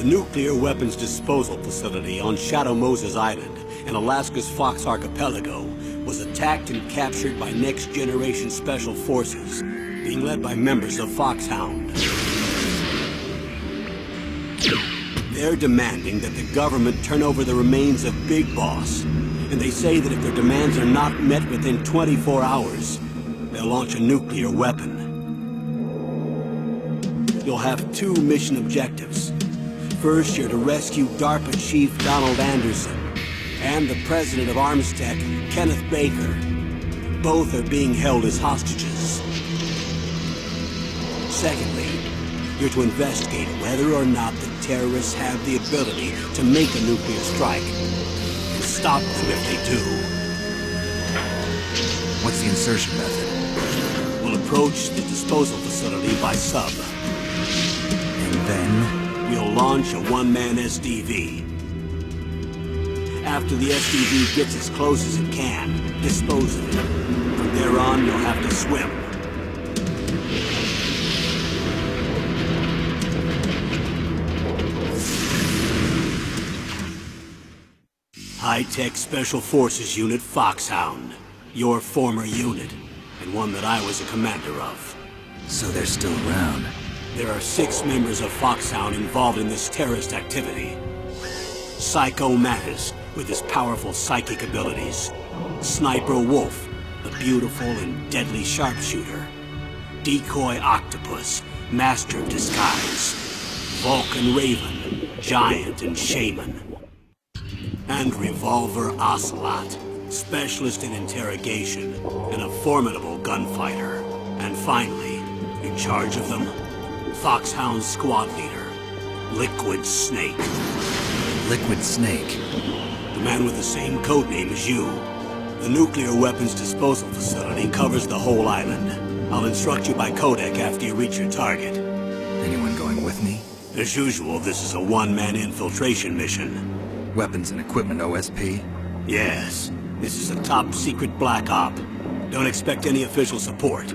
The nuclear weapons disposal facility on Shadow Moses Island in Alaska's Fox Archipelago was attacked and captured by next-generation special forces, being led by members of Foxhound. They're demanding that the government turn over the remains of Big Boss, and they say that if their demands are not met within 24 hours, they'll launch a nuclear weapon. You'll have two mission objectives. First, you're to rescue DARPA Chief Donald Anderson and the president of Armstech, Kenneth Baker. Both are being held as hostages. Secondly, you're to investigate whether or not the terrorists have the ability to make a nuclear strike, and stop them if they do. What's the insertion method? We'll approach the disposal facility by sub. And then? We'll launch a one-man SDV. After the SDV gets as close as it can, dispose of it. From there on, you'll have to swim. High-tech Special Forces Unit Foxhound. Your former unit, and one that I was a commander of. So they're still around. There are 6 members of Foxhound involved in this terrorist activity. Psycho Mattis, with his powerful psychic abilities. Sniper Wolf, the beautiful and deadly sharpshooter. Decoy Octopus, master of disguise. Vulcan Raven, giant and shaman. And Revolver Ocelot, specialist in interrogation and a formidable gunfighter. And finally, in charge of them, Foxhound's squad leader, Liquid Snake. Liquid Snake? The man with the same codename as you. The nuclear weapons disposal facility covers the whole island. I'll instruct you by codec after you reach your target. Anyone going with me? As usual, this is a one-man infiltration mission. Weapons and equipment OSP? Yes. This is a top-secret black op. Don't expect any official support.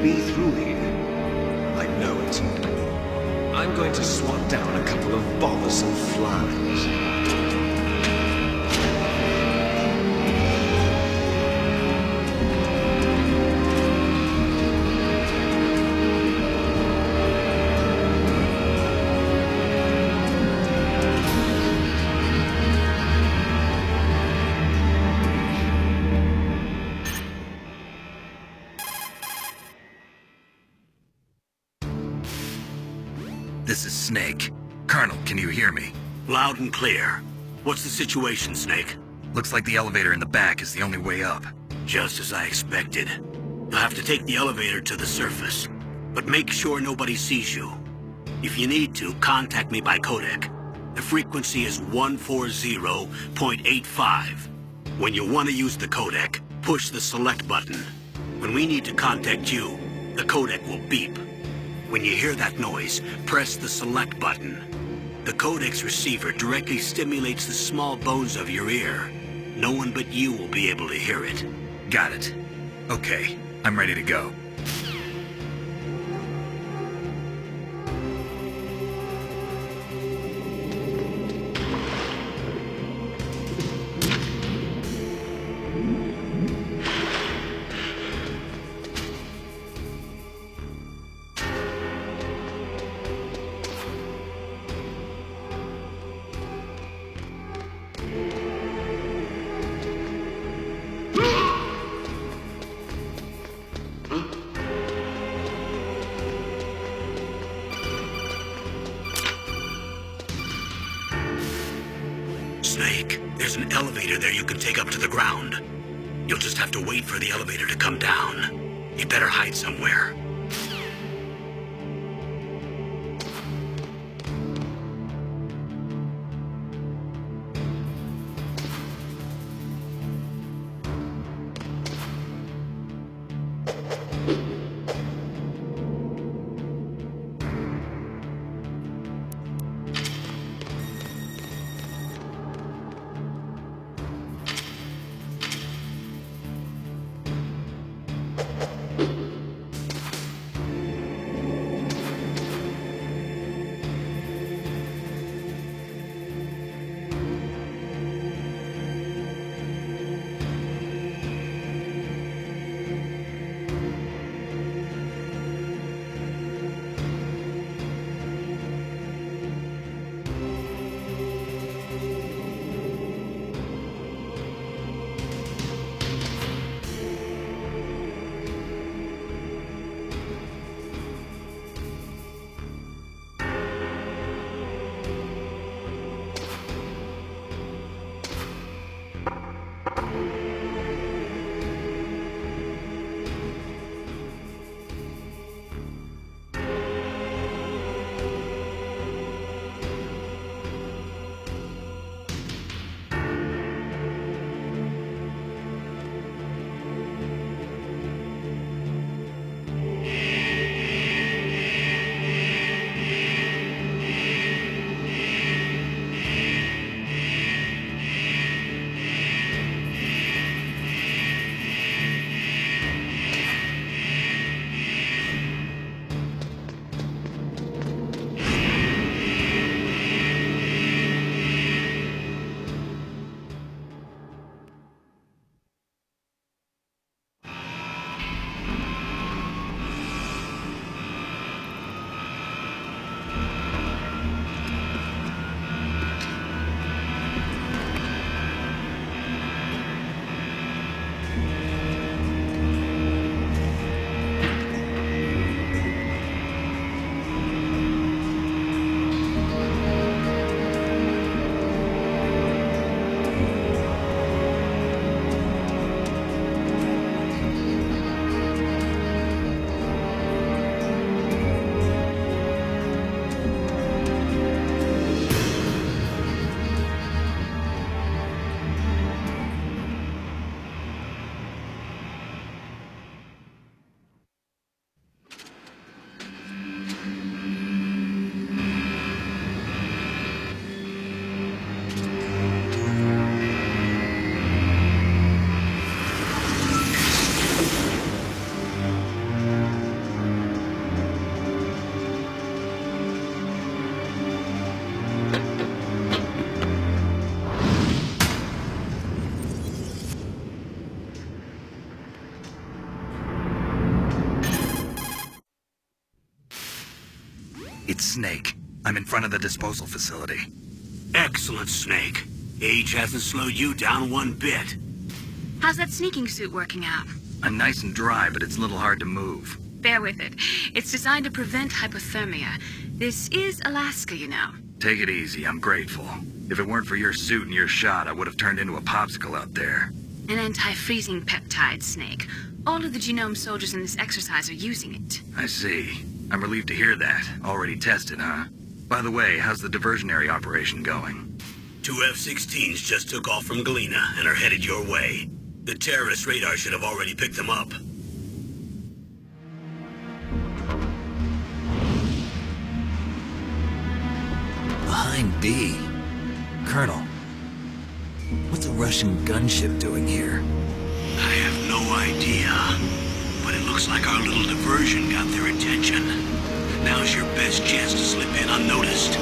Be through here. I know it. I'm going to swat down a couple of bothersome flies. This is Snake. Colonel, can you hear me? Loud and clear. What's the situation, Snake? Looks like the elevator in the back is the only way up. Just as I expected. You'll have to take the elevator to the surface. But make sure nobody sees you. If you need to, contact me by codec. The frequency is 140.85. When you want to use the codec, push the select button. When we need to contact you, the codec will beep. When you hear that noise, press the select button. The codec's receiver directly stimulates the small bones of your ear. No one but you will be able to hear it. Got it. Okay, I'm ready to go. Snake. There's an elevator there you can take up to the ground. You'll just have to wait for the elevator to come down. You better hide somewhere. It's Snake. I'm in front of the disposal facility. Excellent, Snake. Age hasn't slowed you down one bit. How's that sneaking suit working out? I'm nice and dry, but it's a little hard to move. Bear with it. It's designed to prevent hypothermia. This is Alaska, you know. Take it easy, I'm grateful. If it weren't for your suit and your shot, I would have turned into a popsicle out there. An anti-freezing peptide, Snake. All of the genome soldiers in this exercise are using it. I see. I'm relieved to hear that. Already tested, huh? By the way, how's the diversionary operation going? 2 F-16s just took off from Galena and are headed your way. The terrorist radar should have already picked them up. Behind B. Colonel, what's a Russian gunship doing here? I have no idea, but it looks like our little diversion got their attention. Now's your best chance to slip in unnoticed.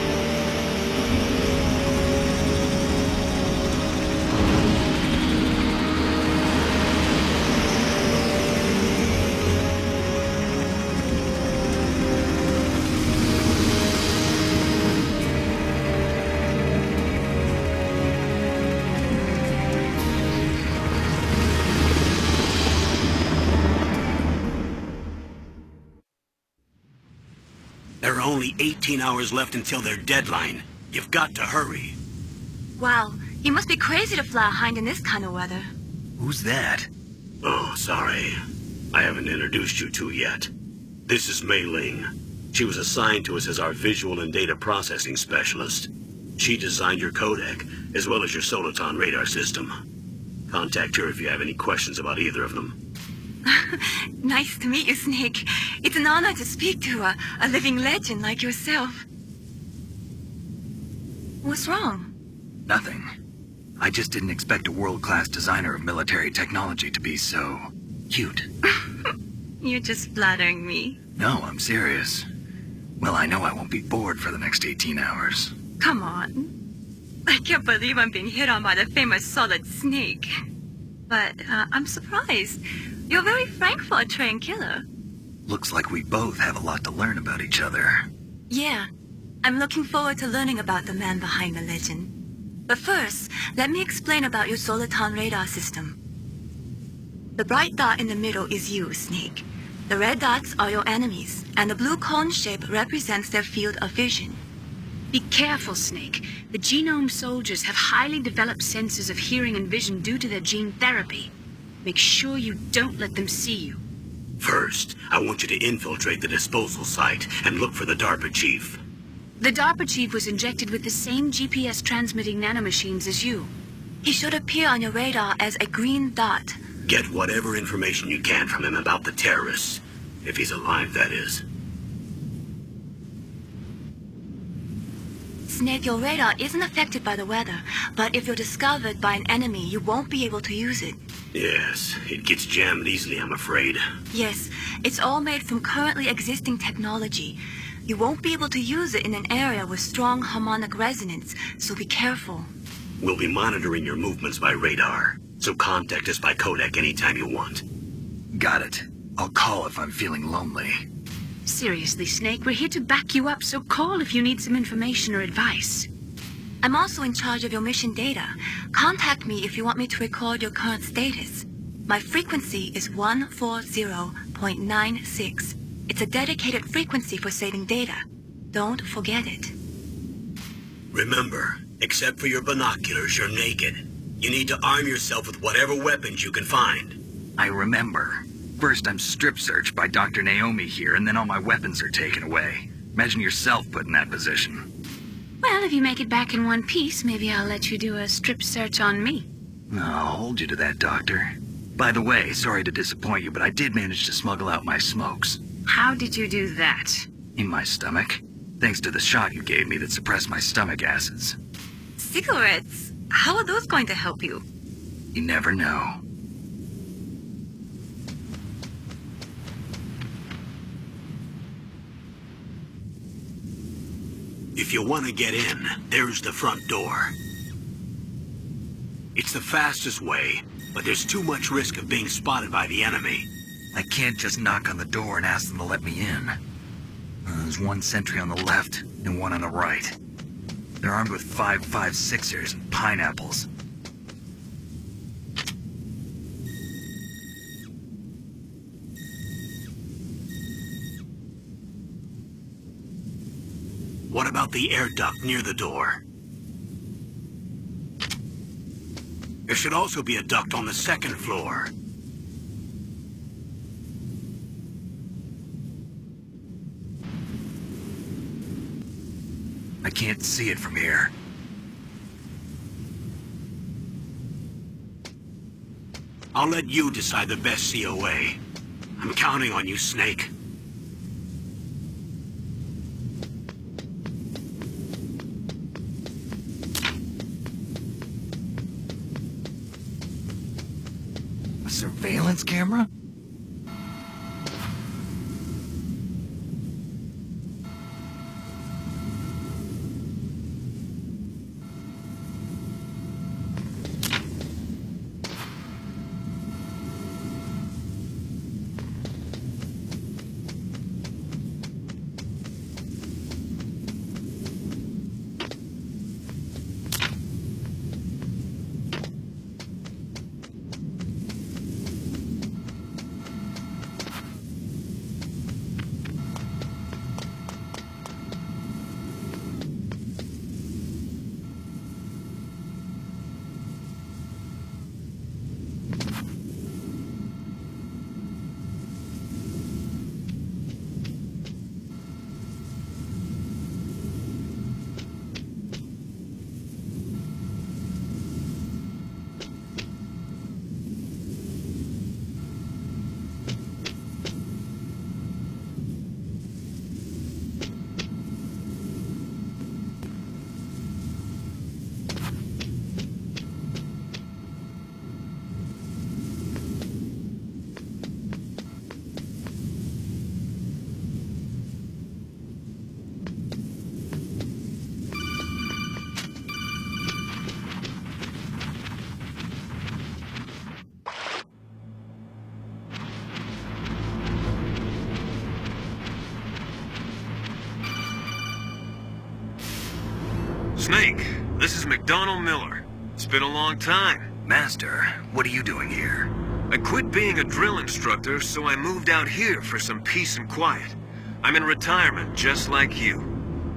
There are only 18 hours left until their deadline. You've got to hurry. Wow, You must be crazy to fly a hind in this kind of weather. Who's that? Oh, sorry. I haven't introduced you to yet. This is Mei Ling. She was assigned to us as our visual and data processing specialist. She designed your codec, as well as your Soliton radar system. Contact her if you have any questions about either of them. Nice to meet you, Snake. It's an honor to speak to a living legend like yourself. What's wrong? Nothing. I just didn't expect a world-class designer of military technology to be so cute. You're just flattering me. No, I'm serious. Well, I know I won't be bored for the next 18 hours. Come on. I can't believe I'm being hit on by the famous Solid Snake. But I'm surprised. You're very frank for a trained killer. Looks like we both have a lot to learn about each other. Yeah. I'm looking forward to learning about the man behind the legend. But first, let me explain about your Soliton radar system. The bright dot in the middle is you, Snake. The red dots are your enemies, and the blue cone shape represents their field of vision. Be careful, Snake. The genome soldiers have highly developed senses of hearing and vision due to their gene therapy. Make sure you don't let them see you. First, I want you to infiltrate the disposal site and look for the DARPA chief. The DARPA chief was injected with the same GPS transmitting nanomachines as you. He should appear on your radar as a green dot. Get whatever information you can from him about the terrorists. If he's alive, that is. Snake, your radar isn't affected by the weather, but if you're discovered by an enemy, you won't be able to use it. Yes, it gets jammed easily, I'm afraid. Yes, it's all made from currently existing technology. You won't be able to use it in an area with strong harmonic resonance, so be careful. We'll be monitoring your movements by radar, so contact us by codec anytime you want. Got it. I'll call if I'm feeling lonely. Seriously, Snake, we're here to back you up, so call if you need some information or advice. I'm also in charge of your mission data. Contact me if you want me to record your current status. My frequency is 140.96. It's a dedicated frequency for saving data. Don't forget it. Remember, except for your binoculars, you're naked. You need to arm yourself with whatever weapons you can find. I remember. First, I'm strip-searched by Dr. Naomi here, and then all my weapons are taken away. Imagine yourself put in that position. Well, if you make it back in one piece, maybe I'll let you do a strip search on me. I'll hold you to that, Doctor. By the way, sorry to disappoint you, but I did manage to smuggle out my smokes. How did you do that? In my stomach. Thanks to the shot you gave me that suppressed my stomach acids. Cigarettes? How are those going to help you? You never know. If you want to get in, there's the front door. It's the fastest way, but there's too much risk of being spotted by the enemy. I can't just knock on the door and ask them to let me in. There's one sentry on the left and one on the right. They're armed with 5.56ers and pineapples. What about the air duct near the door? There should also be a duct on the second floor. I can't see it from here. I'll let you decide the best COA. I'm counting on you, Snake. A surveillance camera? Snake, this is McDonald Miller. It's been a long time. Master, what are you doing here? I quit being a drill instructor, so I moved out here for some peace and quiet. I'm in retirement, just like you.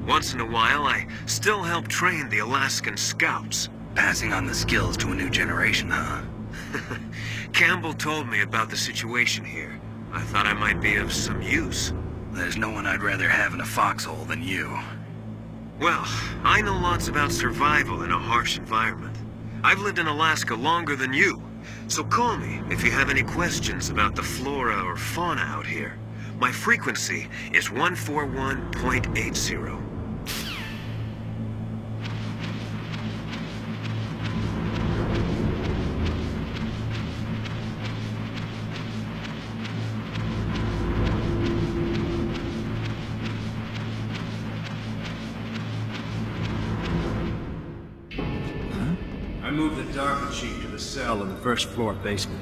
Once in a while, I still help train the Alaskan Scouts. Passing on the skills to a new generation, huh? Campbell told me about the situation here. I thought I might be of some use. There's no one I'd rather have in a foxhole than you. Well, I know lots about survival in a harsh environment. I've lived in Alaska longer than you, so call me if you have any questions about the flora or fauna out here. My frequency is 141.80. I moved the Dark Chief to the cell in the first floor basement.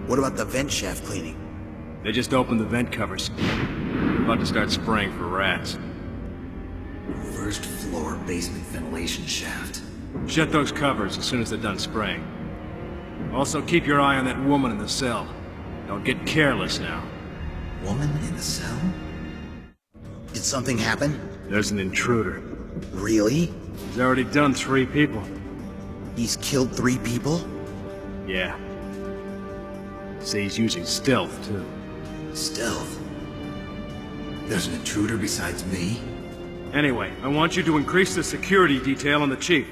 What about the vent shaft cleaning? They just opened the vent covers. We're about to start spraying for rats. First floor basement ventilation shaft. Shut those covers as soon as they're done spraying. Also, keep your eye on that woman in the cell. Don't get careless now. Woman in the cell? Did something happen? There's an intruder. Really? He's already done 3 people. He's killed 3 people? Yeah. See, he's using stealth, too. Stealth? There's an intruder besides me? Anyway, I want you to increase the security detail on the Chief.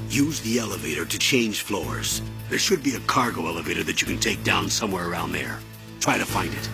Use the elevator to change floors. There should be a cargo elevator that you can take down somewhere around there. Try to find it.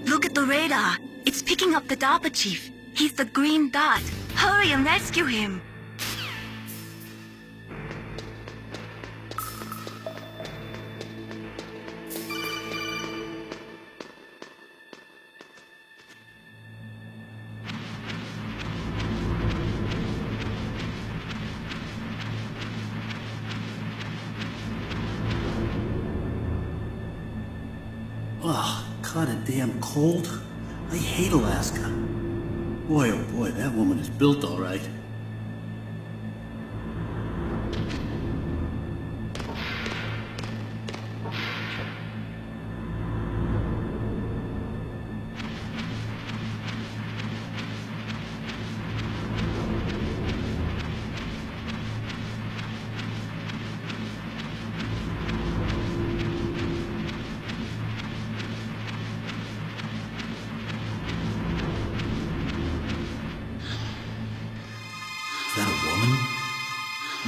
Look at the radar. It's picking up the DARPA chief. He's the green dot. Hurry and rescue him. Oh, kinda damn cold. I hate Alaska. Boy, oh boy, that woman is built all right.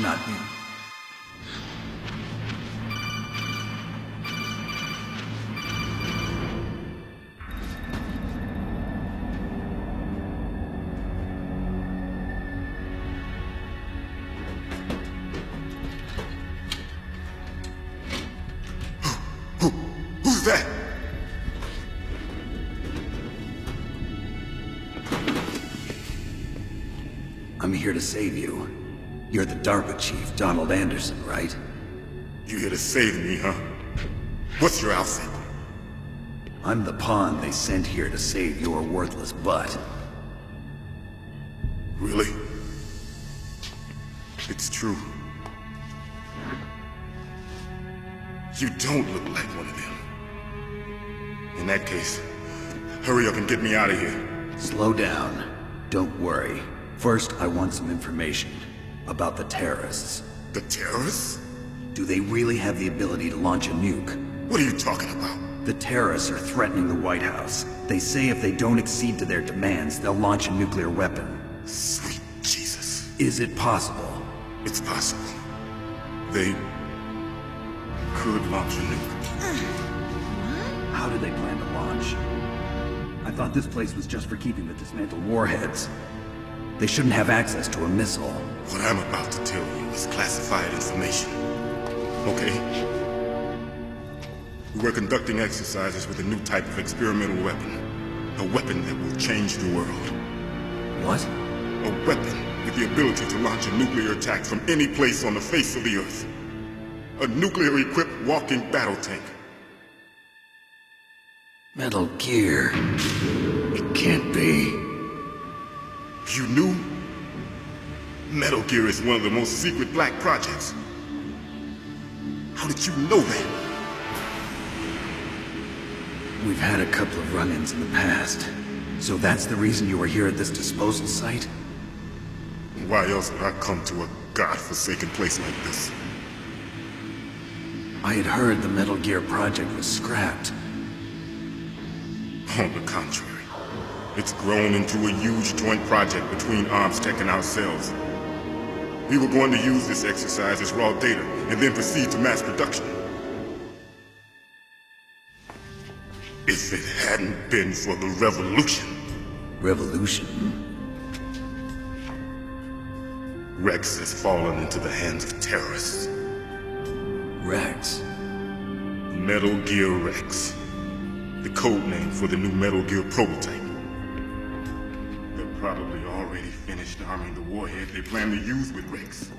Not... Who's that? I'm here to save you. You're the DARPA chief, Donald Anderson, right? You here to save me, huh? What's your outfit? I'm the pawn they sent here to save your worthless butt. Really? It's true. You don't look like one of them. In that case, hurry up and get me out of here. Slow down. Don't worry. First, I want some information about the terrorists. The terrorists? Do they really have the ability to launch a nuke? What are you talking about? The terrorists are threatening the White House. They say if they don't accede to their demands, they'll launch a nuclear weapon. Sweet Jesus. Is it possible? It's possible. They could launch a nuke. How do they plan to launch? I thought this place was just for keeping the dismantled warheads. They shouldn't have access to a missile. What I'm about to tell you is classified information. Okay? We're conducting exercises with a new type of experimental weapon. A weapon that will change the world. What? A weapon with the ability to launch a nuclear attack from any place on the face of the Earth. A nuclear-equipped walking battle tank. Metal Gear. It can't be. You knew? Metal Gear is one of the most secret black projects. How did you know that? We've had a couple of run-ins in the past. So that's the reason you were here at this disposal site? Why else would I come to a godforsaken place like this? I had heard the Metal Gear project was scrapped. On the contrary. It's grown into a huge joint project between ArmsTech and ourselves. We were going to use this exercise as raw data, and then proceed to mass production. If it hadn't been for the revolution... Revolution? Rex has fallen into the hands of terrorists. Rex? Metal Gear Rex. The code name for the new Metal Gear prototype. They're probably already finished arming the warhead they plan to use with Rex.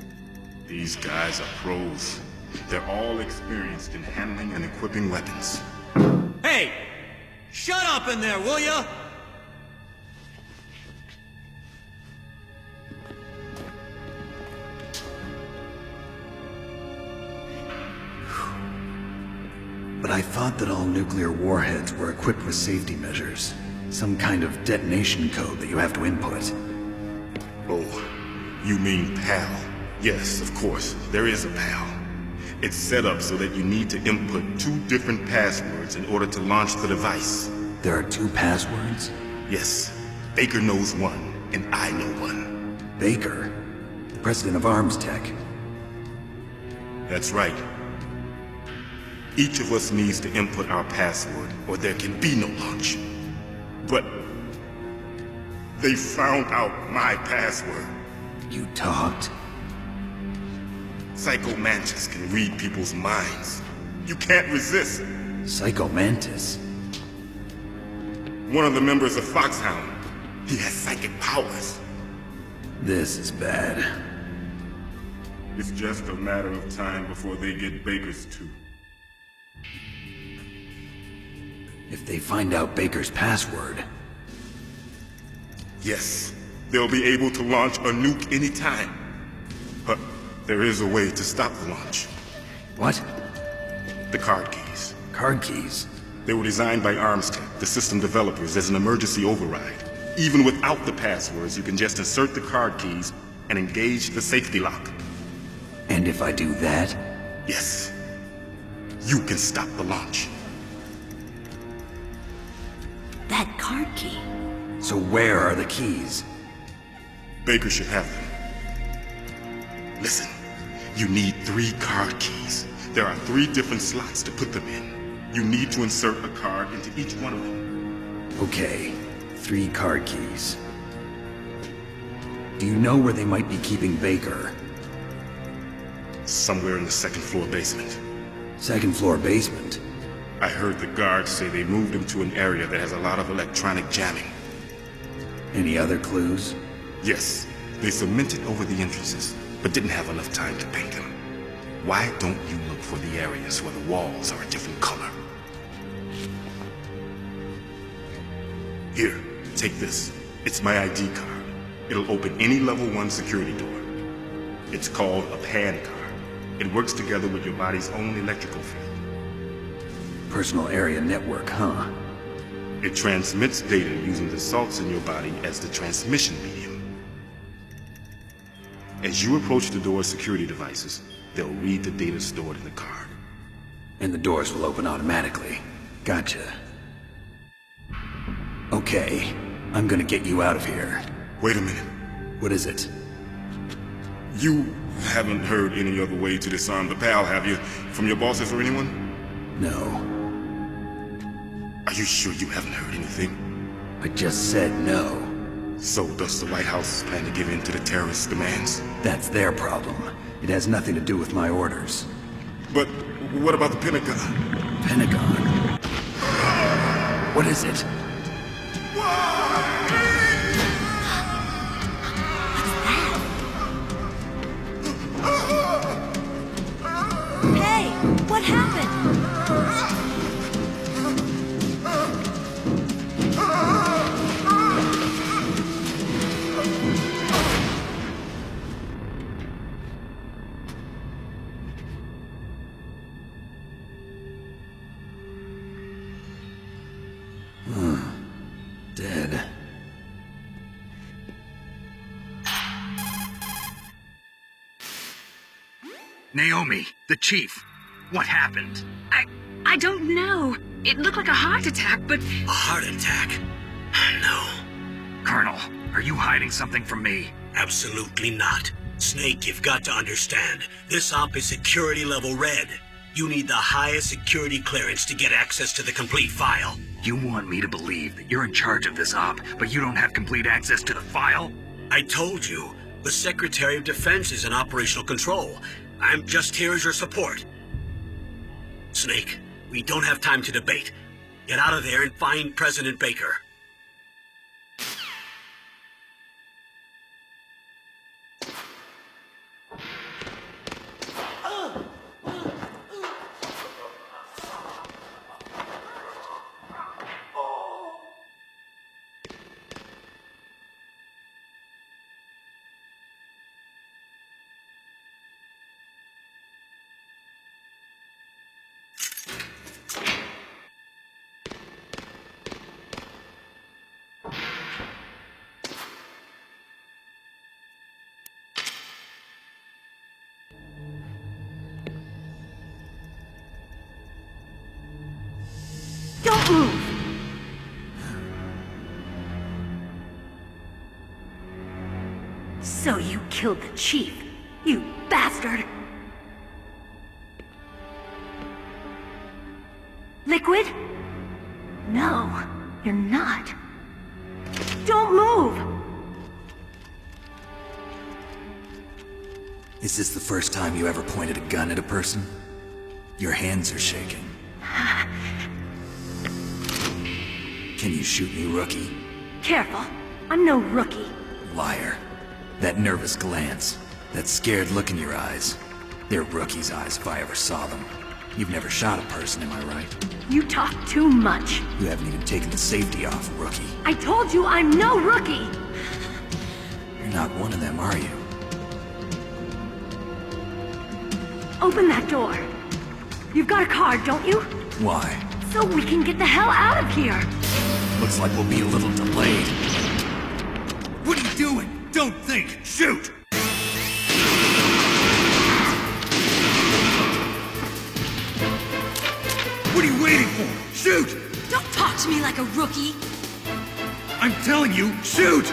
These guys are pros. They're all experienced in handling and equipping weapons. Hey! Shut up in there, will ya? But I thought that all nuclear warheads were equipped with safety measures. Some kind of detonation code that you have to input. Oh, you mean PAL? Yes, of course, there is a PAL. It's set up so that you need to input 2 different passwords in order to launch the device. There are 2 passwords? Yes. Baker knows one, and I know one. Baker? The president of ArmsTech? That's right. Each of us needs to input our password, or there can be no launch. But they found out my password. You talked? Psycho Mantis can read people's minds. You can't resist. Psycho Mantis? One of the members of Foxhound. He has psychic powers. This is bad. It's just a matter of time before they get Baker's too. If they find out Baker's password... Yes, they'll be able to launch a nuke anytime. But there is a way to stop the launch. What? The card keys. Card keys? They were designed by ArmsTech, the system developers, as an emergency override. Even without the passwords, you can just insert the card keys and engage the safety lock. And if I do that? Yes. You can stop the launch. That card key. So where are the keys? Baker should have them. Listen, You need 3 card keys. There are 3 different slots to put them in. You need to insert a card into each one of them. Okay, 3 card keys. Do you know where they might be keeping Baker? Somewhere in the 2nd floor basement. 2nd floor basement? I heard the guards say they moved him to an area that has a lot of electronic jamming. Any other clues? Yes, they cemented over the entrances, but didn't have enough time to paint them. Why don't you look for the areas where the walls are a different color? Here, take this. It's my ID card. It'll open any level 1 security door. It's called a PAN card. It works together with your body's own electrical field. Personal area network, huh? It transmits data using the salts in your body as the transmission medium. As you approach the door's security devices, they'll read the data stored in the card. And the doors will open automatically. Gotcha. Okay, I'm gonna get you out of here. Wait a minute. What is it? You haven't heard any other way to disarm the PAL, have you? From your bosses or anyone? No. Are you sure you haven't heard anything? I just said no. So does the White House plan to give in to the terrorists' demands? That's their problem. It has nothing to do with my orders. But what about the Pentagon? Pentagon? What is it? Hey, what happened? Dead. Naomi, the chief. What happened? I don't know. It looked like a heart attack, but... A heart attack? No. Colonel, are you hiding something from me? Absolutely not. Snake, you've got to understand. This op is security level red. You need the highest security clearance to get access to the complete file. You want me to believe that you're in charge of this op, but you don't have complete access to the file? I told you. The Secretary of Defense is in operational control. I'm just here as your support. Snake, we don't have time to debate. Get out of there and find President Baker. Don't move! So you killed the chief, you bastard! Liquid? No, you're not. Don't move! Is this the first time you ever pointed a gun at a person? Your hands are shaking. Can you shoot me, rookie? Careful, I'm no rookie. Liar. That nervous glance, that scared look in your eyes. They're rookie's eyes if I ever saw them. You've never shot a person, am I right? You talk too much. You haven't even taken the safety off, rookie. I told you I'm no rookie! You're not one of them, are you? Open that door. You've got a card, don't you? Why? So we can get the hell out of here! Looks like we'll be a little delayed. What are you doing? Don't think! Shoot! What are you waiting for? Shoot! Don't talk to me like a rookie! I'm telling you, shoot!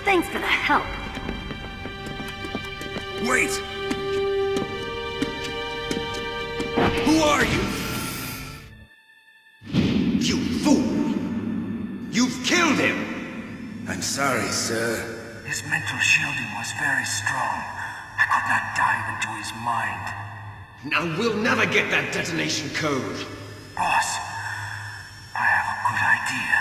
Thanks for the help. Wait! Who are you? You fool! You've killed him! I'm sorry, sir. His mental shielding was very strong. I could not dive into his mind. Now we'll never get that detonation code. Boss, I have a good idea.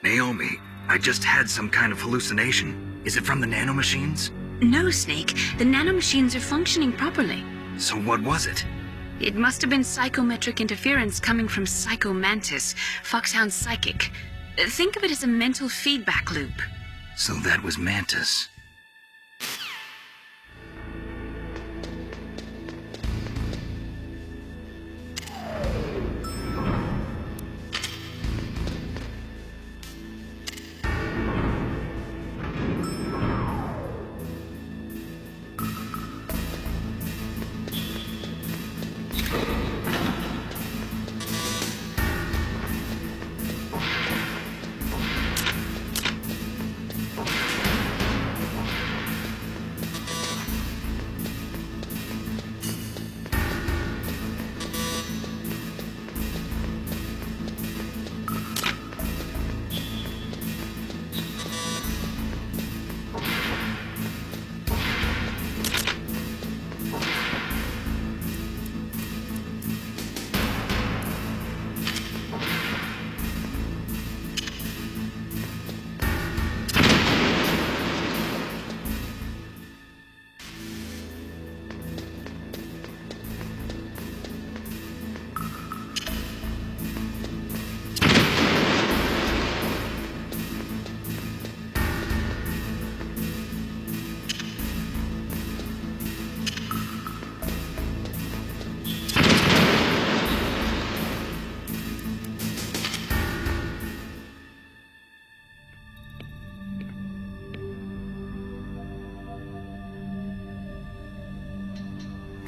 Naomi, I just had some kind of hallucination. Is it from the nanomachines? No, Snake. The nanomachines are functioning properly. So what was it? It must have been psychometric interference coming from Psycho Mantis, Foxhound's psychic. Think of it as a mental feedback loop. So that was Mantis.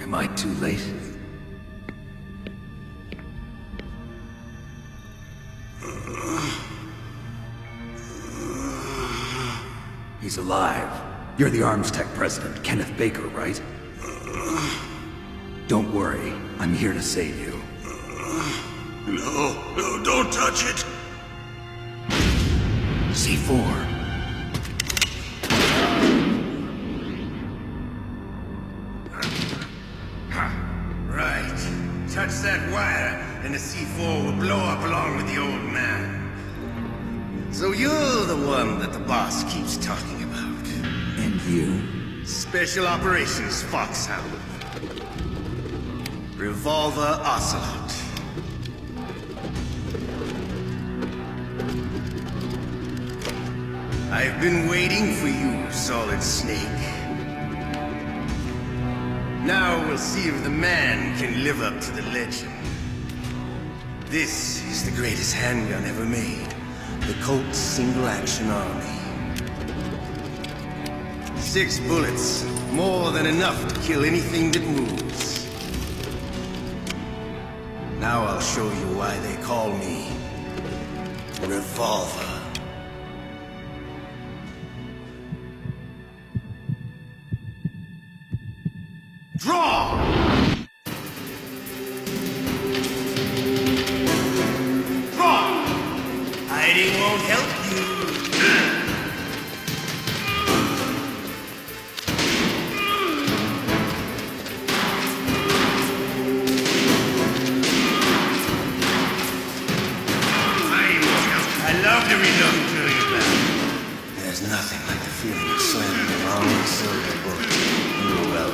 Am I too late? He's alive. You're the Arms Tech president, Kenneth Baker, right? Don't worry. I'm here to save you. No, don't touch it! C4. Touch that wire, and the C4 will blow up along with the old man. So you're the one that the boss keeps talking about. And you? Special Operations Foxhound. Revolver Ocelot. I've been waiting for you, Solid Snake. Now we'll see if the man can live up to the legend. This is the greatest handgun ever made. The Colt Single Action Army. 6 bullets, more than enough to kill anything that moves. Now I'll show you why they call me Revolver. Draw! Draw! Hiding won't help you. I love to reload during a battle. There's nothing like the feeling of slamming the wrong silver bullet into a well.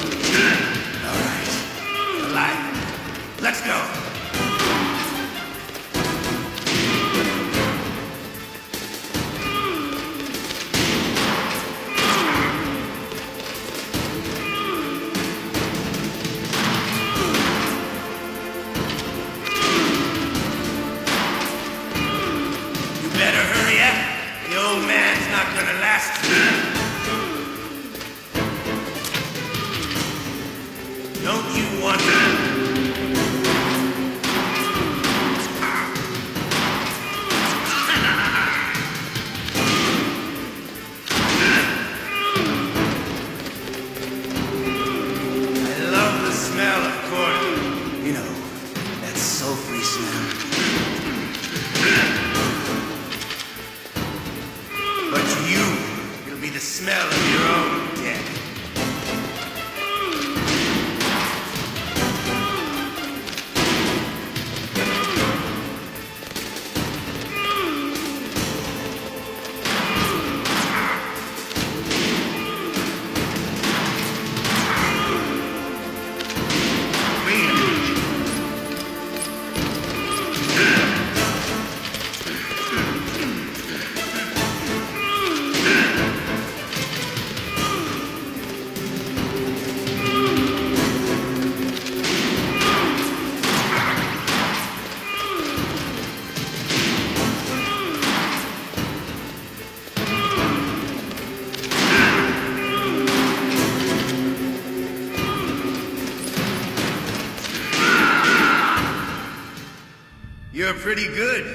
You're pretty good.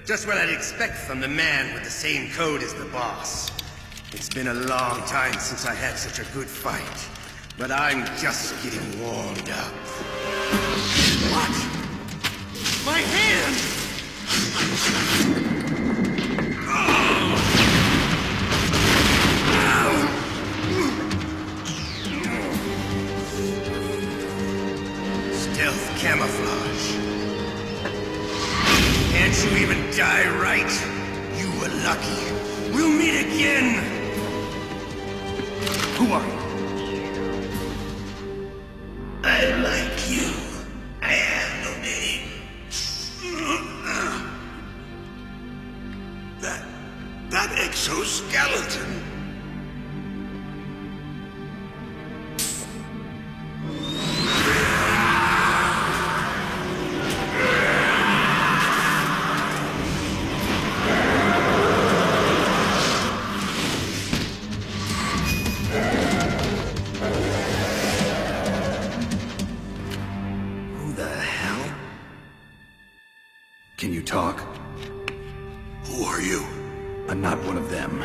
Just what I'd expect from the man with the same code as the boss. It's been a long time since I had such a good fight, but I'm just getting warmed up. What? My hand! Stealth camouflage. Can't you even die right? You were lucky. We'll meet again! Who are you? I like you. I have no name. That exoskeleton. Can you talk? Who are you? I'm not one of them.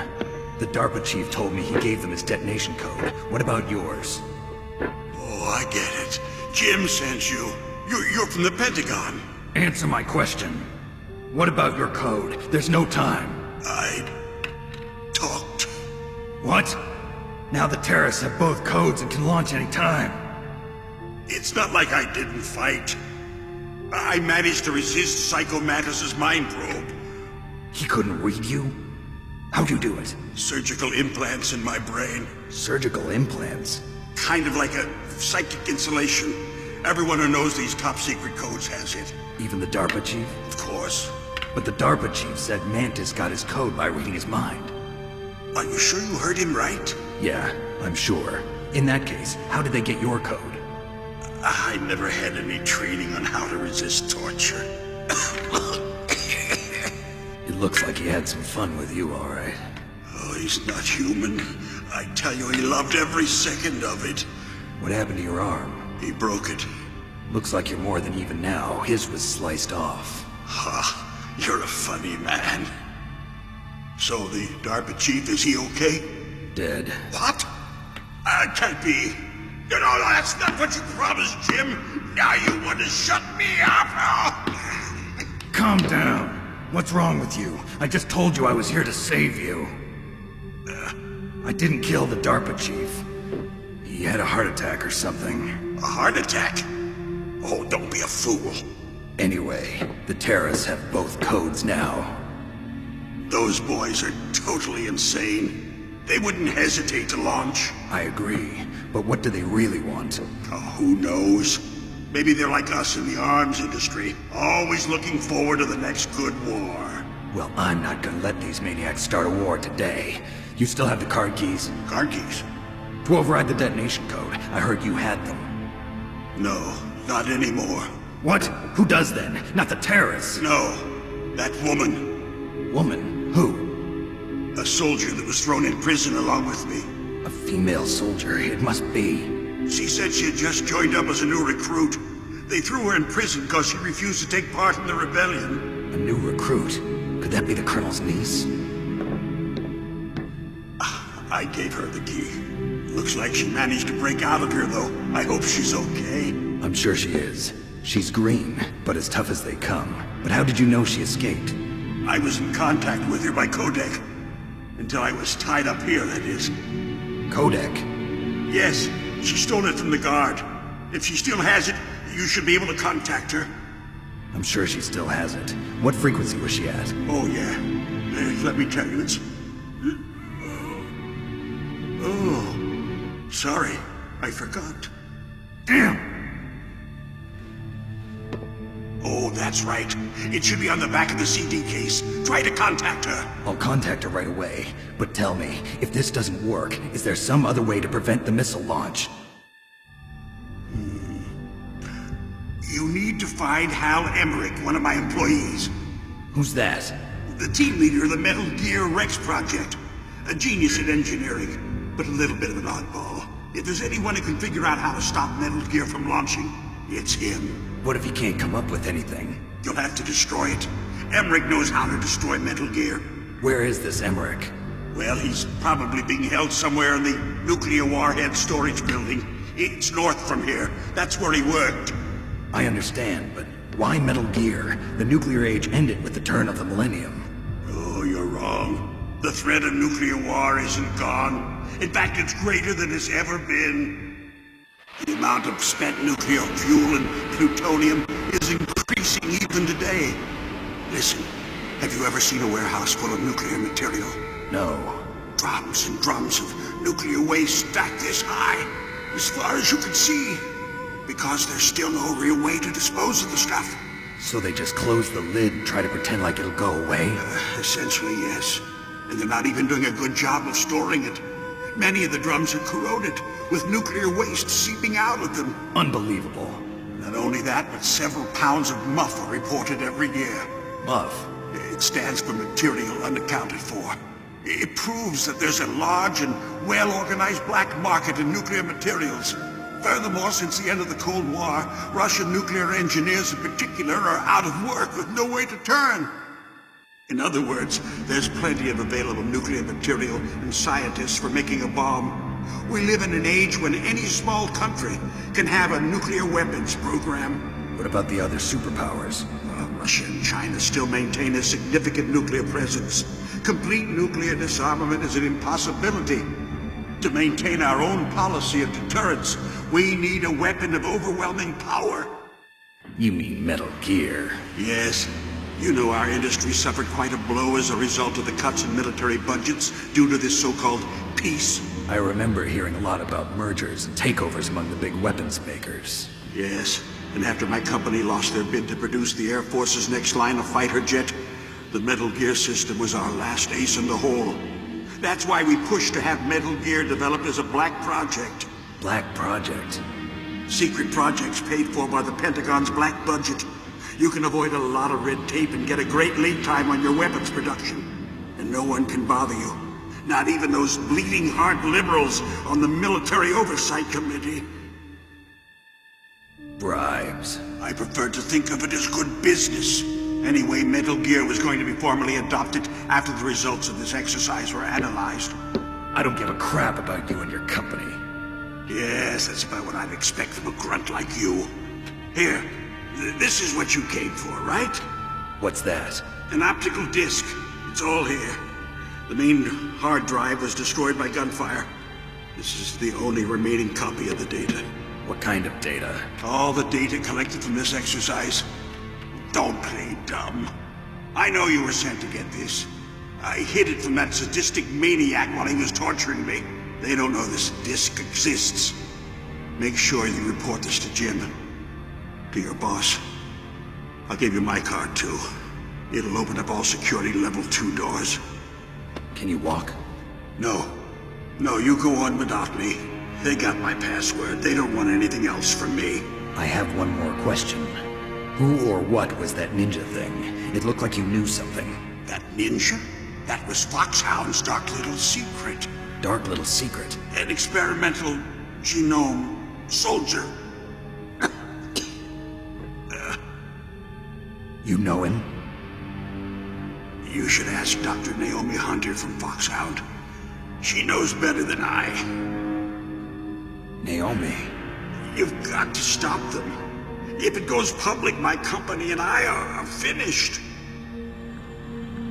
The DARPA chief told me he gave them his detonation code. What about yours? Oh, I get it. Jim sent you. You're from the Pentagon. Answer my question. What about your code? There's no time. I talked. What? Now the terrorists have both codes and can launch any time. It's not like I didn't fight. I managed to resist Psycho Mantis's mind probe. He couldn't read you? How'd you do it? Surgical implants in my brain. Surgical implants? Kind of like a psychic insulation. Everyone who knows these top-secret codes has it. Even the DARPA chief? Of course. But the DARPA chief said Mantis got his code by reading his mind. Are you sure you heard him right? Yeah, I'm sure. In that case, how did they get your code? I never had any training on how to resist torture. It looks like he had some fun with you, all right. Oh, he's not human. I tell you, he loved every second of it. What happened to your arm? He broke it. Looks like you're more than even now. His was sliced off. Ha, you're a funny man. So the DARPA chief, is he okay? Dead. What? Can't be. You know, that's not what you promised, Jim. Now you want to shut me up? Oh. Calm down. What's wrong with you? I just told you I was here to save you. I didn't kill the DARPA chief. He had a heart attack or something. A heart attack? Oh, don't be a fool. Anyway, the terrorists have both codes now. Those boys are totally insane. They wouldn't hesitate to launch. I agree, but what do they really want? Oh, who knows? Maybe they're like us in the arms industry, always looking forward to the next good war. Well, I'm not gonna let these maniacs start a war today. You still have the card keys? Card keys? To override the detonation code. I heard you had them. No, not anymore. What? Who does then? Not the terrorists? No, that woman. Woman? Who? A soldier that was thrown in prison along with me. A female soldier, it must be. She said she had just joined up as a new recruit. They threw her in prison because she refused to take part in the rebellion. A new recruit? Could that be the colonel's niece? I gave her the key. Looks like she managed to break out of here, though. I hope she's okay. I'm sure she is. She's green, but as tough as they come. But how did you know she escaped? I was in contact with her by codec. Until I was tied up here, that is. Codec? Yes, she stole it from the guard. If she still has it, you should be able to contact her. I'm sure she still has it. What frequency was she at? Oh, yeah. Let me tell you, it's... Oh, sorry. I forgot. Damn! Oh, that's right. It should be on the back of the CD case. Try to contact her. I'll contact her right away. But tell me, if this doesn't work, is there some other way to prevent the missile launch? You need to find Hal Emmerich, one of my employees. Who's that? The team leader of the Metal Gear Rex project. A genius at engineering, but a little bit of an oddball. If there's anyone who can figure out how to stop Metal Gear from launching, It's him. What if he can't come up with anything? You'll have to destroy it. Emmerich knows how to destroy Metal Gear. Where is this Emmerich? Well, he's probably being held somewhere in the nuclear warhead storage building. It's north from here. That's where he worked. I understand, but why Metal Gear? The nuclear age ended with the turn of the millennium. Oh, you're wrong. The threat of nuclear war isn't gone. In fact, it's greater than it's ever been. The amount of spent nuclear fuel and plutonium is increasing even today. Listen, have you ever seen a warehouse full of nuclear material? No. Drums and drums of nuclear waste stacked this high, as far as you can see. Because there's still no real way to dispose of the stuff. So they just close the lid and try to pretend like it'll go away? Essentially, yes. And they're not even doing a good job of storing it. Many of the drums are corroded, with nuclear waste seeping out of them. Unbelievable. Not only that, but several pounds of muff are reported every year. Muff? It stands for material unaccounted for. It proves that there's a large and well-organized black market in nuclear materials. Furthermore, since the end of the Cold War, Russian nuclear engineers in particular are out of work with no way to turn. In other words, there's plenty of available nuclear material and scientists for making a bomb. We live in an age when any small country can have a nuclear weapons program. What about the other superpowers? Russia and China still maintain a significant nuclear presence. Complete nuclear disarmament is an impossibility. To maintain our own policy of deterrence, we need a weapon of overwhelming power. You mean Metal Gear? Yes. You know our industry suffered quite a blow as a result of the cuts in military budgets due to this so-called peace. I remember hearing a lot about mergers and takeovers among the big weapons makers. Yes, and after my company lost their bid to produce the Air Force's next line of fighter jet, the Metal Gear system was our last ace in the hole. That's why we pushed to have Metal Gear developed as a black project. Black project? Secret projects paid for by the Pentagon's black budget. You can avoid a lot of red tape and get a great lead time on your weapons production. And no one can bother you. Not even those bleeding heart liberals on the Military Oversight Committee. Bribes. I prefer to think of it as good business. Anyway, Metal Gear was going to be formally adopted after the results of this exercise were analyzed. I don't give a crap about you and your company. Yes, that's about what I'd expect from a grunt like you. Here, this is what you came for, right? What's that? An optical disc. It's all here. The main hard drive was destroyed by gunfire. This is the only remaining copy of the data. What kind of data? All the data collected from this exercise. Don't play dumb. I know you were sent to get this. I hid it from that sadistic maniac while he was torturing me. They don't know this disc exists. Make sure you report this to Jim. To your boss. I'll give you my card, too. It'll open up all security level 2 doors. Can you walk? No. No, you go on without me. They got my password. They don't want anything else from me. I have one more question. Who or what was that ninja thing? It looked like you knew something. That ninja? That was Foxhound's dark little secret. Dark little secret? An experimental genome soldier. You know him? You should ask Dr. Naomi Hunter from Foxhound. She knows better than I. Naomi? You've got to stop them. If it goes public, my company and I are finished.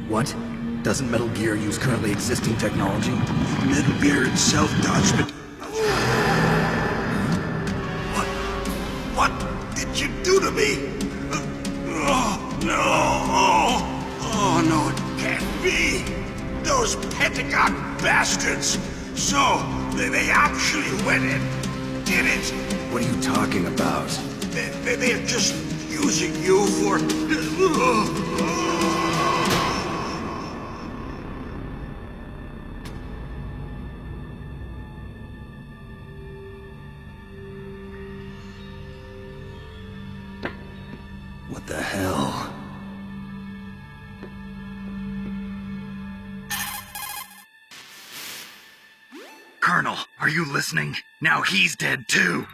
What? Doesn't Metal Gear use currently existing technology? Metal Gear itself does, but... What did you do to me? Oh, no. Oh, no, it can't be. Those Pentagon bastards. So, they actually went and did it. What are you talking about? They're just using you for... What the hell? Colonel, are you listening? Now he's dead too.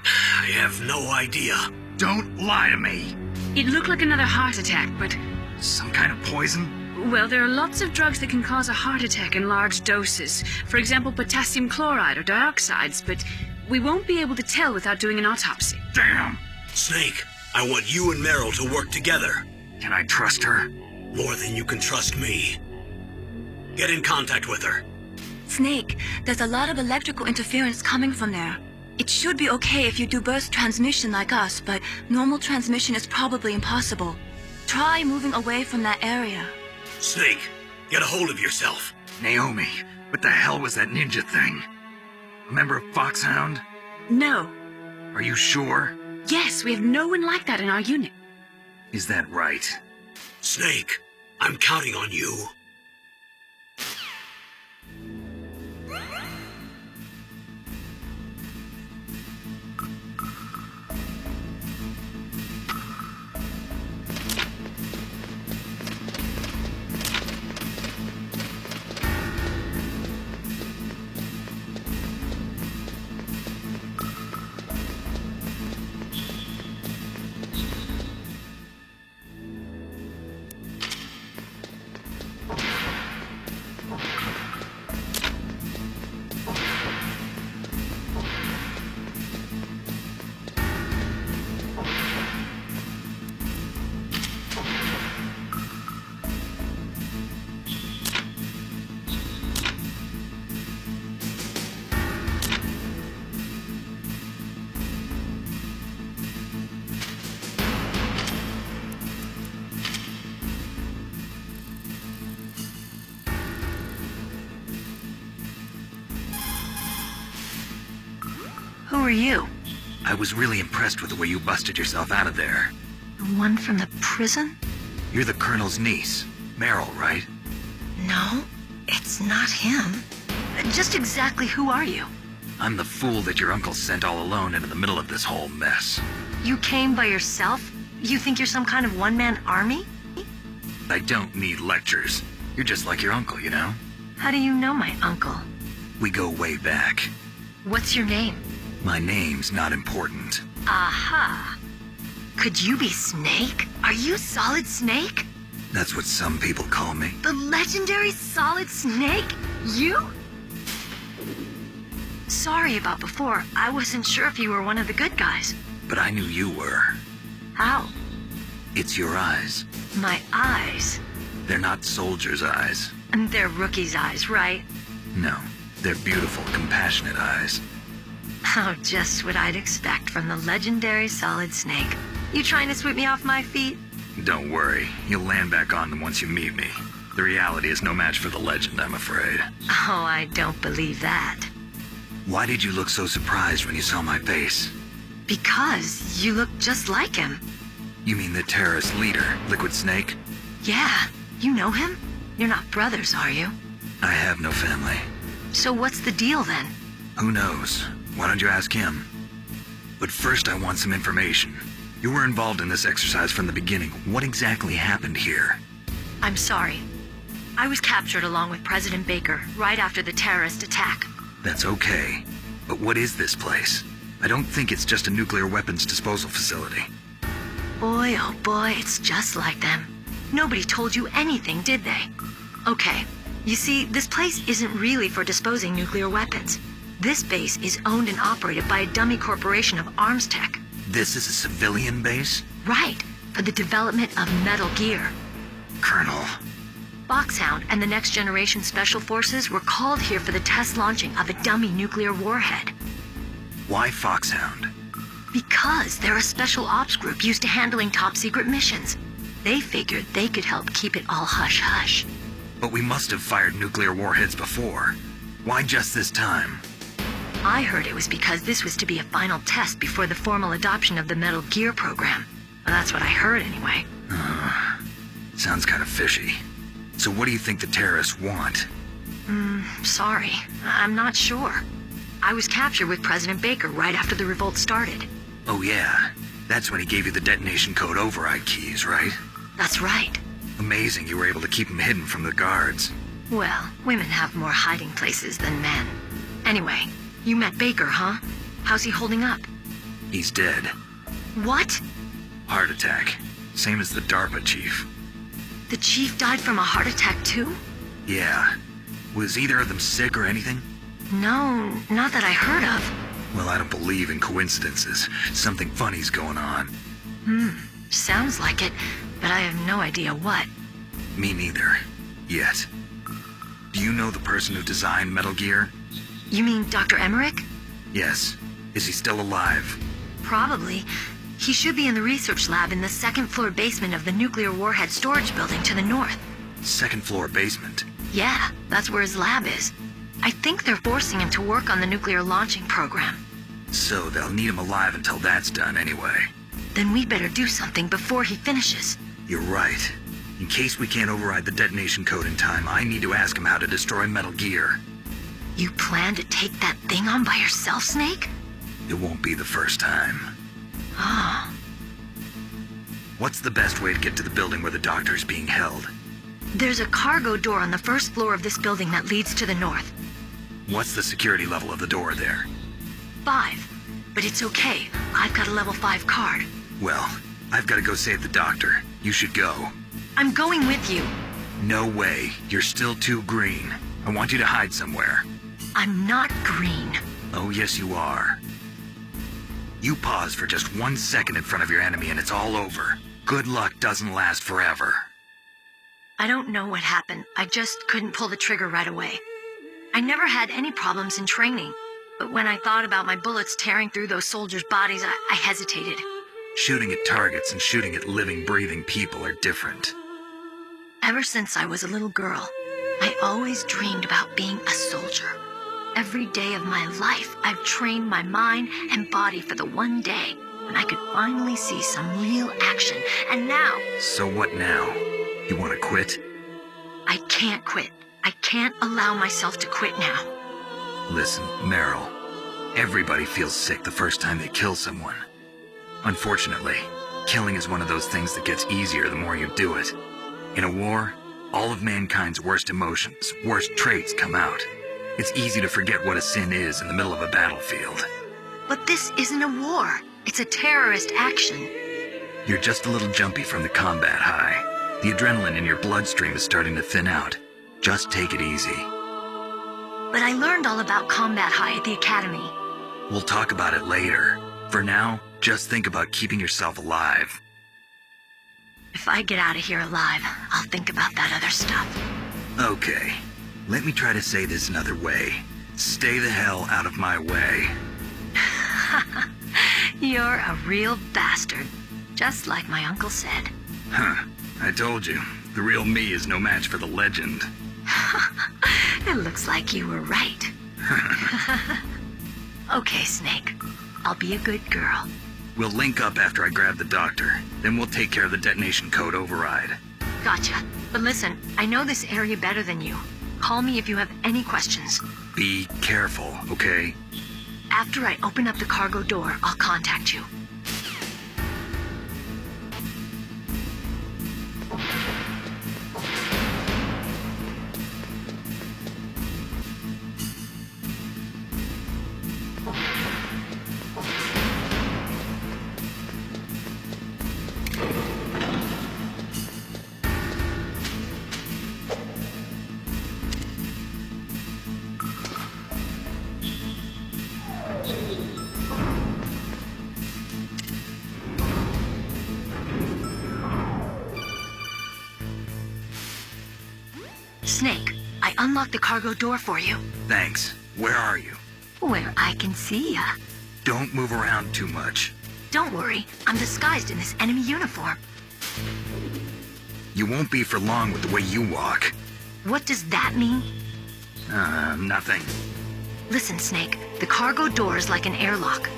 I have no idea. Don't lie to me. It looked like another heart attack, but... Some kind of poison? Well, there are lots of drugs that can cause a heart attack in large doses. For example, potassium chloride or dioxides, but we won't be able to tell without doing an autopsy. Damn! Snake, I want you and Meryl to work together. Can I trust her? More than you can trust me. Get in contact with her. Snake, there's a lot of electrical interference coming from there. It should be okay if you do burst transmission like us, but normal transmission is probably impossible. Try moving away from that area. Snake, get a hold of yourself. Naomi, what the hell was that ninja thing? A member of Foxhound? No. Are you sure? Yes, we have no one like that in our unit. Is that right? Snake, I'm counting on you. Who are you? I was really impressed with the way you busted yourself out of there. The one from the prison? You're the Colonel's niece, Meryl, right? No, it's not him. Just exactly who are you? I'm the fool that your uncle sent all alone into the middle of this whole mess. You came by yourself? You think you're some kind of one-man army? I don't need lectures. You're just like your uncle, you know? How do you know my uncle? We go way back. What's your name? My name's not important. Aha. Could you be Snake? Are you Solid Snake? That's what some people call me. The legendary Solid Snake? You? Sorry about before. I wasn't sure if you were one of the good guys. But I knew you were. How? It's your eyes. My eyes? They're not soldiers' eyes. And they're rookies' eyes, right? No, they're beautiful, compassionate eyes. Oh, just what I'd expect from the legendary Solid Snake. You trying to sweep me off my feet? Don't worry, you'll land back on them once you meet me. The reality is no match for the legend, I'm afraid. Oh, I don't believe that. Why did you look so surprised when you saw my face? Because you look just like him. You mean the terrorist leader, Liquid Snake? Yeah, you know him? You're not brothers, are you? I have no family. So what's the deal then? Who knows? Why don't you ask him? But first I want some information. You were involved in this exercise from the beginning. What exactly happened here? I'm sorry. I was captured along with President Baker right after the terrorist attack. That's okay. But what is this place? I don't think it's just a nuclear weapons disposal facility. Boy, oh boy, it's just like them. Nobody told you anything, did they? Okay, you see, this place isn't really for disposing nuclear weapons. This base is owned and operated by a dummy corporation of arms tech. This is a civilian base? Right, for the development of Metal Gear. Colonel. Foxhound and the Next Generation Special Forces were called here for the test launching of a dummy nuclear warhead. Why Foxhound? Because they're a special ops group used to handling top-secret missions. They figured they could help keep it all hush-hush. But we must have fired nuclear warheads before. Why just this time? I heard it was because this was to be a final test before the formal adoption of the Metal Gear program. Well, that's what I heard anyway. Sounds kind of fishy. So what do you think the terrorists want? Sorry. I'm not sure. I was captured with President Baker right after the revolt started. Oh yeah, that's when he gave you the detonation code override keys, right? That's right. Amazing you were able to keep him hidden from the guards. Well, women have more hiding places than men. Anyway, you met Baker, huh? How's he holding up? He's dead. What? Heart attack. Same as the DARPA chief. The chief died from a heart attack too? Yeah. Was either of them sick or anything? No, not that I heard of. Well, I don't believe in coincidences. Something funny's going on. Sounds like it, but I have no idea what. Me neither. Yet. Do you know the person who designed Metal Gear? You mean Dr. Emmerich? Yes. Is he still alive? Probably. He should be in the research lab in the second-floor basement of the nuclear warhead storage building to the north. Second-floor basement? Yeah, that's where his lab is. I think they're forcing him to work on the nuclear launching program. So they'll need him alive until that's done anyway. Then we better do something before he finishes. You're right. In case we can't override the detonation code in time, I need to ask him how to destroy Metal Gear. You plan to take that thing on by yourself, Snake? It won't be the first time. Oh. What's the best way to get to the building where the doctor's being held? There's a cargo door on the first floor of this building that leads to the north. What's the security level of the door there? 5. But it's okay. I've got a level 5 card. Well, I've got to go save the doctor. You should go. I'm going with you. No way. You're still too green. I want you to hide somewhere. I'm not green. Oh, yes, you are. You pause for just 1 second in front of your enemy and it's all over. Good luck doesn't last forever. I don't know what happened. I just couldn't pull the trigger right away. I never had any problems in training, but when I thought about my bullets tearing through those soldiers' bodies, I hesitated. Shooting at targets and shooting at living, breathing people are different. Ever since I was a little girl, I always dreamed about being a soldier. Every day of my life, I've trained my mind and body for the one day when I could finally see some real action, and now... So what now? You want to quit? I can't quit. I can't allow myself to quit now. Listen, Meryl. Everybody feels sick the first time they kill someone. Unfortunately, killing is one of those things that gets easier the more you do it. In a war, all of mankind's worst emotions, worst traits come out. It's easy to forget what a sin is in the middle of a battlefield. But this isn't a war. It's a terrorist action. You're just a little jumpy from the combat high. The adrenaline in your bloodstream is starting to thin out. Just take it easy. But I learned all about combat high at the academy. We'll talk about it later. For now, just think about keeping yourself alive. If I get out of here alive, I'll think about that other stuff. Okay. Let me try to say this another way. Stay the hell out of my way. You're a real bastard. Just like my uncle said. Huh. I told you. The real me is no match for the legend. It looks like you were right. Okay, Snake. I'll be a good girl. We'll link up after I grab the doctor. Then we'll take care of the detonation code override. Gotcha. But listen, I know this area better than you. Call me if you have any questions. Be careful, okay? After I open up the cargo door, I'll contact you. Snake, I unlocked the cargo door for you. Thanks. Where are you? Where I can see ya. Don't move around too much. Don't worry, I'm disguised in this enemy uniform. You won't be for long with the way you walk. What does that mean? Nothing. Listen, Snake, the cargo door is like an airlock.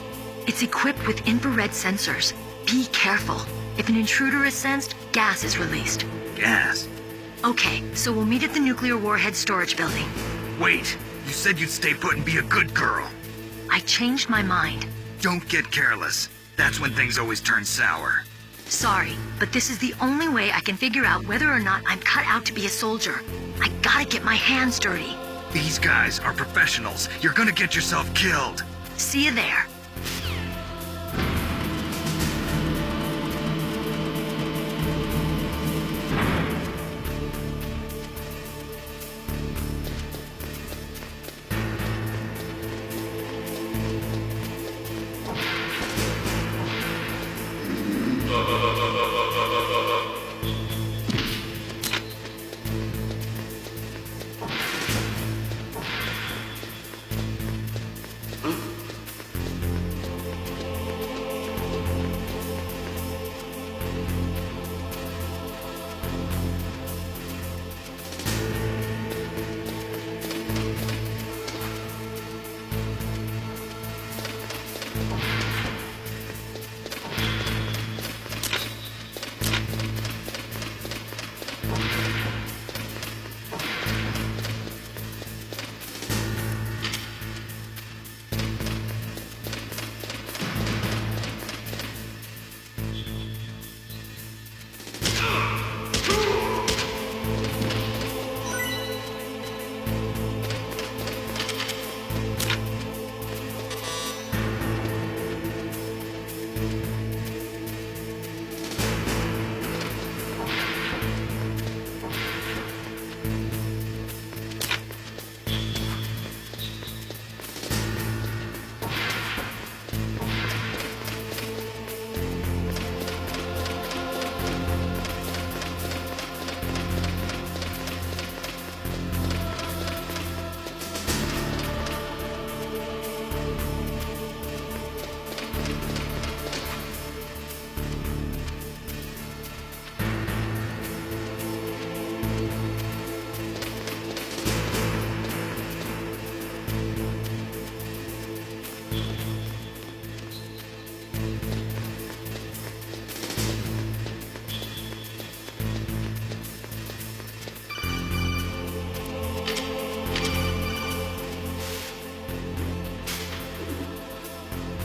It's equipped with infrared sensors. Be careful. If an intruder is sensed, gas is released. Gas? Okay, so we'll meet at the nuclear warhead storage building. Wait, you said you'd stay put and be a good girl. I changed my mind. Don't get careless. That's when things always turn sour. Sorry, but this is the only way I can figure out whether or not I'm cut out to be a soldier. I gotta get my hands dirty. These guys are professionals. You're gonna get yourself killed. See you there.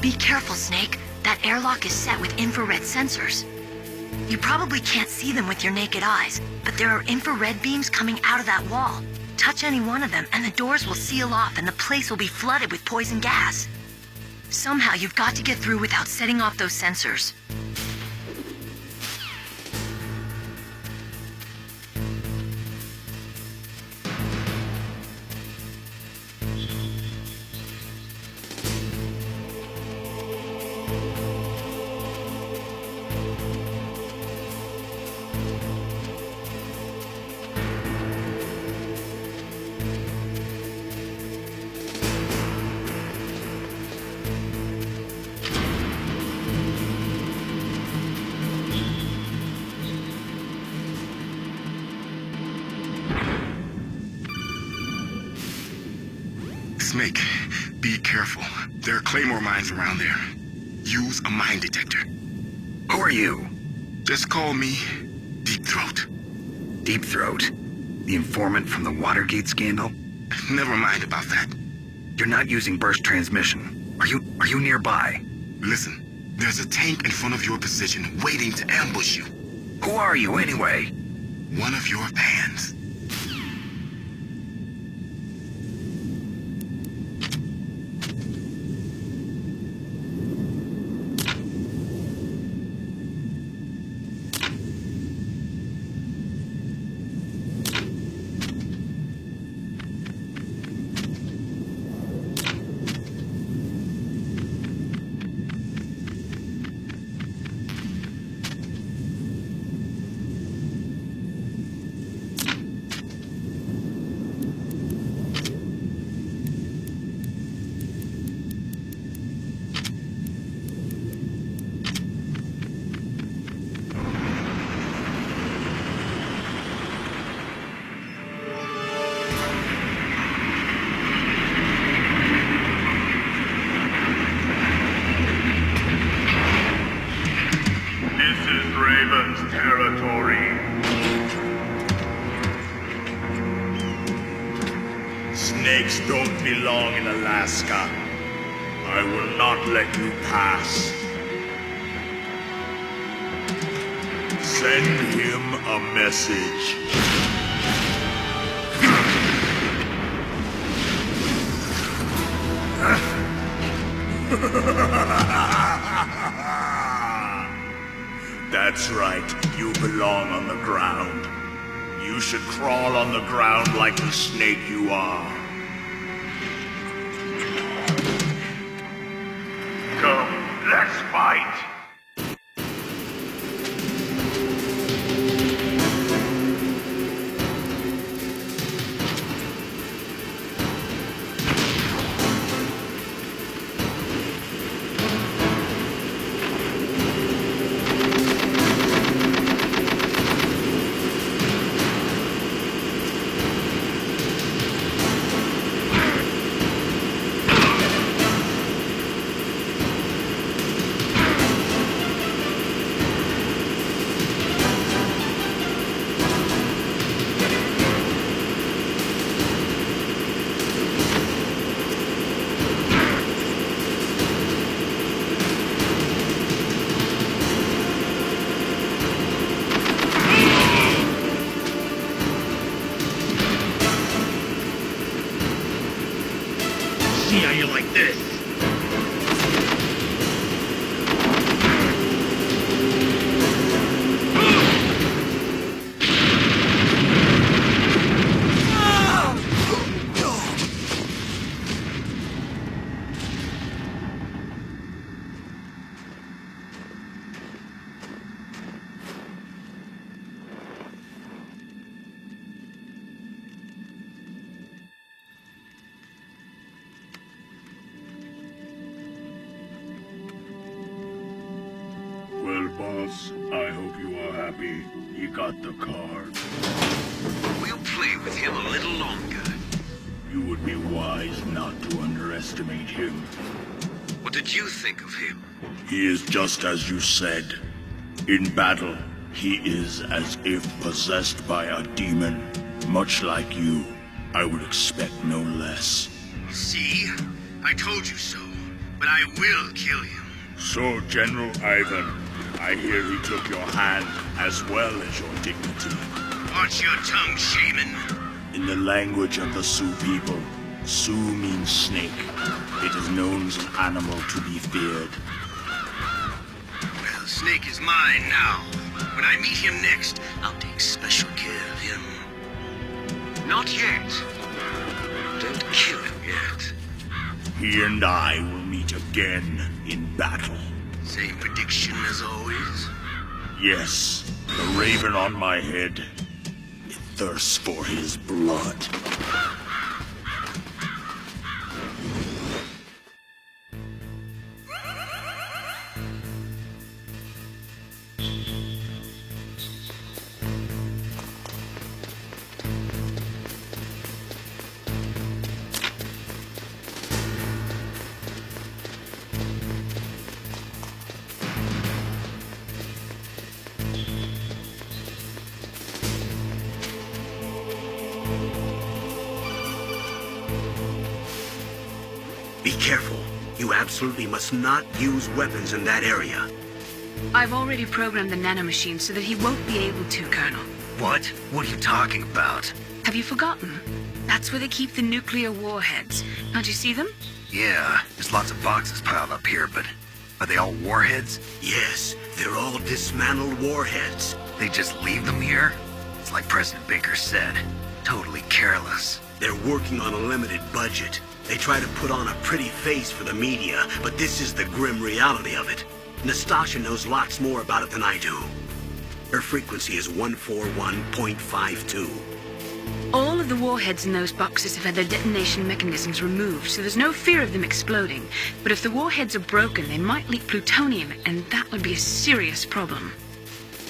Be careful, Snake. That airlock is set with infrared sensors. You probably can't see them with your naked eyes, but there are infrared beams coming out of that wall. Touch any one of them, and the doors will seal off and the place will be flooded with poison gas. Somehow you've got to get through without setting off those sensors. Snake, be careful. There are claymore mines around there. Use a mine detector. Who are you? Just call me Deep Throat. Deep Throat? The informant from the Watergate scandal? Never mind about that. You're not using burst transmission. Are you nearby? Listen, there's a tank in front of your position waiting to ambush you. Who are you anyway? One of your fans. Snakes don't belong in Alaska. I will not let you pass. Send him a message. That's right, you belong on the ground. You should crawl on the ground like the snake you are. Come, let's fight! else, I hope you are happy you got the card. We'll play with him a little longer. You would be wise not to underestimate him. What did you think of him? He is just as you said. In battle, he is as if possessed by a demon. Much like you, I would expect no less. See? I told you so. But I will kill him. So, General Ivan, I hear he took your hand as well as your dignity. Watch your tongue, shaman. In the language of the Sioux people, Sioux means snake. It is known as an animal to be feared. Well, Snake is mine now. When I meet him next, I'll take special care of him. Not yet. Don't kill him yet. He and I will meet again in battle. Same prediction as always? Yes, the raven on my head. It thirsts for his blood. Be careful. You absolutely must not use weapons in that area. I've already programmed the nanomachine so that he won't be able to, Colonel. What? What are you talking about? Have you forgotten? That's where they keep the nuclear warheads. Can't you see them? Yeah, there's lots of boxes piled up here, but are they all warheads? Yes, they're all dismantled warheads. They just leave them here? It's like President Baker said, totally careless. They're working on a limited budget. They try to put on a pretty face for the media, but this is the grim reality of it. Nastasha knows lots more about it than I do. Her frequency is 141.52. All of the warheads in those boxes have had their detonation mechanisms removed, so there's no fear of them exploding. But if the warheads are broken, they might leak plutonium, and that would be a serious problem.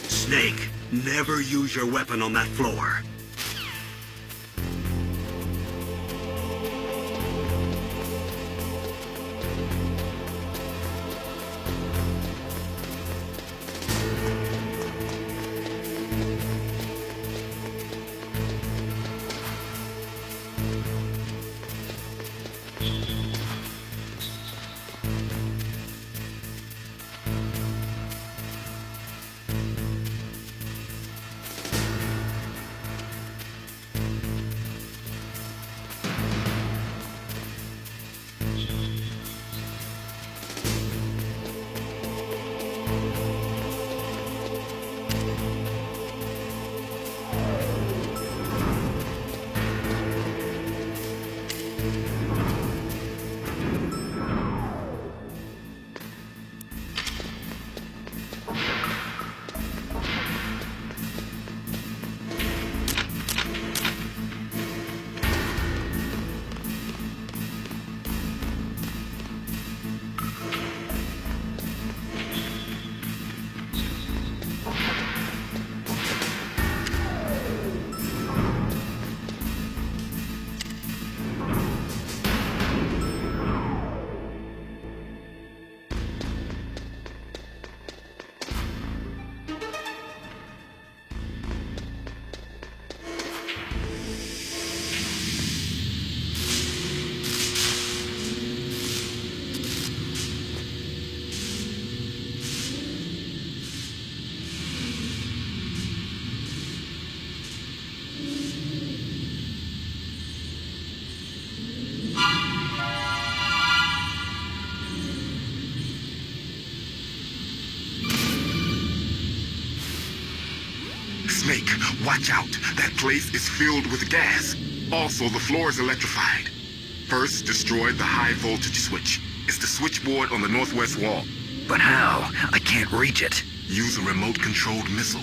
Snake, never use your weapon on that floor. Snake, watch out. That place is filled with gas. Also, the floor is electrified. First, destroy the high voltage switch. It's the switchboard on the northwest wall. But how? I can't reach it. Use a remote-controlled missile.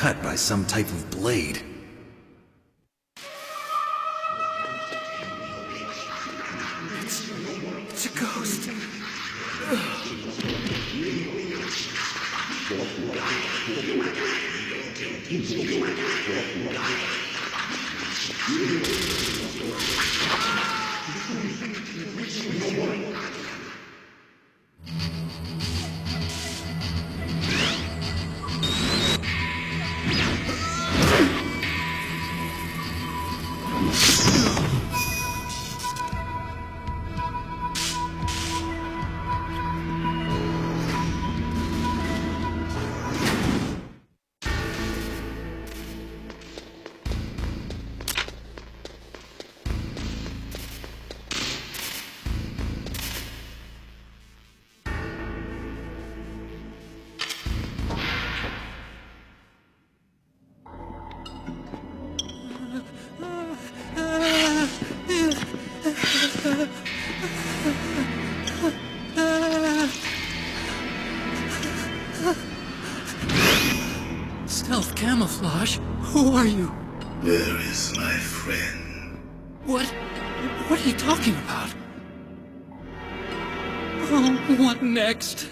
cut by some type of blade. It's a ghost. Stealth camouflage? Who are you? Where is my friend? What are you talking about? Oh, what next?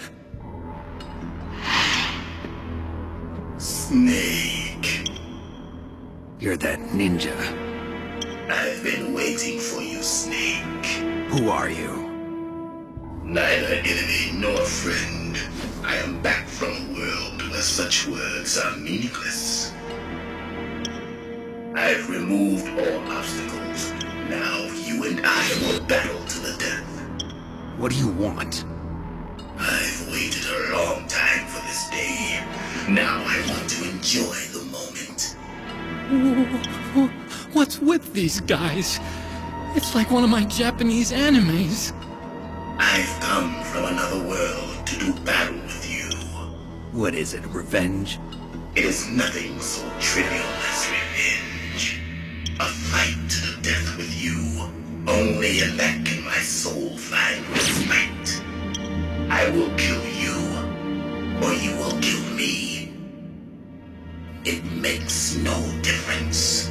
Snake. You're that ninja. I've been waiting for you, Snake. Who are you? Neither enemy nor friend. I am back from a world where such words are meaningless. I've removed all obstacles. Now you and I will battle to the death. What do you want? I've waited a long time for this day. Now I want to enjoy the moment. What's with these guys? It's like one of my Japanese animes. I've come from another world to do battle with you. What is it, revenge? It is nothing so trivial as revenge. A fight to the death with you. Only in that can my soul find respite. I will kill you, or you will kill me. It makes no difference.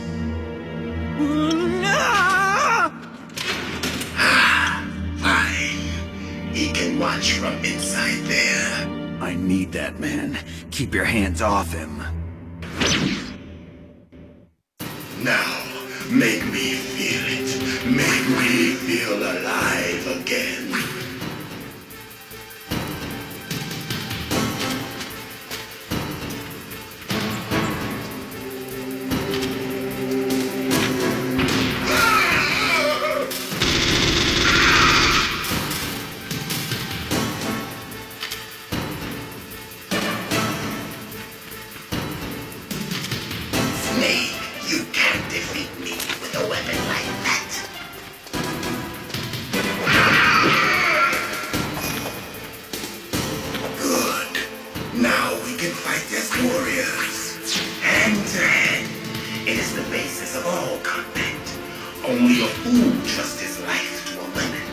Fine. He can watch from inside there. I need that man. Keep your hands off him. Now, make me feel it. Make me feel alive again. Only a fool trusts his life to a weapon.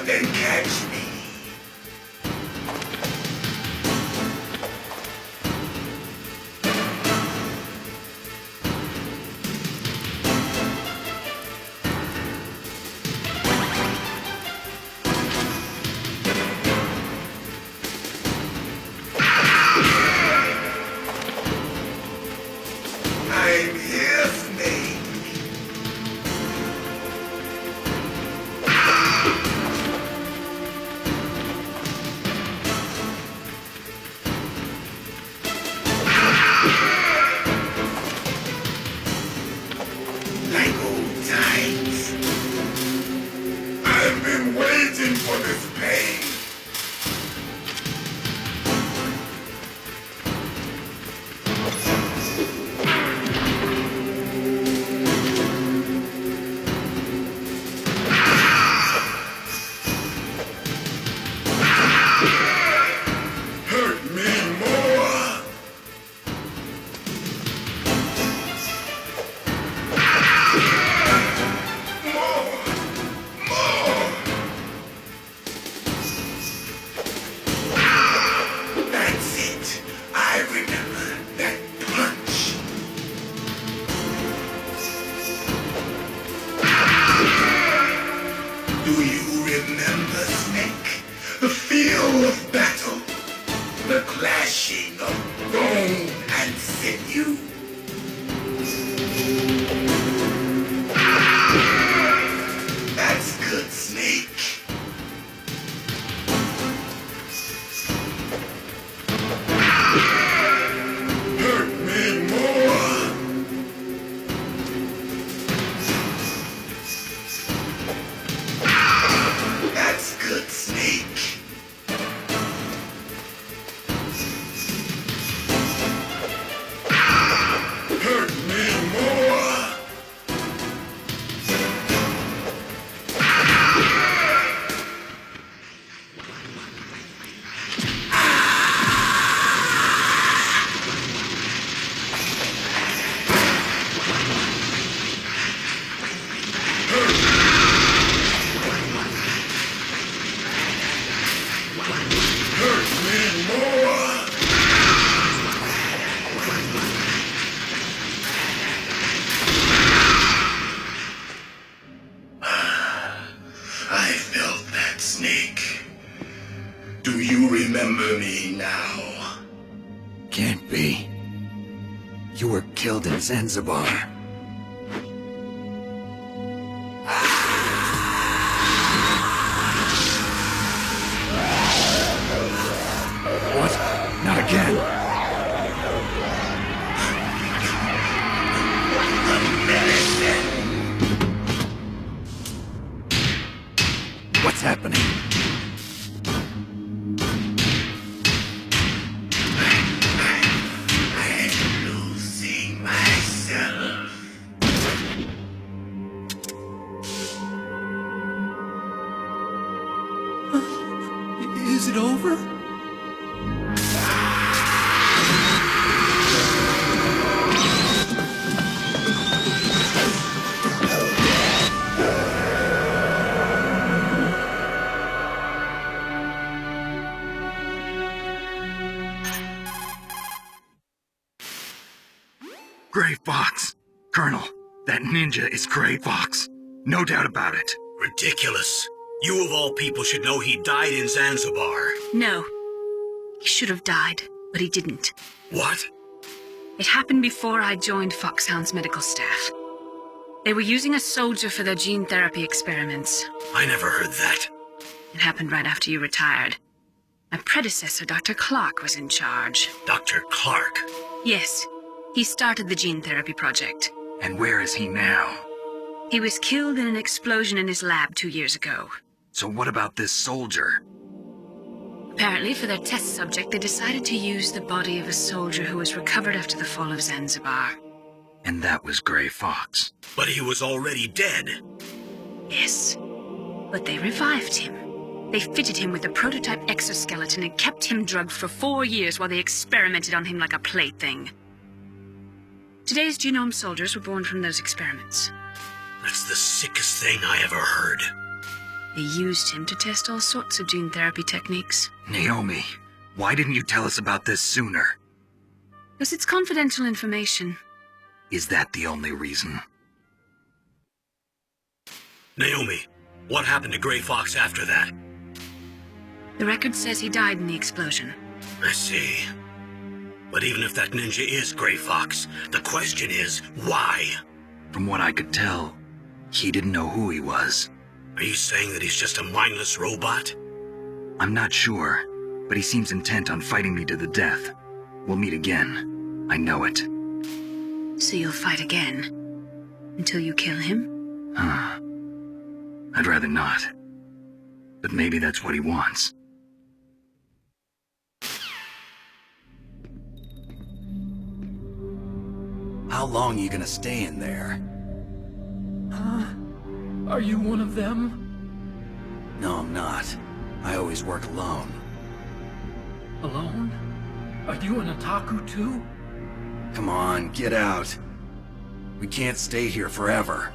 then catch me. I'm here, Snake. Like old times. I've been waiting for this pain. Hurt me more. That's it. I remember that punch. Do you remember, Snake? The feel of battle. The clashing of bone and sinew. That's good, Snake. Hurt me more. That's good, Snake. Hurt me more. Hurt me more. I felt that, Snake. Do you remember me now? Can't be. You were killed in Zanzibar. What? Not again. What's happening? I'm losing myself. Is it over? Gray Fox! Colonel, that ninja is Gray Fox. No doubt about it. Ridiculous. You of all people should know he died in Zanzibar. No. He should have died, but he didn't. What? It happened before I joined Foxhound's medical staff. They were using a soldier for their gene therapy experiments. I never heard that. It happened right after you retired. My predecessor, Dr. Clark, was in charge. Dr. Clark? Yes. He started the gene therapy project. And where is he now? He was killed in an explosion in his lab 2 years ago. So what about this soldier? Apparently, for their test subject, they decided to use the body of a soldier who was recovered after the fall of Zanzibar. And that was Gray Fox. But he was already dead. Yes. But they revived him. They fitted him with a prototype exoskeleton and kept him drugged for 4 years while they experimented on him like a plaything. Today's genome soldiers were born from those experiments. That's the sickest thing I ever heard. They used him to test all sorts of gene therapy techniques. Naomi, why didn't you tell us about this sooner? Because it's confidential information. Is that the only reason? Naomi, what happened to Gray Fox after that? The record says he died in the explosion. I see. But even if that ninja is Gray Fox, the question is, why? From what I could tell, he didn't know who he was. Are you saying that he's just a mindless robot? I'm not sure, but he seems intent on fighting me to the death. We'll meet again. I know it. So you'll fight again? Until you kill him? I'd rather not. But maybe that's what he wants. How long are you gonna stay in there? Huh? Are you one of them? No, I'm not. I always work alone. Alone? Are you an otaku too? Come on, get out. We can't stay here forever.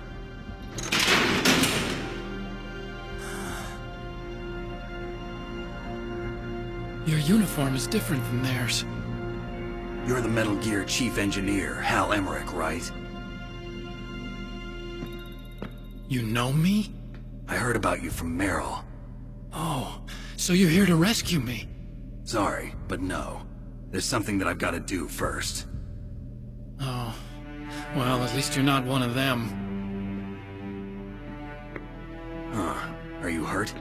Your uniform is different than theirs. You're the Metal Gear Chief Engineer, Hal Emmerich, right? You know me? I heard about you from Meryl. Oh, so you're here to rescue me? Sorry, but no. There's something that I've got to do first. Oh, well, at least you're not one of them. Huh. Are you hurt?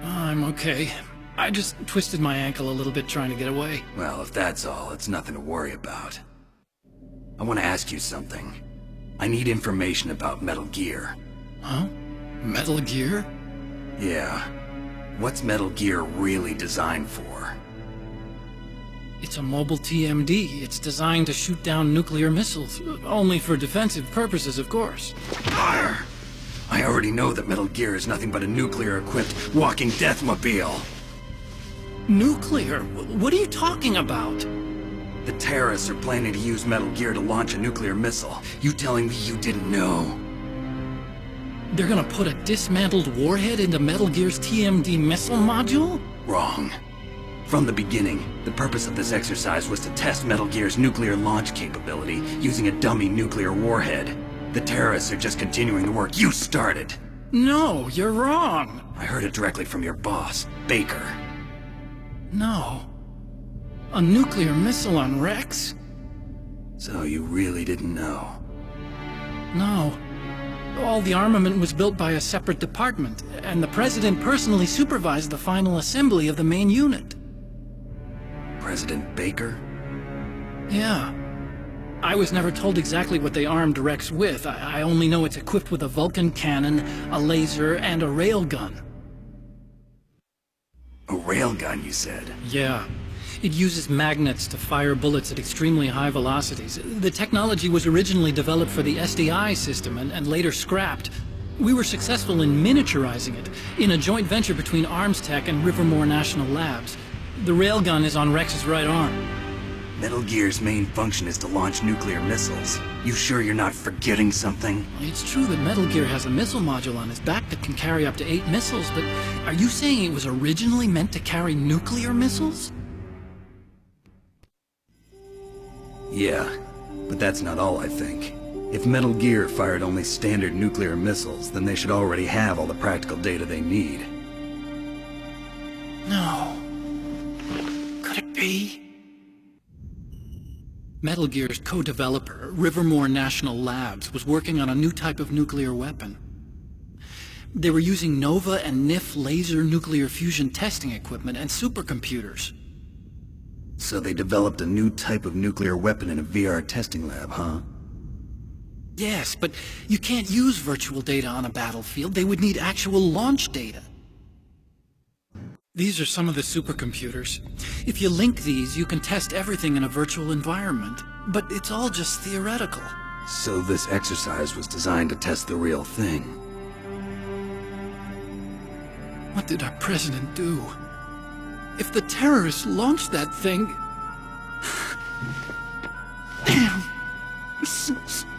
I'm okay. I just twisted my ankle a little bit trying to get away. Well, if that's all, it's nothing to worry about. I want to ask you something. I need information about Metal Gear. Huh? Metal Gear? Yeah. What's Metal Gear really designed for? It's a mobile TMD. It's designed to shoot down nuclear missiles. Only for defensive purposes, of course. Fire! I already know that Metal Gear is nothing but a nuclear-equipped walking deathmobile. Nuclear? What are you talking about? The terrorists are planning to use Metal Gear to launch a nuclear missile. You telling me you didn't know? They're gonna put a dismantled warhead into Metal Gear's TMD missile module? Wrong. From the beginning, the purpose of this exercise was to test Metal Gear's nuclear launch capability using a dummy nuclear warhead. The terrorists are just continuing the work you started. No, you're wrong. I heard it directly from your boss, Baker. No. A nuclear missile on Rex? So you really didn't know? No. All the armament was built by a separate department, and the President personally supervised the final assembly of the main unit. President Baker? Yeah. I was never told exactly what they armed Rex with. I only know it's equipped with a Vulcan cannon, a laser, and a railgun. A railgun, you said? Yeah. It uses magnets to fire bullets at extremely high velocities. The technology was originally developed for the SDI system and later scrapped. We were successful in miniaturizing it, in a joint venture between Arms Tech and Rivermore National Labs. The railgun is on Rex's right arm. Metal Gear's main function is to launch nuclear missiles. You sure you're not forgetting something? It's true that Metal Gear has a missile module on its back that can carry up to 8 missiles, but are you saying it was originally meant to carry nuclear missiles? Yeah, but that's not all I think. If Metal Gear fired only standard nuclear missiles, then they should already have all the practical data they need. No. Could it be? Metal Gear's co-developer, Rivermore National Labs, was working on a new type of nuclear weapon. They were using NOVA and NIF laser nuclear fusion testing equipment and supercomputers. So they developed a new type of nuclear weapon in a VR testing lab, huh? Yes, but you can't use virtual data on a battlefield. They would need actual launch data. These are some of the supercomputers. If you link these, you can test everything in a virtual environment. But it's all just theoretical. So this exercise was designed to test the real thing. What did our president do? If the terrorists launched that thing... Damn!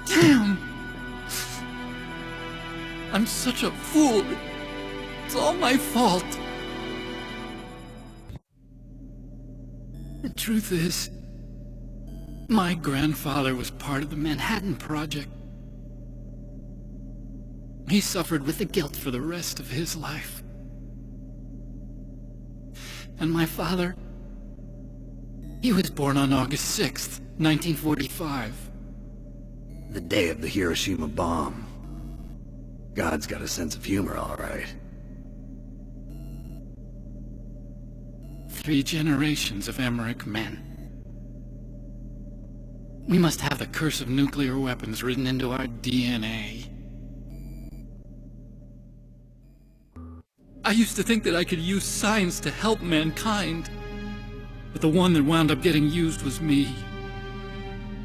Damn! I'm such a fool. It's all my fault. The truth is, my grandfather was part of the Manhattan Project. He suffered with the guilt for the rest of his life. And my father, he was born on August 6th, 1945. The day of the Hiroshima bomb. God's got a sense of humor, all right. 3 generations of Emmerich men. We must have the curse of nuclear weapons written into our DNA. I used to think that I could use science to help mankind, but the one that wound up getting used was me.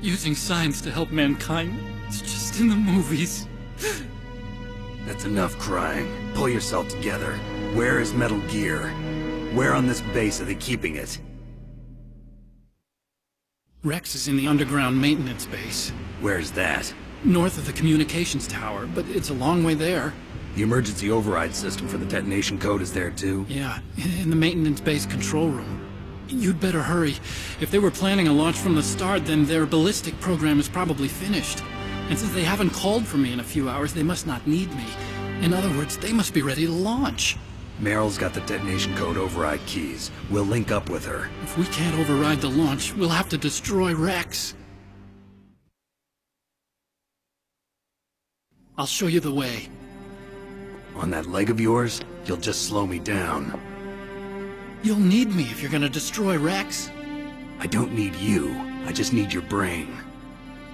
Using science to help mankind, it's just in the movies. That's enough crying. Pull yourself together. Where is Metal Gear? Where on this base are they keeping it? Rex is in the underground maintenance base. Where's that? North of the communications tower, but it's a long way there. The emergency override system for the detonation code is there too? Yeah, in the maintenance base control room. You'd better hurry. If they were planning a launch from the start, then their ballistic program is probably finished. And since they haven't called for me in a few hours, they must not need me. In other words, they must be ready to launch. Meryl's got the detonation code override keys. We'll link up with her. If we can't override the launch, we'll have to destroy Rex. I'll show you the way. On that leg of yours, you'll just slow me down. You'll need me if you're gonna destroy Rex. I don't need you. I just need your brain.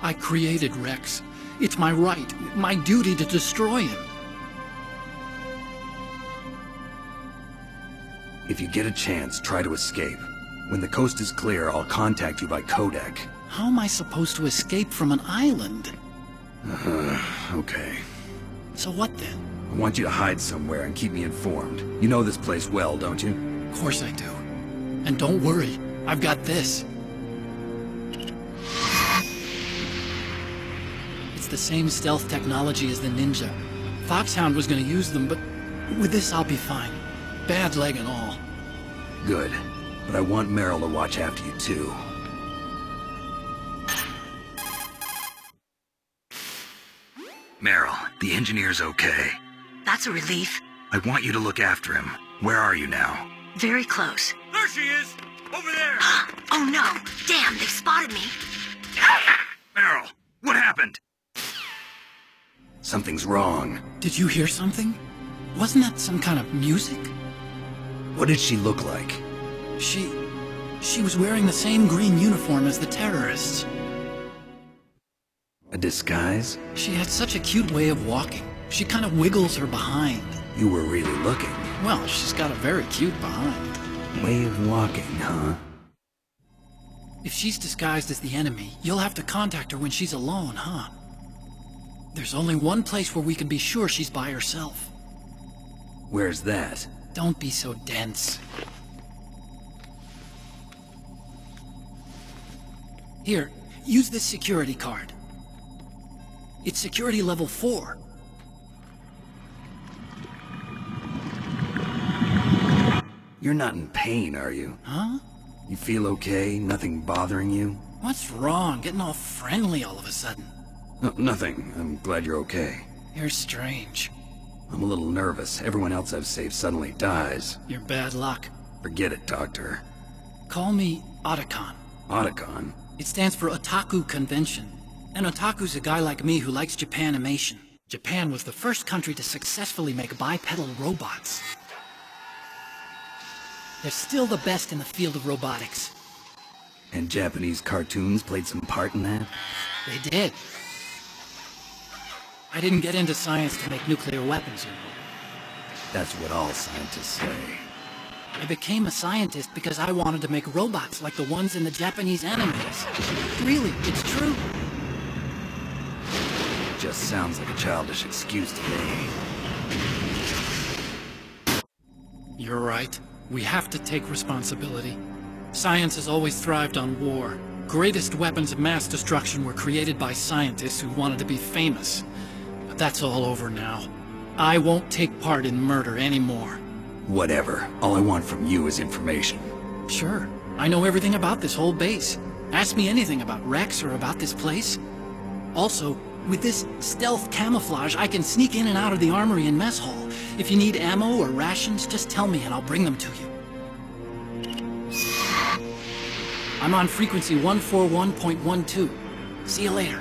I created Rex. It's my right, my duty to destroy him. If you get a chance, try to escape. When the coast is clear, I'll contact you by codec. How am I supposed to escape from an island? Okay. So what then? I want you to hide somewhere and keep me informed. You know this place well, don't you? Of course I do. And don't worry, I've got this. It's the same stealth technology as the Ninja. Foxhound was gonna use them, but with this I'll be fine. Bad leg and all. Good. But I want Meryl to watch after you too. Meryl, the engineer's okay. That's a relief. I want you to look after him. Where are you now? Very close. There she is! Over there! Oh no! Damn, they've spotted me! Meryl, what happened? Something's wrong. Did you hear something? Wasn't that some kind of music? What did she look like? She was wearing the same green uniform as the terrorists. A disguise? She had such a cute way of walking. She kind of wiggles her behind. You were really looking. Well, she's got a very cute behind. Way of walking, huh? If she's disguised as the enemy, you'll have to contact her when she's alone, huh? There's only one place where we can be sure she's by herself. Where's that? Don't be so dense. Here, use this security card. It's security level 4. You're not in pain, are you? Huh? You feel okay? Nothing bothering you? What's wrong? Getting all friendly all of a sudden. No, nothing. I'm glad you're okay. You're strange. I'm a little nervous. Everyone else I've saved suddenly dies. You're bad luck. Forget it, Doctor. Call me Otacon. Otacon? It stands for Otaku Convention. An otaku's a guy like me who likes Japanimation. Japan was the first country to successfully make bipedal robots. They're still the best in the field of robotics. And Japanese cartoons played some part in that? They did. I didn't get into science to make nuclear weapons, you know. That's what all scientists say. I became a scientist because I wanted to make robots like the ones in the Japanese animes. Really, it's true. Just sounds like a childish excuse to me. You're right. We have to take responsibility. Science has always thrived on war. Greatest weapons of mass destruction were created by scientists who wanted to be famous. But that's all over now. I won't take part in murder anymore. Whatever. All I want from you is information. Sure. I know everything about this whole base. Ask me anything about Rex or about this place. Also, with this stealth camouflage, I can sneak in and out of the armory and mess hall. If you need ammo or rations, just tell me and I'll bring them to you. I'm on frequency 141.12. See you later.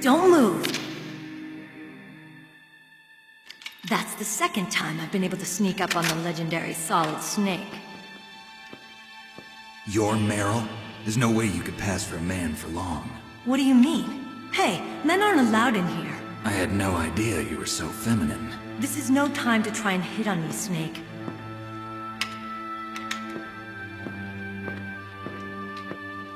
Don't move! That's the second time I've been able to sneak up on the legendary Solid Snake. You're Meryl? There's no way you could pass for a man for long. What do you mean? Hey, men aren't allowed in here. I had no idea you were so feminine. This is no time to try and hit on me, Snake.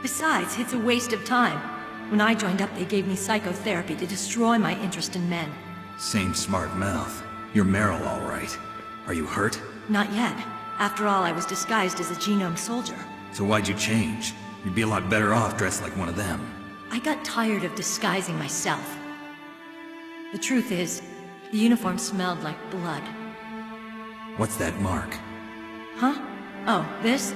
Besides, it's a waste of time. When I joined up, they gave me psychotherapy to destroy my interest in men. Same smart mouth. You're Meryl, all right. Are you hurt? Not yet. After all, I was disguised as a genome soldier. So why'd you change? You'd be a lot better off dressed like one of them. I got tired of disguising myself. The truth is, the uniform smelled like blood. What's that mark? Huh? Oh, this?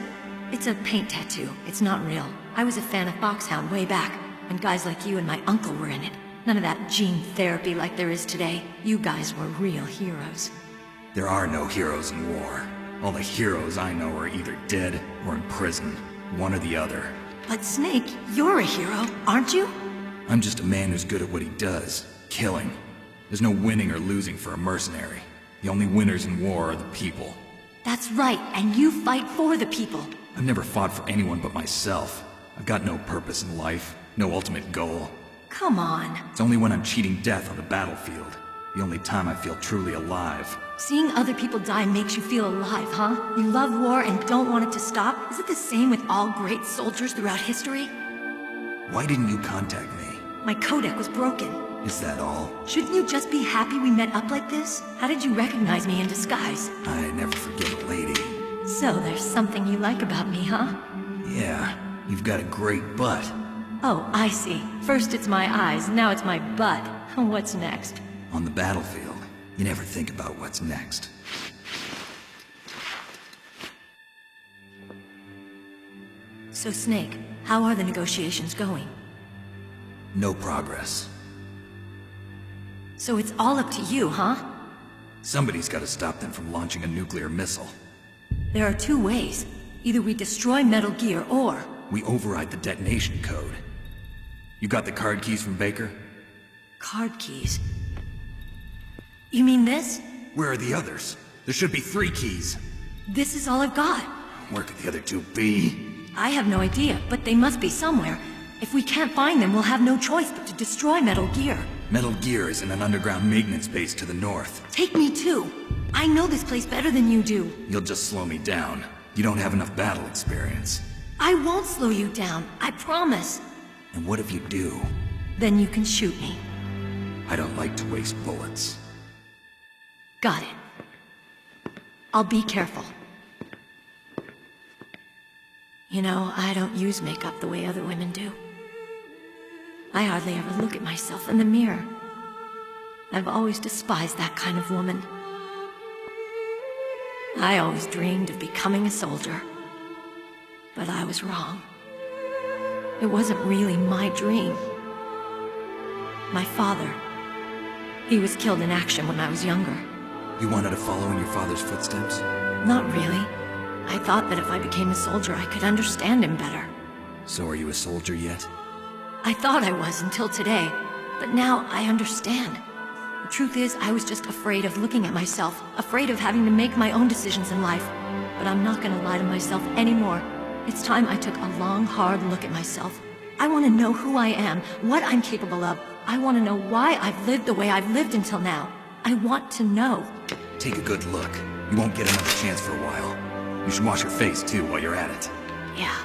It's a paint tattoo. It's not real. I was a fan of Foxhound way back, when guys like you and my uncle were in it. None of that gene therapy like there is today. You guys were real heroes. There are no heroes in war. All the heroes I know are either dead or in prison. One or the other. But Snake, you're a hero, aren't you? I'm just a man who's good at what he does. Killing. There's no winning or losing for a mercenary. The only winners in war are the people. That's right, and you fight for the people. I've never fought for anyone but myself. I've got no purpose in life, no ultimate goal. Come on. It's only when I'm cheating death on the battlefield. The only time I feel truly alive. Seeing other people die makes you feel alive, huh? You love war and don't want it to stop? Is it the same with all great soldiers throughout history? Why didn't you contact me? My codec was broken. Is that all? Shouldn't you just be happy we met up like this? How did you recognize me in disguise? I never forget a lady. So there's something you like about me, huh? Yeah, you've got a great butt. Oh, I see. First it's my eyes, now it's my butt. What's next? On the battlefield, you never think about what's next. So Snake, how are the negotiations going? No progress. So it's all up to you, huh? Somebody's got to stop them from launching a nuclear missile. There are two ways. Either we destroy Metal Gear, or... we override the detonation code. You got the card keys from Baker? Card keys? You mean this? Where are the others? There should be 3 keys. This is all I've got. Where could the other 2 be? I have no idea, but they must be somewhere. If we can't find them, we'll have no choice but to destroy Metal Gear. Metal Gear is in an underground maintenance base to the north. Take me too. I know this place better than you do. You'll just slow me down. You don't have enough battle experience. I won't slow you down, I promise. And what if you do? Then you can shoot me. I don't like to waste bullets. Got it. I'll be careful. You know, I don't use makeup the way other women do. I hardly ever look at myself in the mirror. I've always despised that kind of woman. I always dreamed of becoming a soldier. But I was wrong. It wasn't really my dream. My father, he was killed in action when I was younger. You wanted to follow in your father's footsteps? Not really. I thought that if I became a soldier, I could understand him better. So are you a soldier yet? I thought I was until today, but now I understand. The truth is, I was just afraid of looking at myself, afraid of having to make my own decisions in life. But I'm not gonna lie to myself anymore. It's time I took a long, hard look at myself. I want to know who I am, what I'm capable of. I want to know why I've lived the way I've lived until now. I want to know. Take a good look. You won't get another chance for a while. You should wash your face, too, while you're at it. Yeah.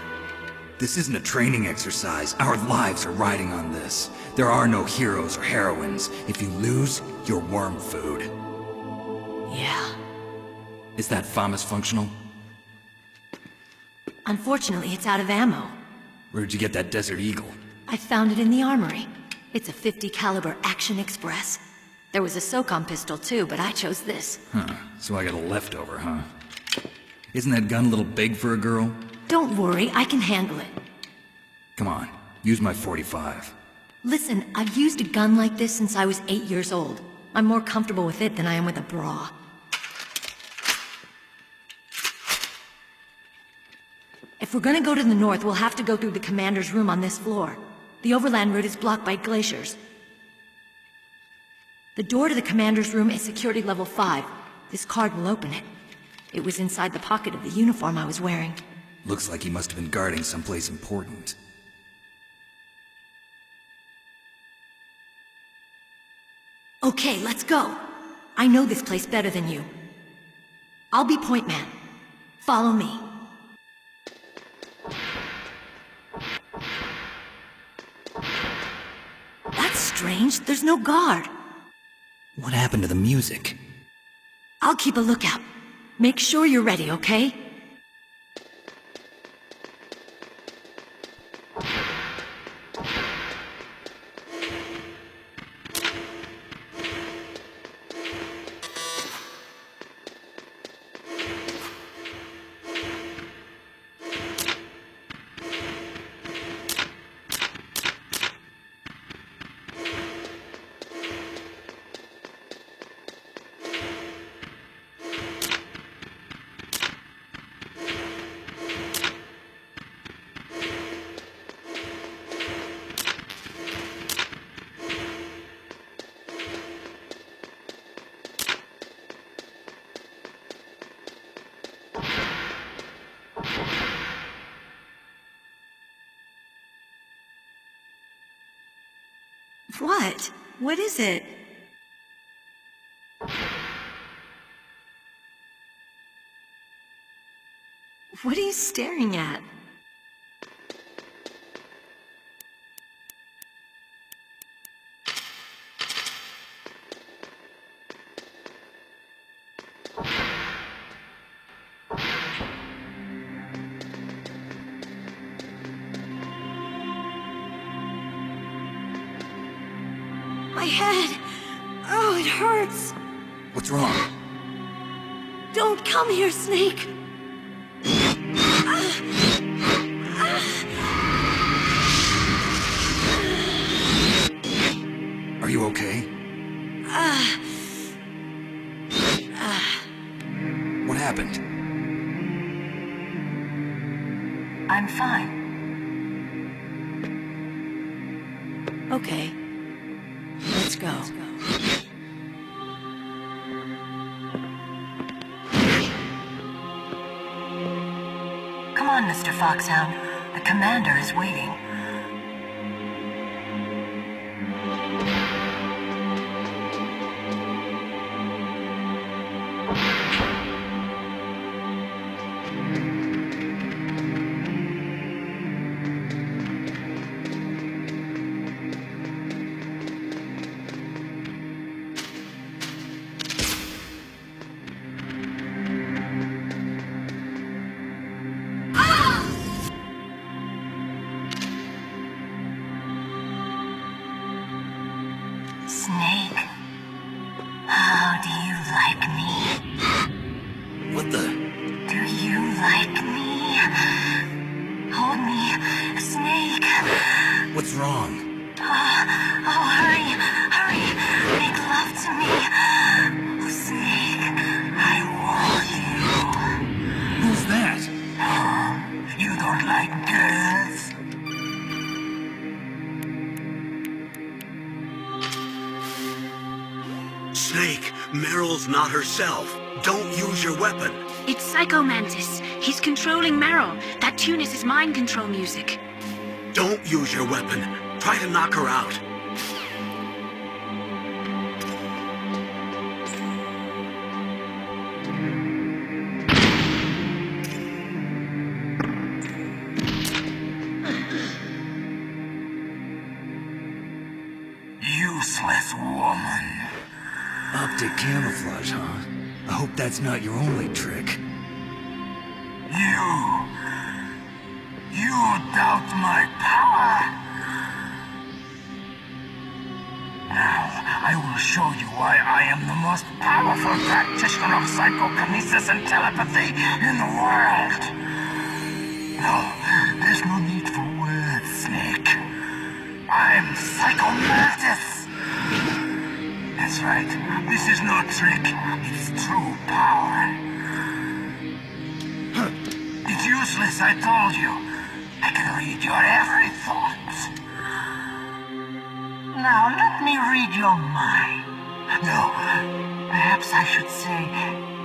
This isn't a training exercise. Our lives are riding on this. There are no heroes or heroines. If you lose, you're worm food. Yeah. Is that FAMAS functional? Unfortunately, it's out of ammo. Where'd you get that Desert Eagle? I found it in the armory. It's a .50 caliber Action Express. There was a SOCOM pistol too, but I chose this. Huh. So I got a leftover, huh? Isn't that gun a little big for a girl? Don't worry, I can handle it. Come on, use my .45. Listen, I've used a gun like this since I was 8 years old. I'm more comfortable with it than I am with a bra. If we're gonna go to the north, we'll have to go through the commander's room on this floor. The overland route is blocked by glaciers. The door to the commander's room is security level 5. This card will open it. It was inside the pocket of the uniform I was wearing. Looks like he must have been guarding someplace important. Okay, let's go. I know this place better than you. I'll be point man. Follow me. That's strange. There's no guard. What happened to the music? I'll keep a lookout. Make sure you're ready, okay? What? What is it? What are you staring at? My head! Oh, it hurts! What's wrong? Don't come here, Snake! Are you okay? What happened? I'm fine. Okay. Let's go. Come on, Mr. Foxhound. The commander is waiting. Snake, how do you like me? What the? Do you like me? Hold me, Snake. What's wrong? Oh, hurry, hurry, make love to me. Oh, Snake, I want you. Who's that? Oh, you don't like girls? Snake, Meryl's not herself. Don't use your weapon. It's Psycho Mantis. He's controlling Meryl. That tune is his mind control music. Don't use your weapon. Try to knock her out. Useless woman. Optic camouflage, huh? I hope that's not your only trick. You doubt my power? Now, I will show you why I am the most powerful practitioner of psychokinesis and telepathy in the world. No, there's no need for words, Snake. I'm Psycho Mantis. That's right. This is no trick. It's true power. It's useless, I told you. I can read your every thought. Now, let me read your mind. No, perhaps I should say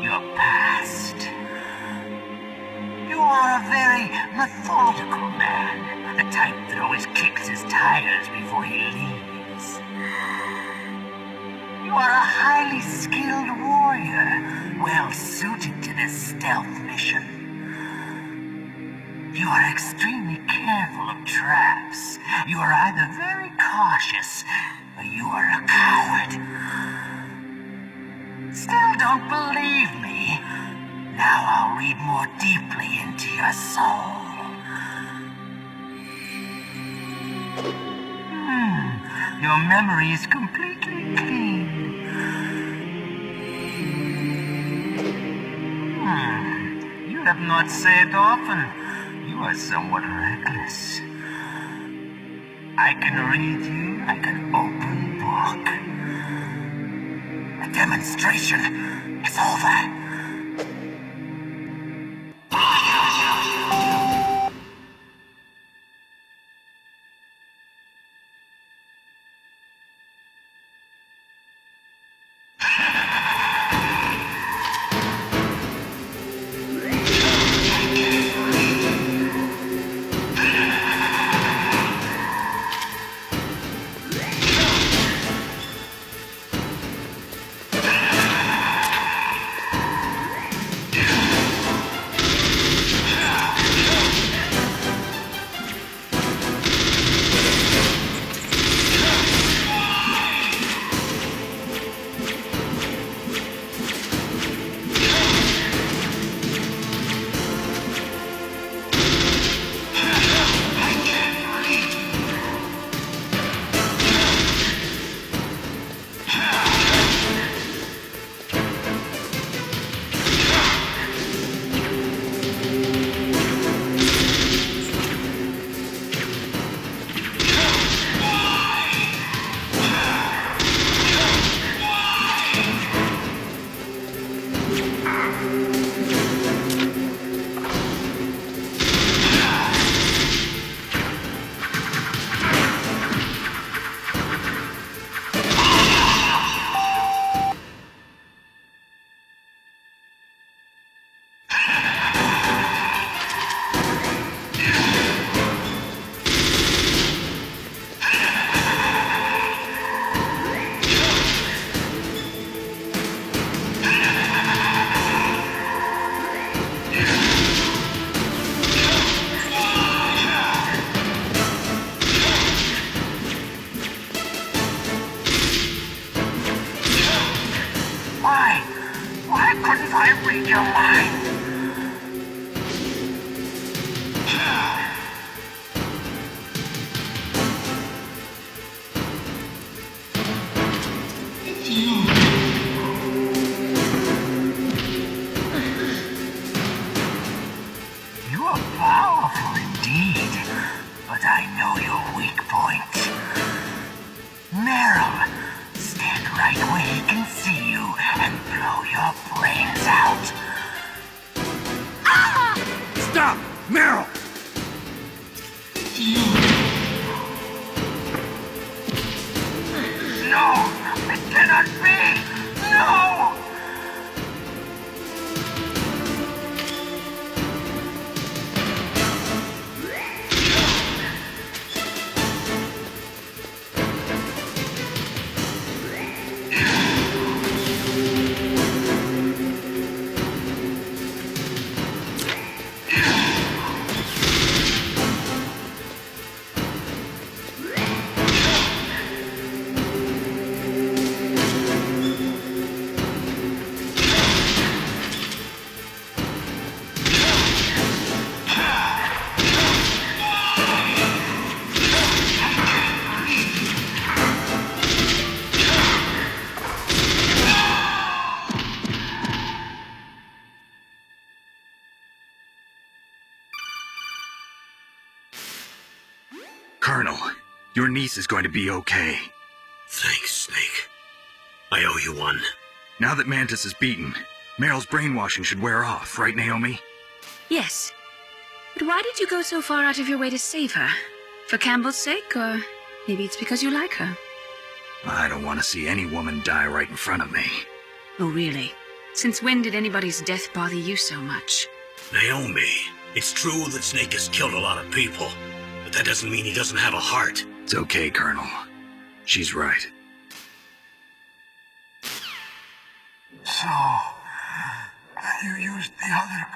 your past. You are a very methodical man. The type that always kicks his tires before he leaves. You are a highly skilled warrior, well suited to this stealth mission. You are extremely careful of traps. You are either very cautious, or you are a coward. Still don't believe me? Now I'll read more deeply into your soul. Your memory is completely clean. You have not said often. You are somewhat reckless. I can read you like an open book. The demonstration is over. Why couldn't I read your mind? Your niece is going to be okay. Thanks, Snake. I owe you one. Now that Mantis is beaten, Meryl's brainwashing should wear off, right, Naomi? Yes. But why did you go so far out of your way to save her? For Campbell's sake, or maybe it's because you like her? I don't want to see any woman die right in front of me. Oh, really? Since when did anybody's death bother you so much? Naomi, it's true that Snake has killed a lot of people, but that doesn't mean he doesn't have a heart. It's okay, Colonel. She's right. So, you used the other...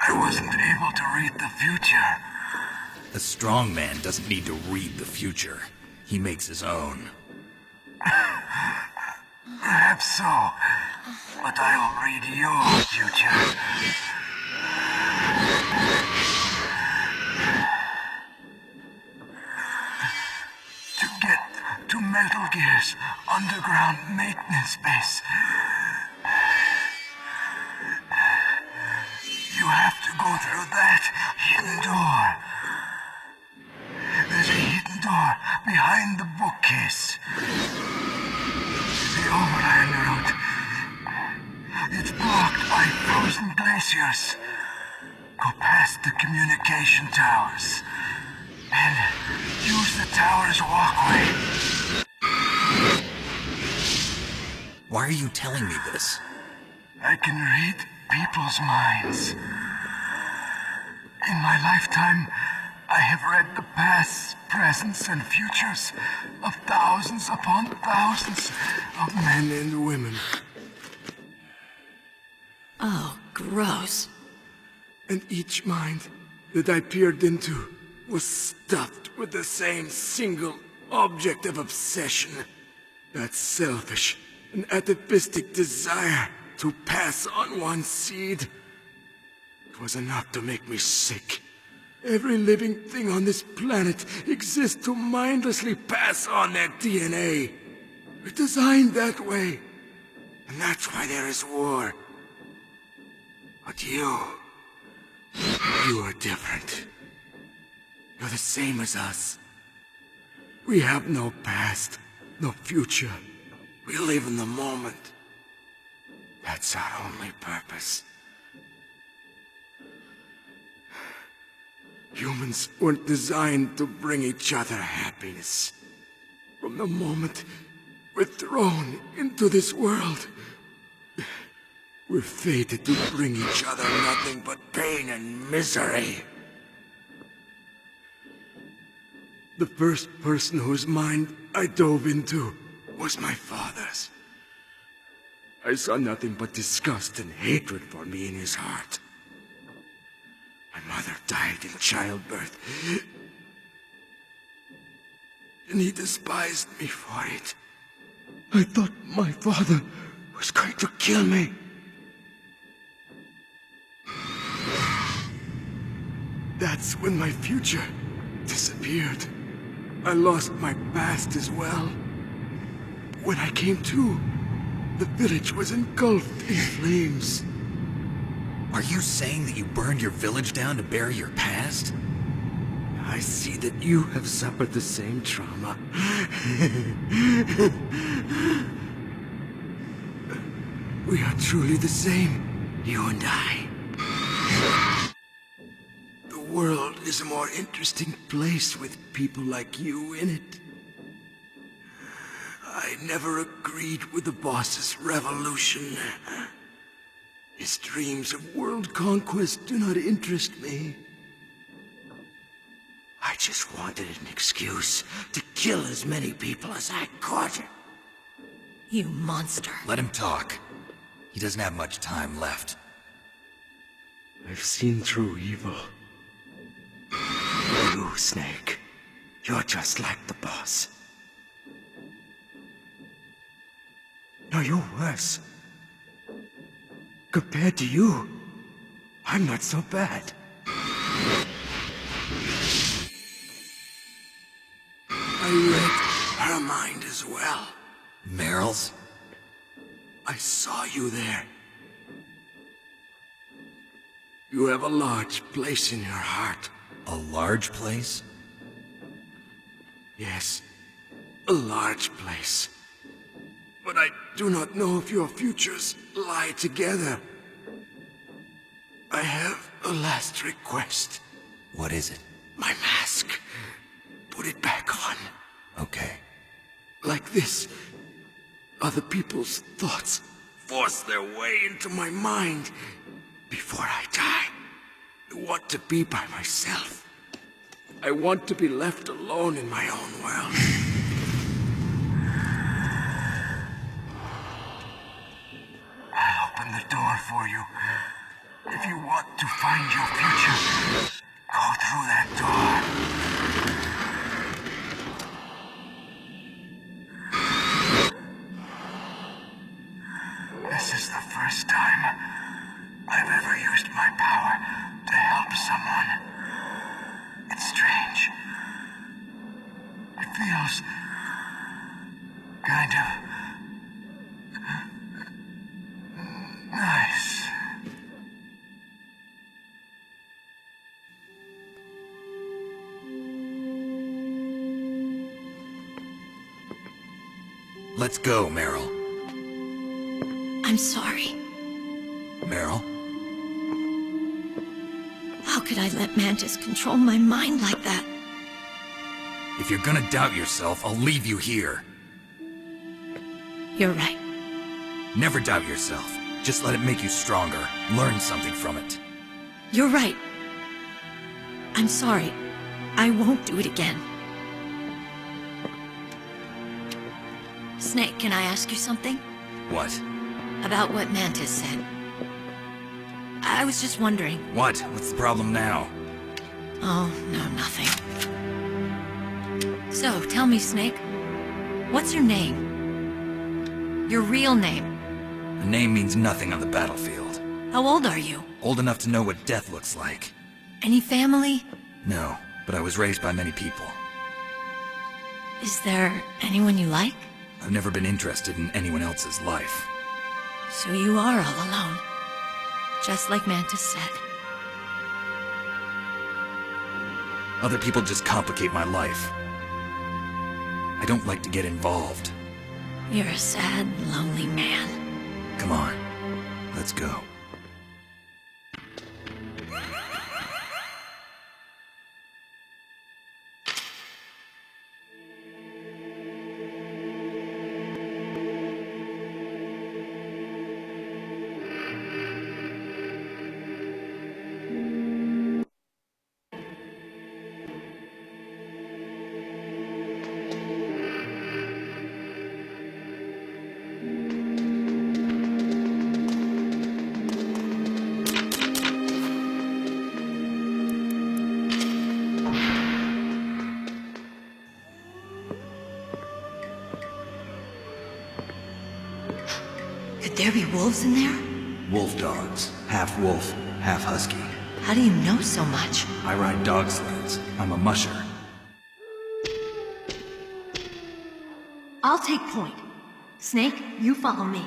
I wasn't able to read the future. A strong man doesn't need to read the future. He makes his own. Perhaps so, but I will read your future. To get to Metal Gear's underground maintenance base, you have to go through that hidden door. There's a hidden door behind the bookcase. The overland route. It's blocked by frozen glaciers. Go past the communication towers and use the tower's walkway. Why are you telling me this? I can read people's minds. In my lifetime, I have read the pasts, presents, and futures of thousands upon thousands of men and women. Oh, gross. And each mind that I peered into was stuffed with the same single object of obsession. That selfish and atavistic desire to pass on one seed. It was enough to make me sick. Every living thing on this planet exists to mindlessly pass on their DNA. We're designed that way. And that's why there is war. But you are different. You're the same as us. We have no past, no future. We live in the moment. That's our only purpose. Humans weren't designed to bring each other happiness. From the moment we're thrown into this world, we're fated to bring each other nothing but pain and misery. The first person whose mind I dove into was my father's. I saw nothing but disgust and hatred for me in his heart. My mother died in childbirth, and he despised me for it. I thought my father was going to kill me. That's when my future disappeared. I lost my past as well. When I came to, the village was engulfed in flames. Are you saying that you burned your village down to bury your past? I see that you have suffered the same trauma. We are truly the same, you and I. The world is a more interesting place with people like you in it. I never agreed with the boss's revolution. His dreams of world conquest do not interest me. I just wanted an excuse to kill as many people as I could. You monster. Let him talk. He doesn't have much time left. I've seen true evil. You, Snake. You're just like the boss. No, you're worse. Compared to you, I'm not so bad. I read her mind as well. Meryl's? I saw you there. You have a large place in your heart A large place? Yes, a large place. But I do not know if your futures lie together. I have a last request. What is it? My mask. Put it back on. Okay. Like this, other people's thoughts force their way into my mind. Before I die, I want to be by myself. I want to be left alone in my own world. I'll open the door for you. If you want to find your future, go through that door. This is the first time I've ever used my power to help someone. It's strange. It feels kind of nice. Let's go, Meryl. I'm sorry. Meryl? How could I let Mantis control my mind like that? If you're gonna doubt yourself, I'll leave you here. You're right. Never doubt yourself. Just let it make you stronger. Learn something from it. You're right. I'm sorry. I won't do it again. Snake, can I ask you something? What? About what Mantis said. I was just wondering. What? What's the problem now? Oh, no, nothing. So, tell me, Snake. What's your name? Your real name? A name means nothing on the battlefield. How old are you? Old enough to know what death looks like. Any family? No, but I was raised by many people. Is there anyone you like? I've never been interested in anyone else's life. So you are all alone. Just like Mantis said. Other people just complicate my life. I don't like to get involved. You're a sad, lonely man. Come on, let's go. Could there be wolves in there? Wolf dogs. Half wolf, half husky. How do you know so much? I ride dog sleds. I'm a musher. I'll take point. Snake, you follow me.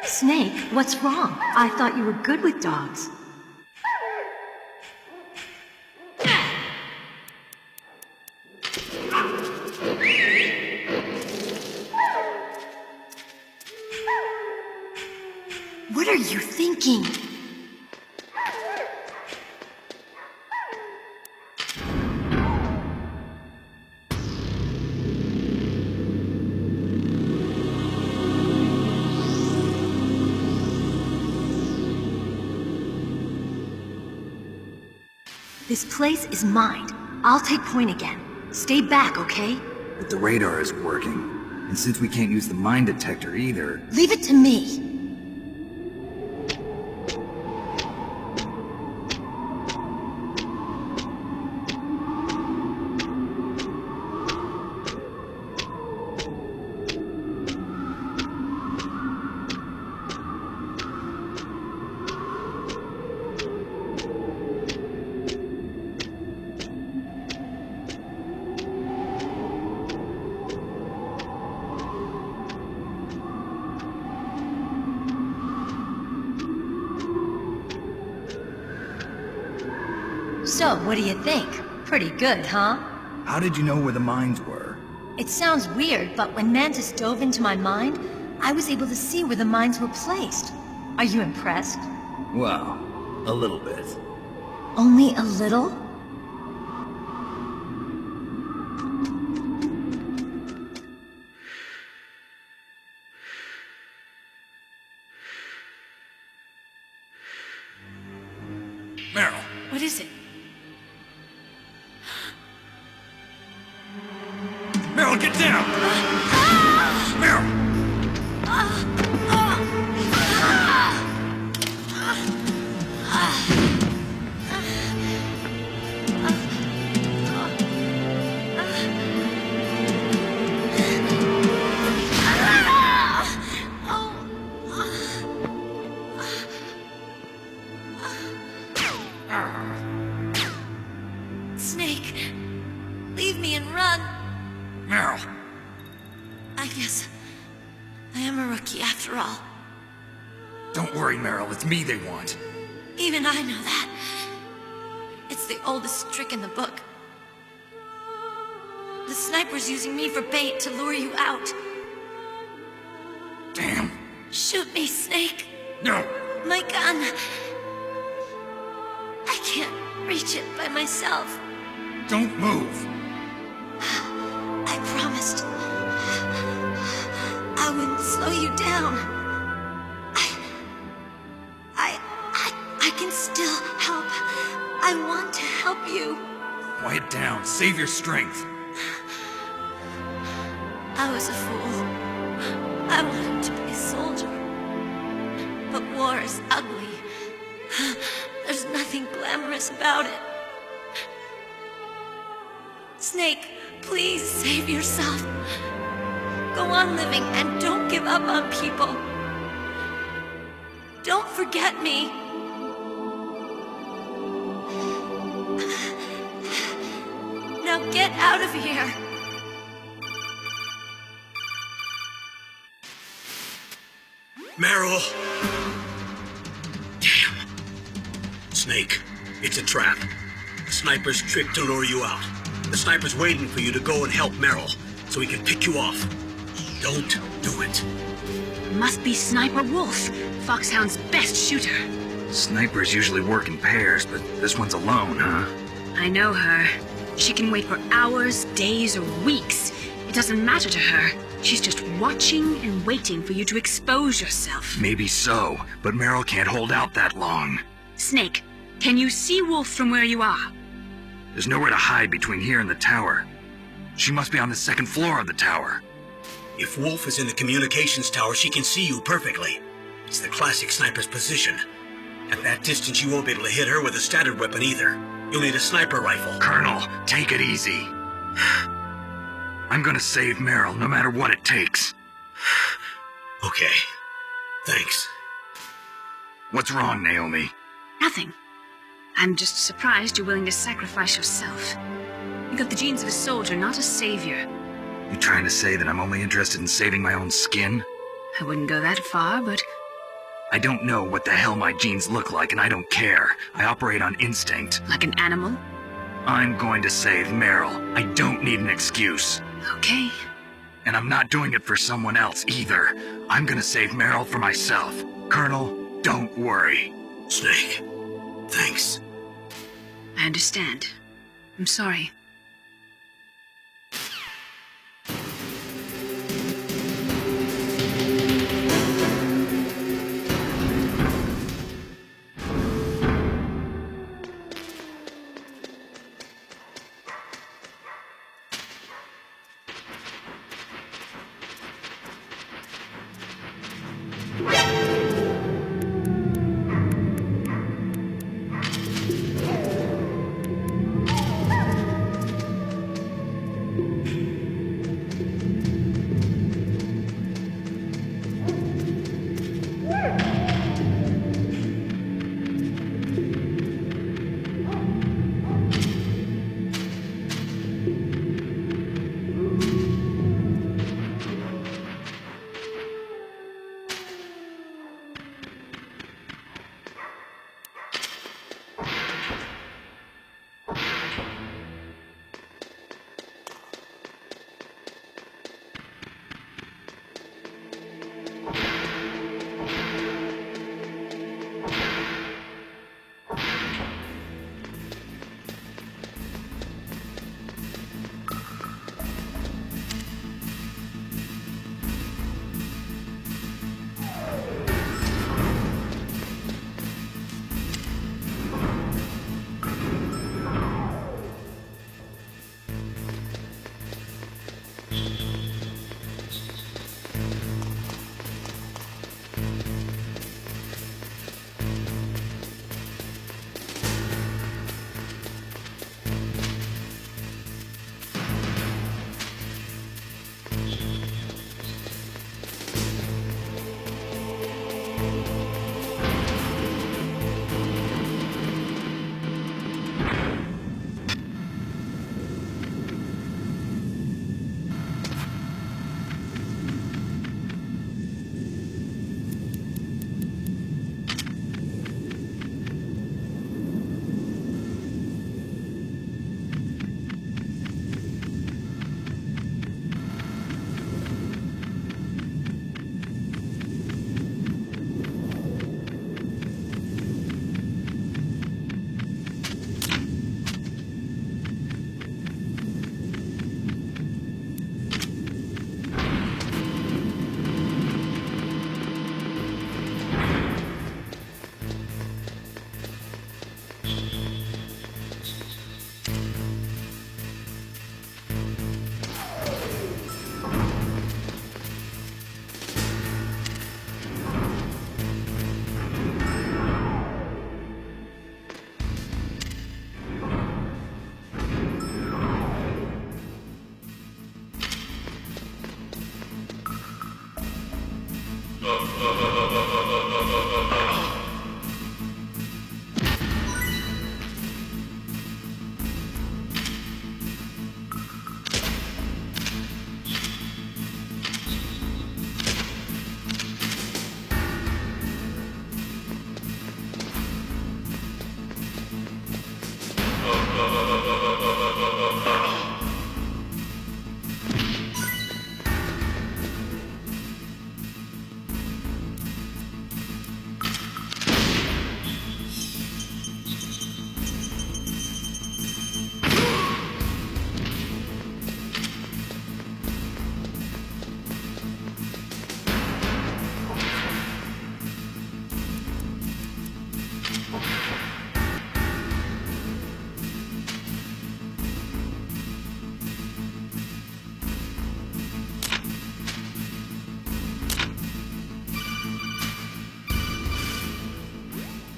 Snake, what's wrong? I thought you were good with dogs. What are you thinking? This place is mine. I'll take point again. Stay back, okay? But the radar isn't working. And since we can't use the mine detector either... Leave it to me. So, what do you think? Pretty good, huh? How did you know where the mines were? It sounds weird, but when Mantis dove into my mind, I was able to see where the mines were placed. Are you impressed? Well, a little bit. Only a little? Meryl! What is it? Meryl, get down! Meryl! Snake, leave me and run. Meryl! I guess I am a rookie after all. Don't worry, Meryl. It's me they want. Even I know that. It's the oldest trick in the book. The sniper's using me for bait to lure you out. Damn. Shoot me, Snake. No. My gun. I can't reach it by myself. Don't move. I promised. I wouldn't slow you down. I can still help. I want to help you. Quiet down. Save your strength. I was a fool. I wanted to be a soldier. But war is ugly. There's nothing glamorous about it. Snake, please save yourself. Go on living and don't give up on people. Don't forget me. Now get out of here. Meryl! Damn. Snake, it's a trap. The sniper's trick to lure you out. The sniper's waiting for you to go and help Meryl, so he can pick you off. Don't do it. Must be Sniper Wolf, Foxhound's best shooter. Snipers usually work in pairs, but this one's alone, huh? I know her. She can wait for hours, days, or weeks. It doesn't matter to her. She's just watching and waiting for you to expose yourself. Maybe so, but Meryl can't hold out that long. Snake, can you see Wolf from where you are? There's nowhere to hide between here and the tower. She must be on the second floor of the tower. If Wolf is in the communications tower, she can see you perfectly. It's the classic sniper's position. At that distance, you won't be able to hit her with a standard weapon either. You'll need a sniper rifle. Colonel, take it easy. I'm gonna save Meryl, no matter what it takes. Okay. Thanks. What's wrong, Naomi? Nothing. I'm just surprised you're willing to sacrifice yourself. You got the genes of a soldier, not a savior. You trying to say that I'm only interested in saving my own skin? I wouldn't go that far, but... I don't know what the hell my genes look like, and I don't care. I operate on instinct. Like an animal? I'm going to save Meryl. I don't need an excuse. Okay. And I'm not doing it for someone else, either. I'm gonna save Meryl for myself. Colonel, don't worry. Snake, thanks. I understand. I'm sorry.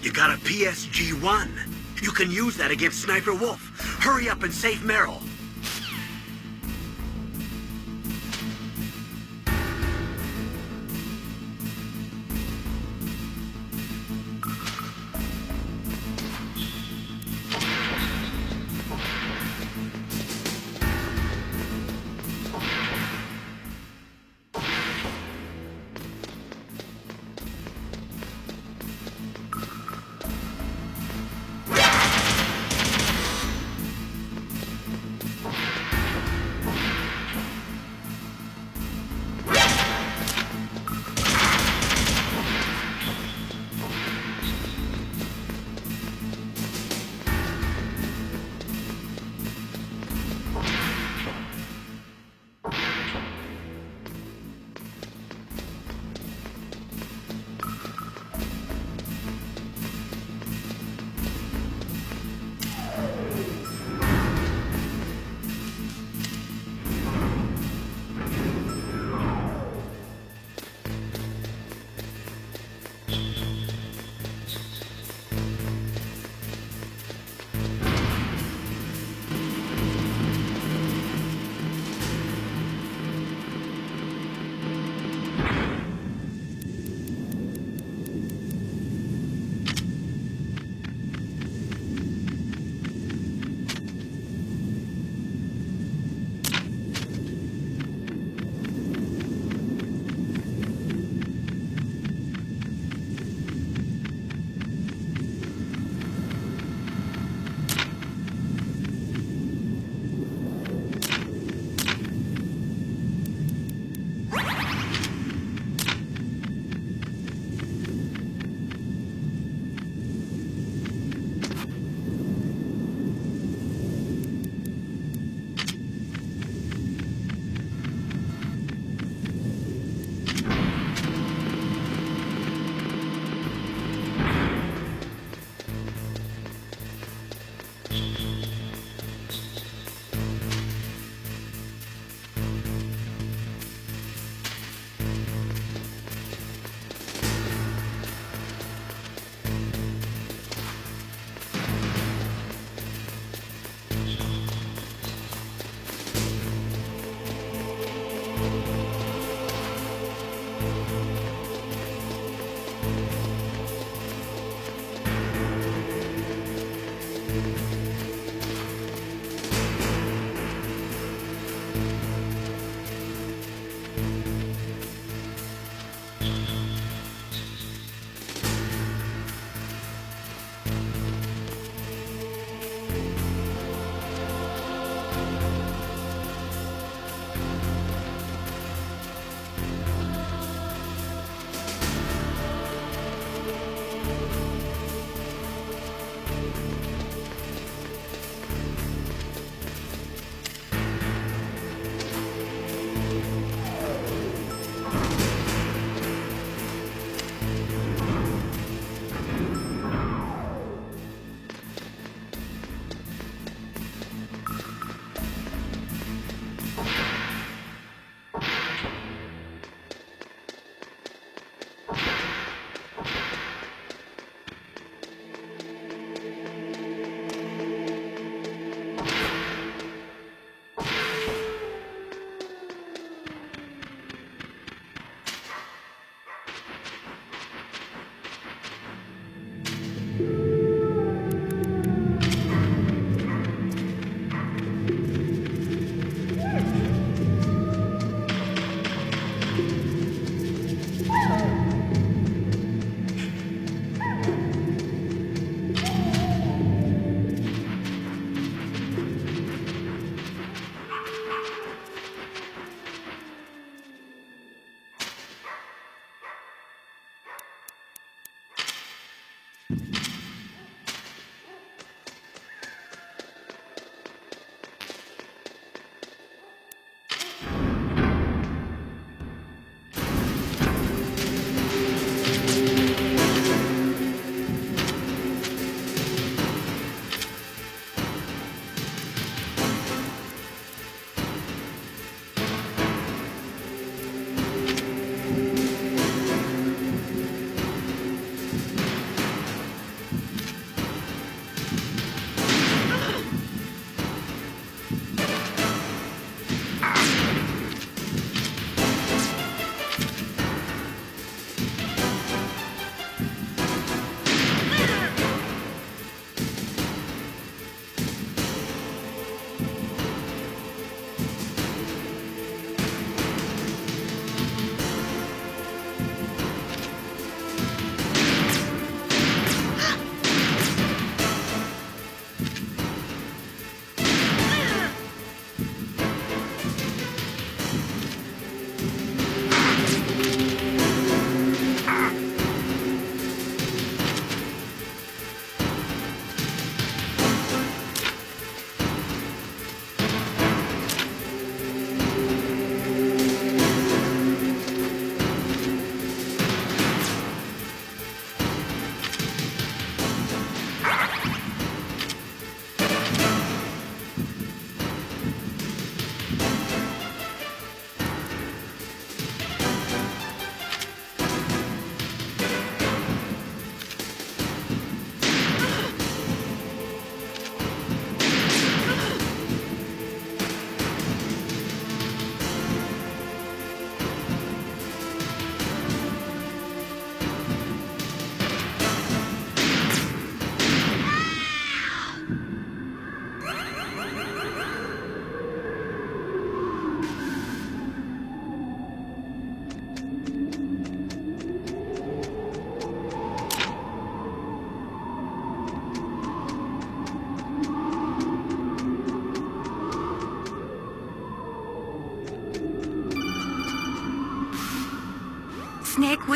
You got a PSG-1. You can use that against Sniper Wolf. Hurry up and save Meryl.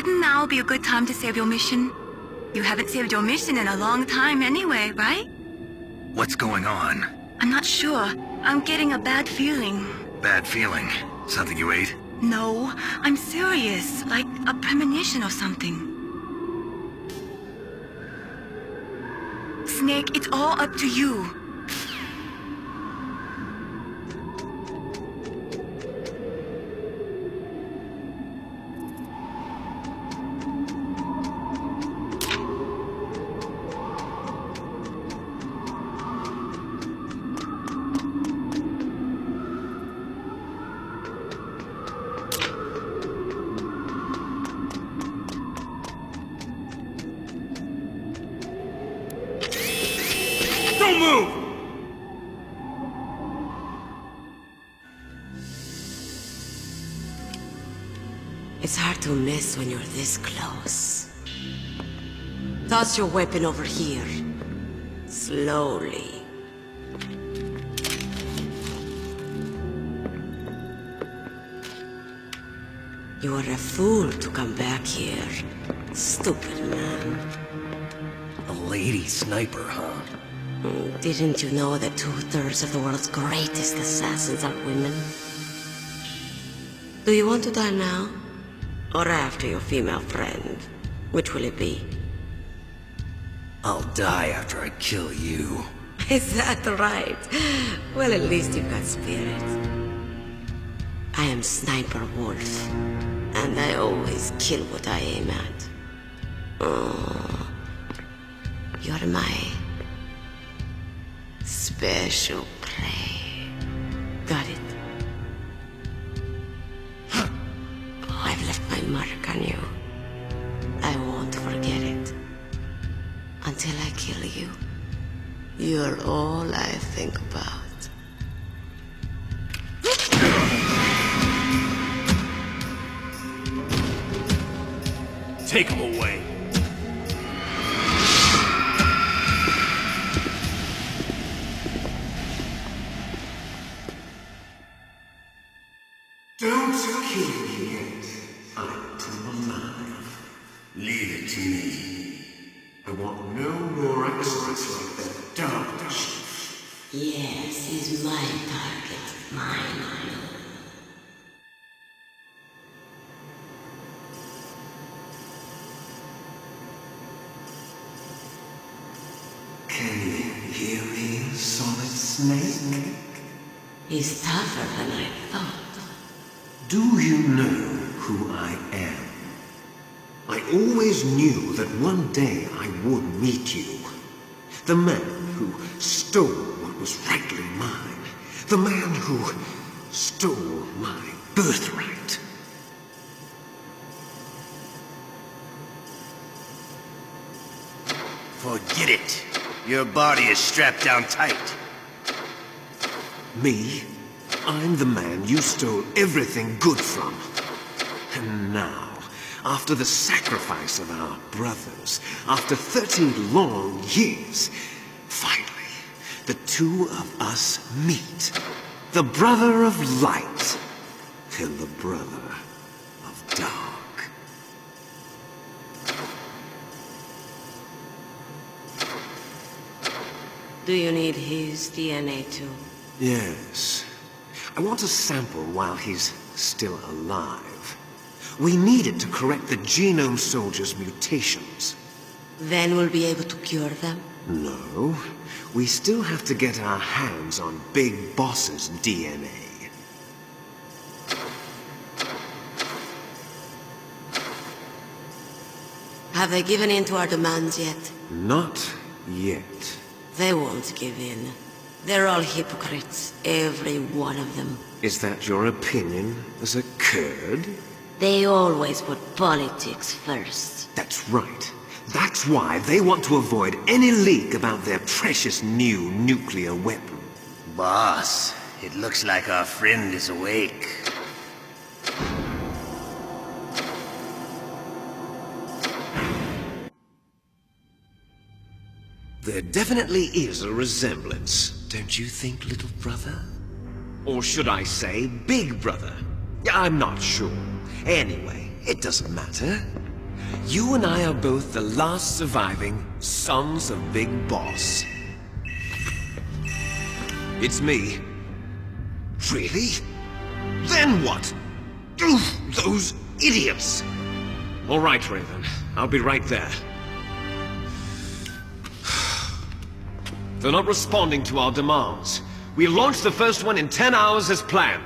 Wouldn't now be a good time to save your mission? You haven't saved your mission in a long time anyway, right? What's going on? I'm not sure. I'm getting a bad feeling. Bad feeling? Something you ate? No, I'm serious. Like a premonition or something. Snake, it's all up to you. Don't move! It's hard to miss when you're this close. Toss your weapon over here. Slowly. You are a fool to come back here. Stupid man. A lady sniper, huh? Didn't you know that 2/3 of the world's greatest assassins are women? Do you want to die now? Or after your female friend? Which will it be? I'll die after I kill you. Is that right? Well, at least you've got spirit. I am Sniper Wolf, and I always kill what I aim at. Oh, you're my special prey. Got it? I've left my mark on you. I won't forget it. Until I kill you, you're all I think about. Take him away. Don't kill me yet. I'm too alive. Leave it to me. I want no more episodes like that dog shit. Yes, he's my target. Mine. Can you hear me, Solid Snake? He's tougher than I thought. Do you know who I am? I always knew that one day I would meet you. The man who stole what was rightly mine. The man who stole my birthright. Forget it. Your body is strapped down tight. Me? I'm the man you stole everything good from. And now, after the sacrifice of our brothers, after 30 long years, finally, the two of us meet. The brother of light and the brother of dark. Do you need his DNA too? Yes. I want a sample while he's still alive. We need it to correct the Genome Soldier's mutations. Then we'll be able to cure them? No. We still have to get our hands on Big Boss's DNA. Have they given in to our demands yet? Not yet. They won't give in. They're all hypocrites, every one of them. Is that your opinion as a Kurd? They always put politics first. That's right. That's why they want to avoid any leak about their precious new nuclear weapon. Boss, it looks like our friend is awake. There definitely is a resemblance, don't you think, little brother? Or should I say, big brother? I'm not sure. Anyway, it doesn't matter. You and I are both the last surviving sons of Big Boss. It's me. Really? Then what? Oof, those idiots! All right, Raven. I'll be right there. They're not responding to our demands. We launched the first one in 10 hours as planned.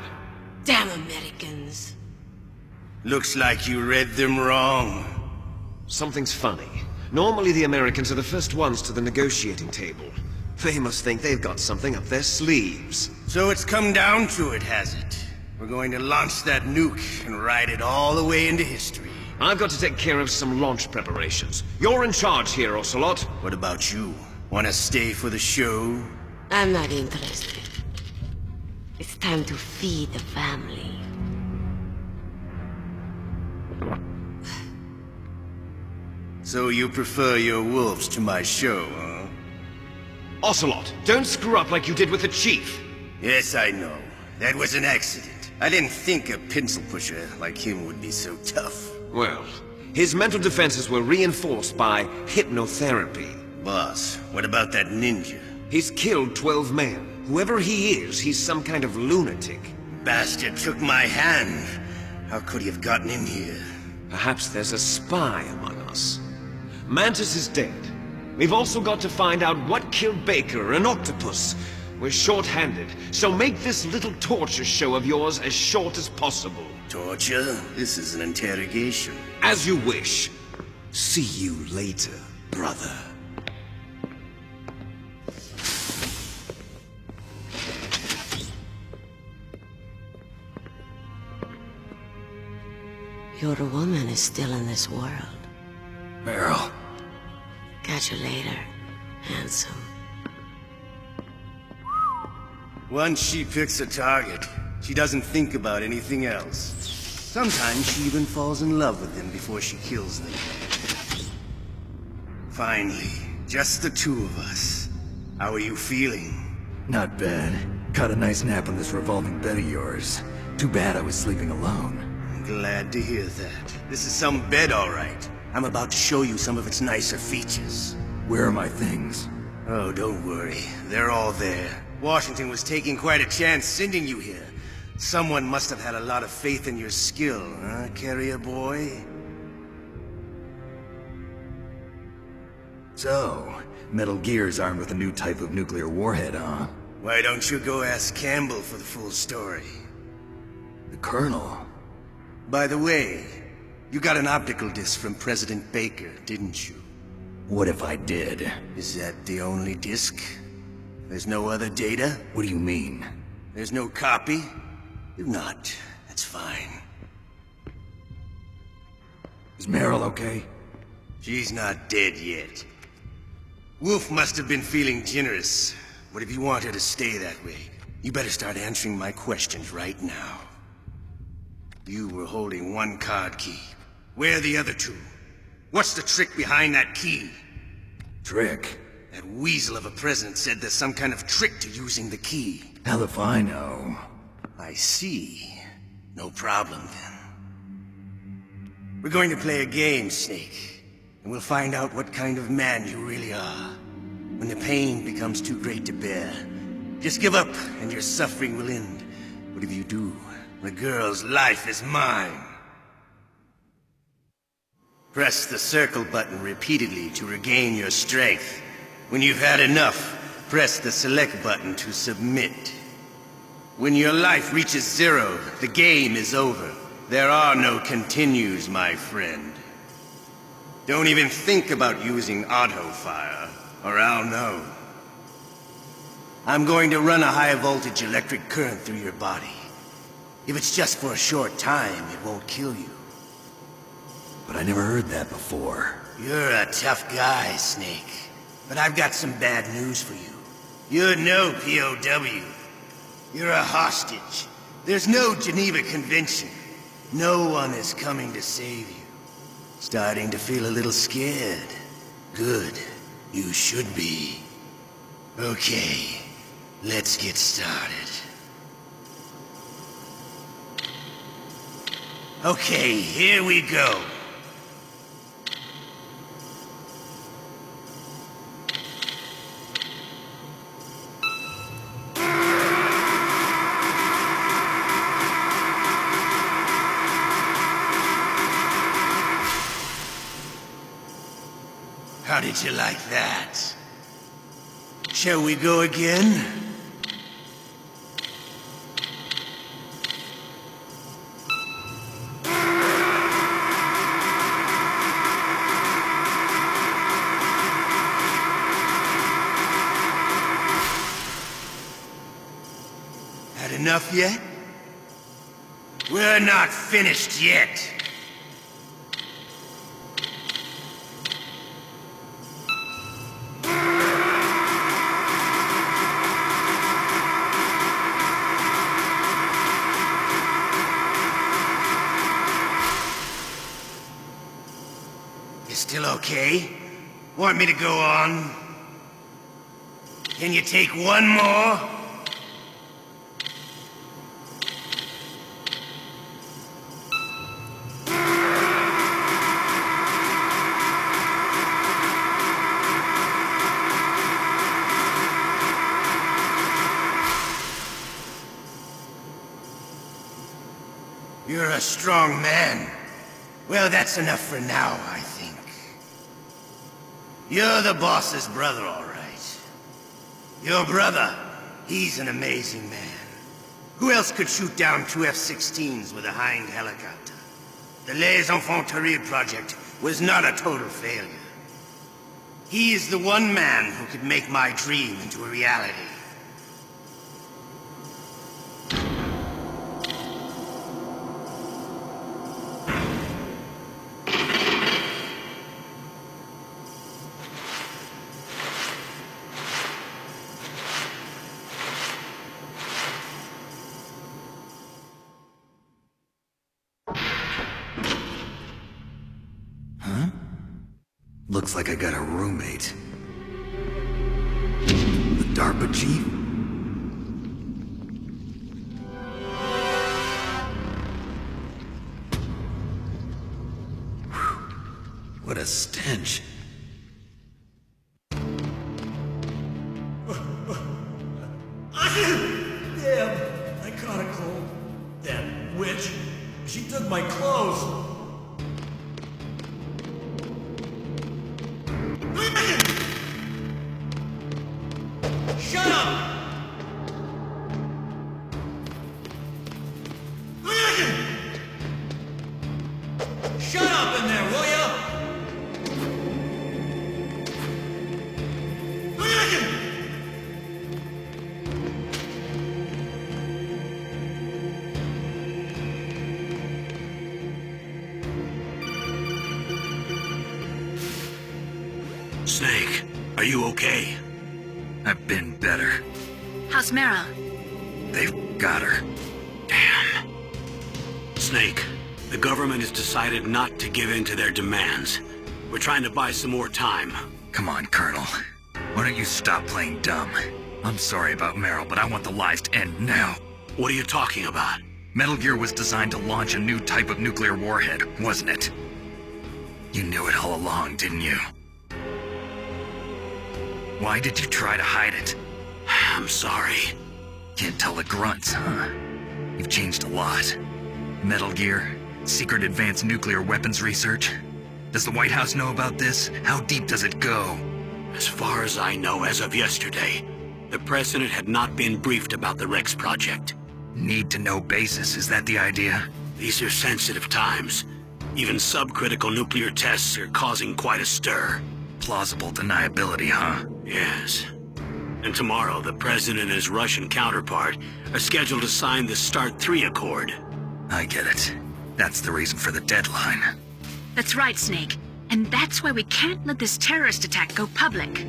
Damn Americans. Looks like you read them wrong. Something's funny. Normally the Americans are the first ones to the negotiating table. They must think they've got something up their sleeves. So it's come down to it, has it? We're going to launch that nuke and ride it all the way into history. I've got to take care of some launch preparations. You're in charge here, Ocelot. What about you? Want to stay for the show? I'm not interested. It's time to feed the family. So you prefer your wolves to my show, huh? Ocelot, don't screw up like you did with the Chief. Yes, I know. That was an accident. I didn't think a pencil pusher like him would be so tough. Well, his mental defenses were reinforced by hypnotherapy. Boss, what about that ninja? He's killed 12 men. Whoever he is, he's some kind of lunatic. Bastard took my hand. How could he have gotten in here? Perhaps there's a spy among us. Mantis is dead. We've also got to find out what killed Baker, an octopus. We're short-handed, so make this little torture show of yours as short as possible. Torture? This is an interrogation. As you wish. See you later, brother. Your woman is still in this world. Meryl. Catch you later, handsome. Once she picks a target, she doesn't think about anything else. Sometimes she even falls in love with them before she kills them. Finally, just the two of us. How are you feeling? Not bad. Caught a nice nap on this revolving bed of yours. Too bad I was sleeping alone. I'm glad to hear that. This is some bed, all right. I'm about to show you some of its nicer features. Where are my things? Oh, don't worry. They're all there. Washington was taking quite a chance sending you here. Someone must have had a lot of faith in your skill, huh, carrier boy? So, Metal Gear's armed with a new type of nuclear warhead, huh? Why don't you go ask Campbell for the full story? The Colonel? By the way, you got an optical disc from President Baker, didn't you? What if I did? Is that the only disc? There's no other data? What do you mean? There's no copy? If not, that's fine. Is Meryl okay? She's not dead yet. Wolf must have been feeling generous. But if you want her to stay that way, you better start answering my questions right now. You were holding one card key. Where are the other two? What's the trick behind that key? Trick? That weasel of a president said there's some kind of trick to using the key. Hell if I know. I see. No problem then. We're going to play a game, Snake. And we'll find out what kind of man you really are. When the pain becomes too great to bear, just give up and your suffering will end. But if you do, the girl's life is mine. Press the circle button repeatedly to regain your strength. When you've had enough, press the select button to submit. When your life reaches 0, the game is over. There are no continues, my friend. Don't even think about using auto-fire, or I'll know. I'm going to run a high-voltage electric current through your body. If it's just for a short time, it won't kill you. But I never heard that before. You're a tough guy, Snake. But I've got some bad news for you. You're no POW. You're a hostage. There's no Geneva Convention. No one is coming to save you. Starting to feel a little scared. Good. You should be. Okay, let's get started. Okay, here we go. How did you like that? Shall we go again? Had enough yet? We're not finished yet. Still okay? Want me to go on? Can you take one more? You're a strong man. Well, that's enough for now, I think. You're the boss's brother, all right. Your brother, he's an amazing man. Who else could shoot down 2 F-16s with a Hind helicopter? The Les Enfants Terribles project was not a total failure. He is the one man who could make my dream into a reality. Looks like I got a roommate. The DARPA chief? Whew. What a stench. Damn, I caught a cold. That witch. She took my clothes. Shut up! Shut up in there, will ya? Snake, are you okay? I've been better. How's Meryl? They've got her. Damn. Snake, the government has decided not to give in to their demands. We're trying to buy some more time. Come on, Colonel. Why don't you stop playing dumb? I'm sorry about Meryl, but I want the lies to end now. What are you talking about? Metal Gear was designed to launch a new type of nuclear warhead, wasn't it? You knew it all along, didn't you? Why did you try to hide it? I'm sorry. Can't tell the grunts, huh? You've changed a lot. Metal Gear, secret advanced nuclear weapons research. Does the White House know about this? How deep does it go? As far as I know, as of yesterday, the President had not been briefed about the Rex project. Need-to-know basis, is that the idea? These are sensitive times. Even subcritical nuclear tests are causing quite a stir. Plausible deniability, huh? Yes. And tomorrow, the President and his Russian counterpart are scheduled to sign the START 3 Accord. I get it. That's the reason for the deadline. That's right, Snake. And that's why we can't let this terrorist attack go public.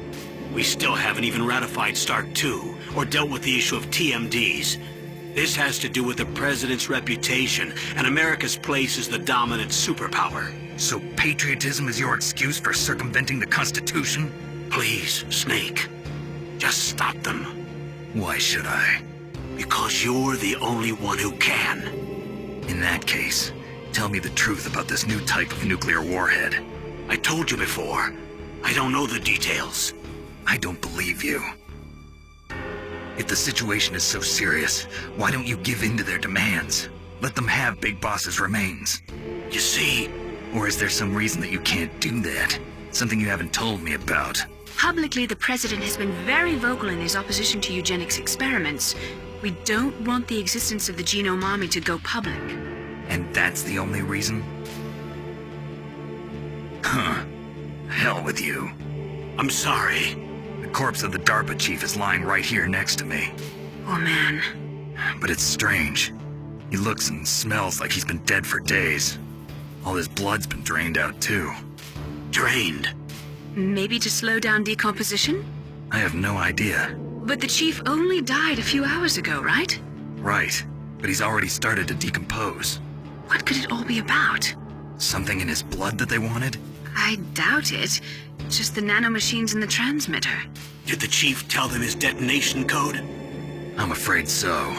We still haven't even ratified START 2, or dealt with the issue of TMDs. This has to do with the President's reputation, and America's place as the dominant superpower. So patriotism is your excuse for circumventing the Constitution? Please, Snake. Just stop them. Why should I? Because you're the only one who can. In that case, tell me the truth about this new type of nuclear warhead. I told you before. I don't know the details. I don't believe you. If the situation is so serious, why don't you give in to their demands? Let them have Big Boss's remains. You see... Or is there some reason that you can't do that? Something you haven't told me about. Publicly, the President has been very vocal in his opposition to eugenics experiments. We don't want the existence of the Genome Army to go public. And that's the only reason? Huh. Hell with you. I'm sorry. The corpse of the DARPA chief is lying right here next to me. Oh, man. But it's strange. He looks and smells like he's been dead for days. All his blood's been drained out, too. Drained? Maybe to slow down decomposition? I have no idea. But the chief only died a few hours ago, right? Right. But he's already started to decompose. What could it all be about? Something in his blood that they wanted? I doubt it. Just the nanomachines in the transmitter. Did the chief tell them his detonation code? I'm afraid so.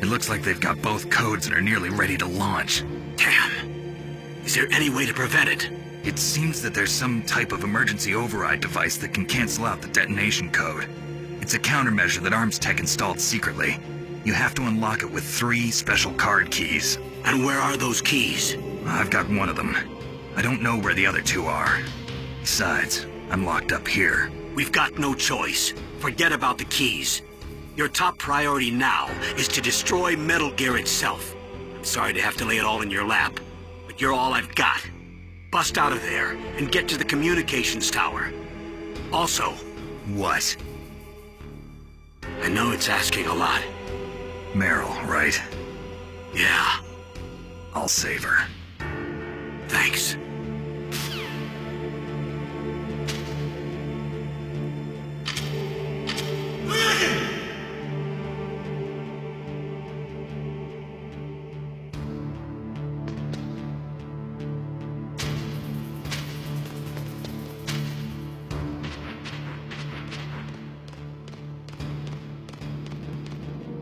It looks like they've got both codes and are nearly ready to launch. Damn. Is there any way to prevent it? It seems that there's some type of emergency override device that can cancel out the detonation code. It's a countermeasure that Arms Tech installed secretly. You have to unlock it with 3 special card keys. And where are those keys? I've got one of them. I don't know where the other 2 are. Besides, I'm locked up here. We've got no choice. Forget about the keys. Your top priority now is to destroy Metal Gear itself. I'm sorry to have to lay it all in your lap, but you're all I've got. Bust out of there and get to the communications tower. Also... What? I know it's asking a lot. Meryl, right? Yeah. I'll save her. Thanks.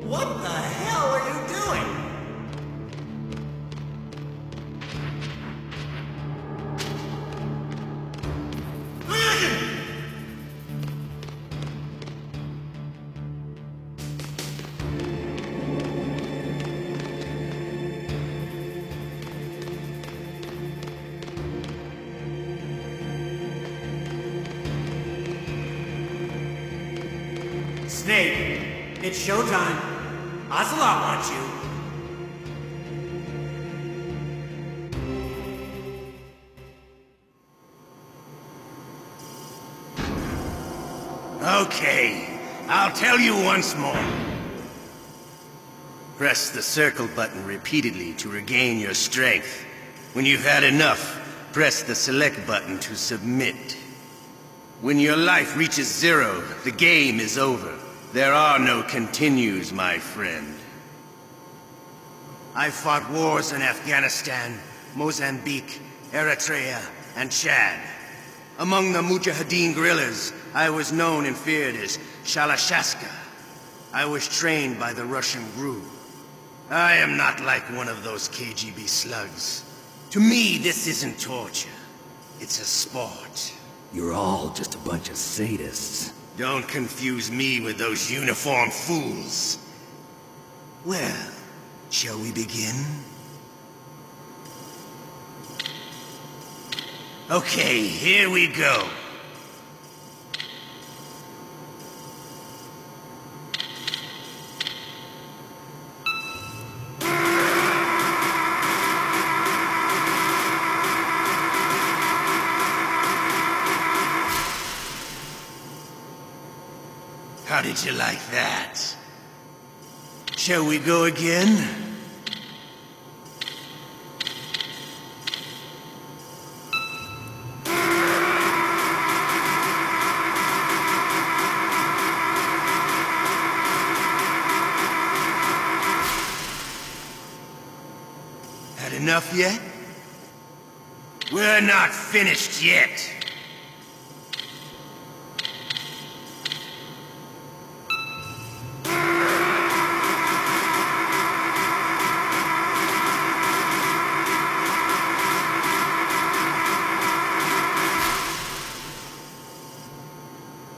What the hell are you doing? Snake, it's showtime. Ocelot wants you. Okay, I'll tell you once more. Press the circle button repeatedly to regain your strength. When you've had enough, press the select button to submit. When your life reaches 0, the game is over. There are no continues, my friend. I fought wars in Afghanistan, Mozambique, Eritrea, and Chad. Among the Mujahideen guerrillas, I was known and feared as Shalashaska. I was trained by the Russian GRU. I am not like one of those KGB slugs. To me, this isn't torture. It's a sport. You're all just a bunch of sadists. Don't confuse me with those uniformed fools. Well, shall we begin? Okay, here we go. How did you like that? Shall we go again? Had enough yet? We're not finished yet.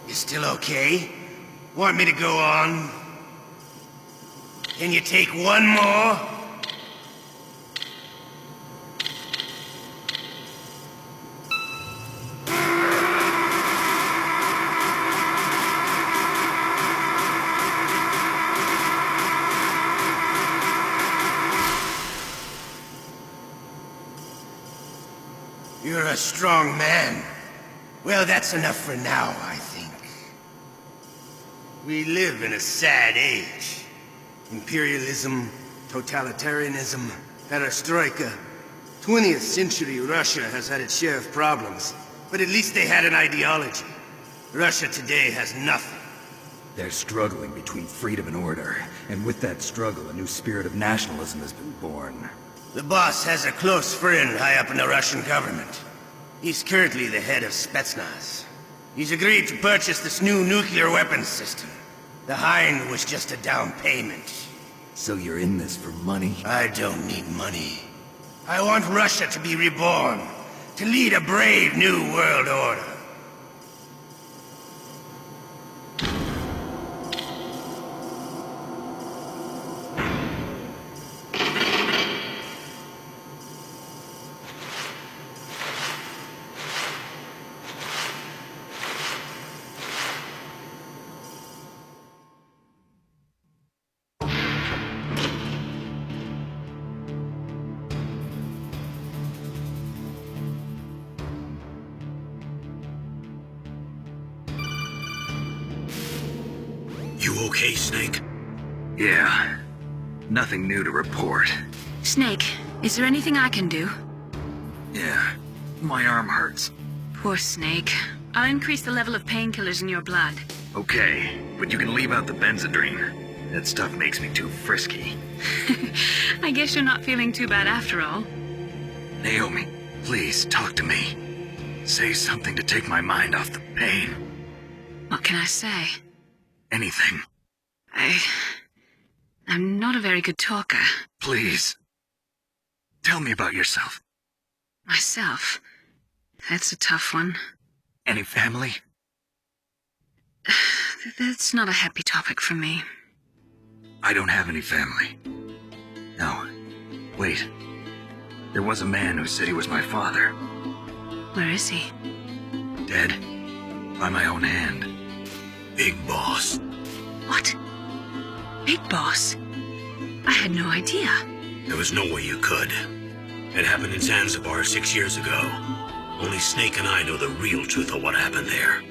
Still okay? Want me to go on? Can you take one more? strong man. Well, that's enough for now, I think. We live in a sad age. Imperialism, totalitarianism, perestroika. 20th century Russia has had its share of problems, but at least they had an ideology. Russia today has nothing. They're struggling between freedom and order, and with that struggle, a new spirit of nationalism has been born. The boss has a close friend high up in the Russian government. He's currently the head of Spetsnaz. He's agreed to purchase this new nuclear weapons system. The Hind was just a down payment. So you're in this for money? I don't need money. I want Russia to be reborn, to lead a brave new world order. You okay, Snake? Yeah. Nothing new to report. Snake, is there anything I can do? Yeah. My arm hurts. Poor Snake. I'll increase the level of painkillers in your blood. Okay, but you can leave out the Benzedrine. That stuff makes me too frisky. I guess you're not feeling too bad after all. Naomi, please talk to me. Say something to take my mind off the pain. What can I say? Anything. I'm not a very good talker. Please. Tell me about yourself. Myself? That's a tough one. Any family? That's not a happy topic for me. I don't have any family. No. Wait. There was a man who said he was my father. Where is he? Dead. By my own hand. Big Boss. What? Big Boss? I had no idea. There was no way you could. It happened in Zanzibar 6 years ago. Only Snake and I know the real truth of what happened there.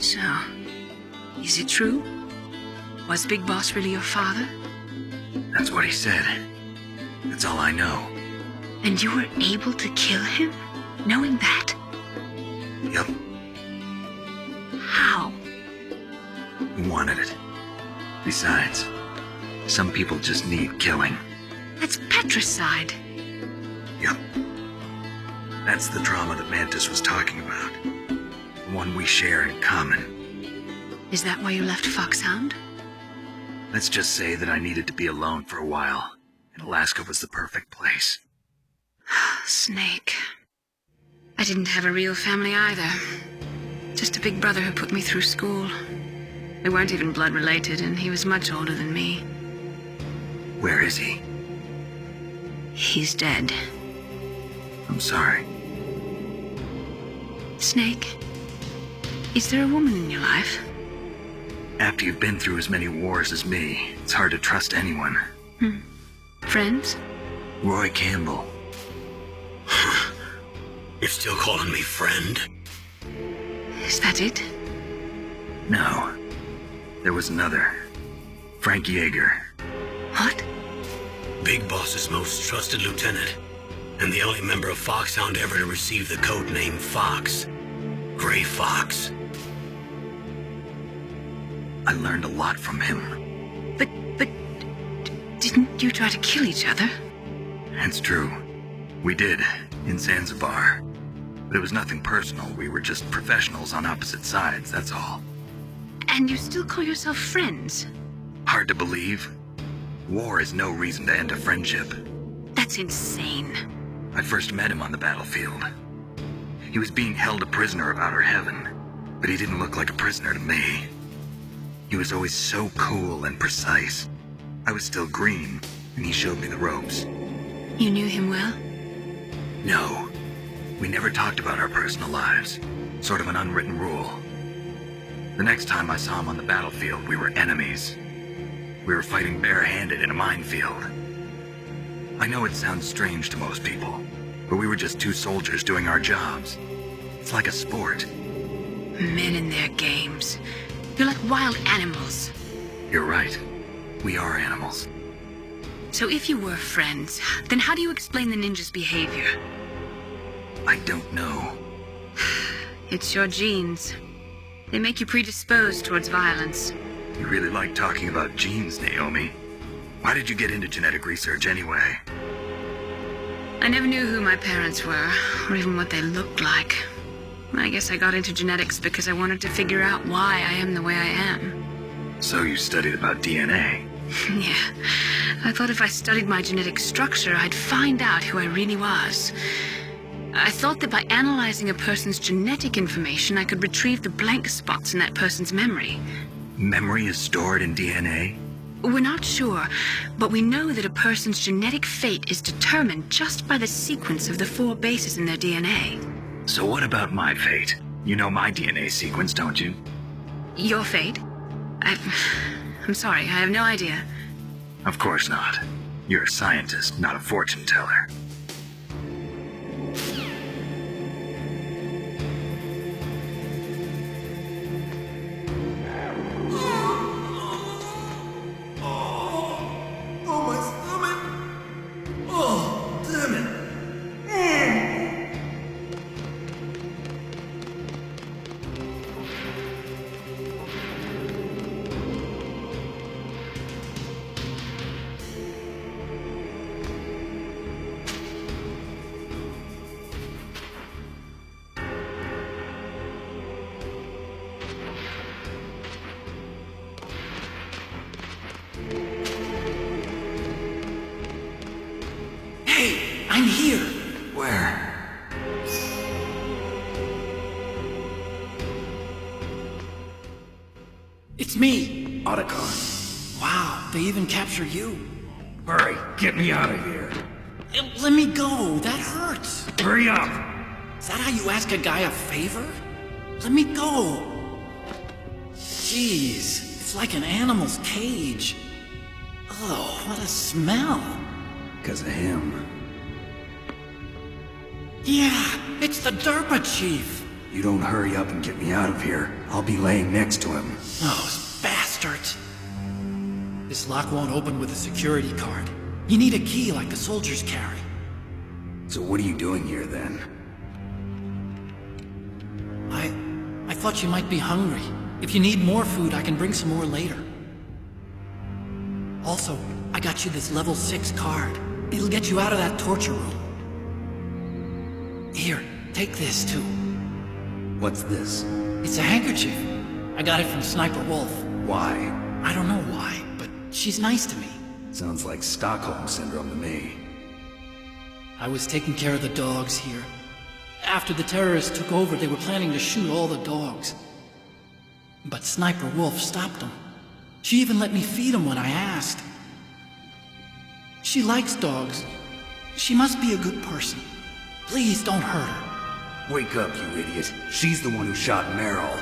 So, is it true? Was Big Boss really your father? That's what he said. That's all I know. And you were able to kill him, knowing that? Yep. How? He wanted it. Besides, some people just need killing. That's patricide. Yep. That's the trauma that Mantis was talking about. The one we share in common. Is that why you left Foxhound? Let's just say that I needed to be alone for a while, and Alaska was the perfect place. Snake. I didn't have a real family either. Just a big brother who put me through school. We weren't even blood related, and he was much older than me. Where is he? He's dead. I'm sorry. Snake, is there a woman in your life? After you've been through as many wars as me, it's hard to trust anyone. Friends? Roy Campbell. You're still calling me friend? Is that it? No. There was another. Frank Yeager. What? Big Boss's most trusted lieutenant, and the only member of Foxhound ever to receive the code name Fox. Gray Fox. I learned a lot from him. But didn't you try to kill each other? It's true. We did, in Zanzibar. But it was nothing personal. We were just professionals on opposite sides, that's all. And you still call yourself friends? Hard to believe. War is no reason to end a friendship. That's insane. I first met him on the battlefield. He was being held a prisoner of outer heaven, but he didn't look like a prisoner to me. He was always so cool and precise. I was still green, and he showed me the ropes. You knew him well? No. We never talked about our personal lives. Sort of an unwritten rule. The next time I saw him on the battlefield, we were enemies. We were fighting barehanded in a minefield. I know it sounds strange to most people, but we were just two soldiers doing our jobs. It's like a sport. Men and their games. You're like wild animals. You're right. We are animals. So if you were friends, then how do you explain the ninjas' behavior? I don't know. It's your genes. They make you predisposed towards violence. You really like talking about genes, Naomi. Why did you get into genetic research anyway? I never knew who my parents were, or even what they looked like. I guess I got into genetics because I wanted to figure out why I am the way I am. So you studied about DNA? Yeah. I thought if I studied my genetic structure, I'd find out who I really was. I thought that by analyzing a person's genetic information, I could retrieve the blank spots in that person's memory. Memory is stored in DNA? We're not sure, but we know that a person's genetic fate is determined just by the sequence of the 4 bases in their DNA. So what about my fate? You know my DNA sequence, don't you? Your fate? I'm sorry, I have no idea. Of course not. You're a scientist, not a fortune teller. I'm here! Where? It's me! Otacon. Wow, they even capture you. Hurry, get me out of here. Let me go, that hurts. Hurry up! Is that how you ask a guy a favor? Let me go. Jeez, it's like an animal's cage. Oh, what a smell. 'Cause of him. Yeah, it's the Derpa Chief. You don't hurry up and get me out of here, I'll be laying next to him. Those bastards. This lock won't open with a security card. You need a key like the soldiers carry. So what are you doing here then? I thought you might be hungry. If you need more food, I can bring some more later. Also, I got you this level 6 card. It'll get you out of that torture room. Here, take this too. What's this? It's a handkerchief. I got it from Sniper Wolf. Why? I don't know why, but she's nice to me. Sounds like Stockholm Syndrome to me. I was taking care of the dogs here. After the terrorists took over, they were planning to shoot all the dogs. But Sniper Wolf stopped them. She even let me feed them when I asked. She likes dogs. She must be a good person. Please don't hurt her. Wake up, you idiot. She's the one who shot Meryl.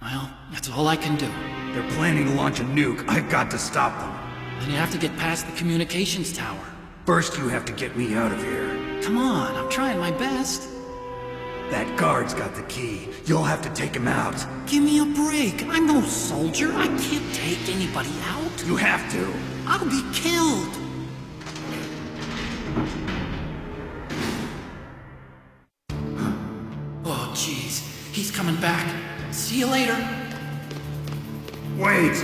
Well, that's all I can do. They're planning to launch a nuke. I've got to stop them. Then you have to get past the communications tower. First, you have to get me out of here. Come on, I'm trying my best. That guard's got the key. You'll have to take him out. Give me a break. I'm no soldier. I can't take anybody out. You have to. I'll be killed. Oh, jeez. He's coming back. See you later. Wait!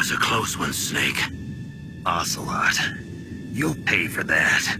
was a close one, Snake. Ocelot, you'll pay for that.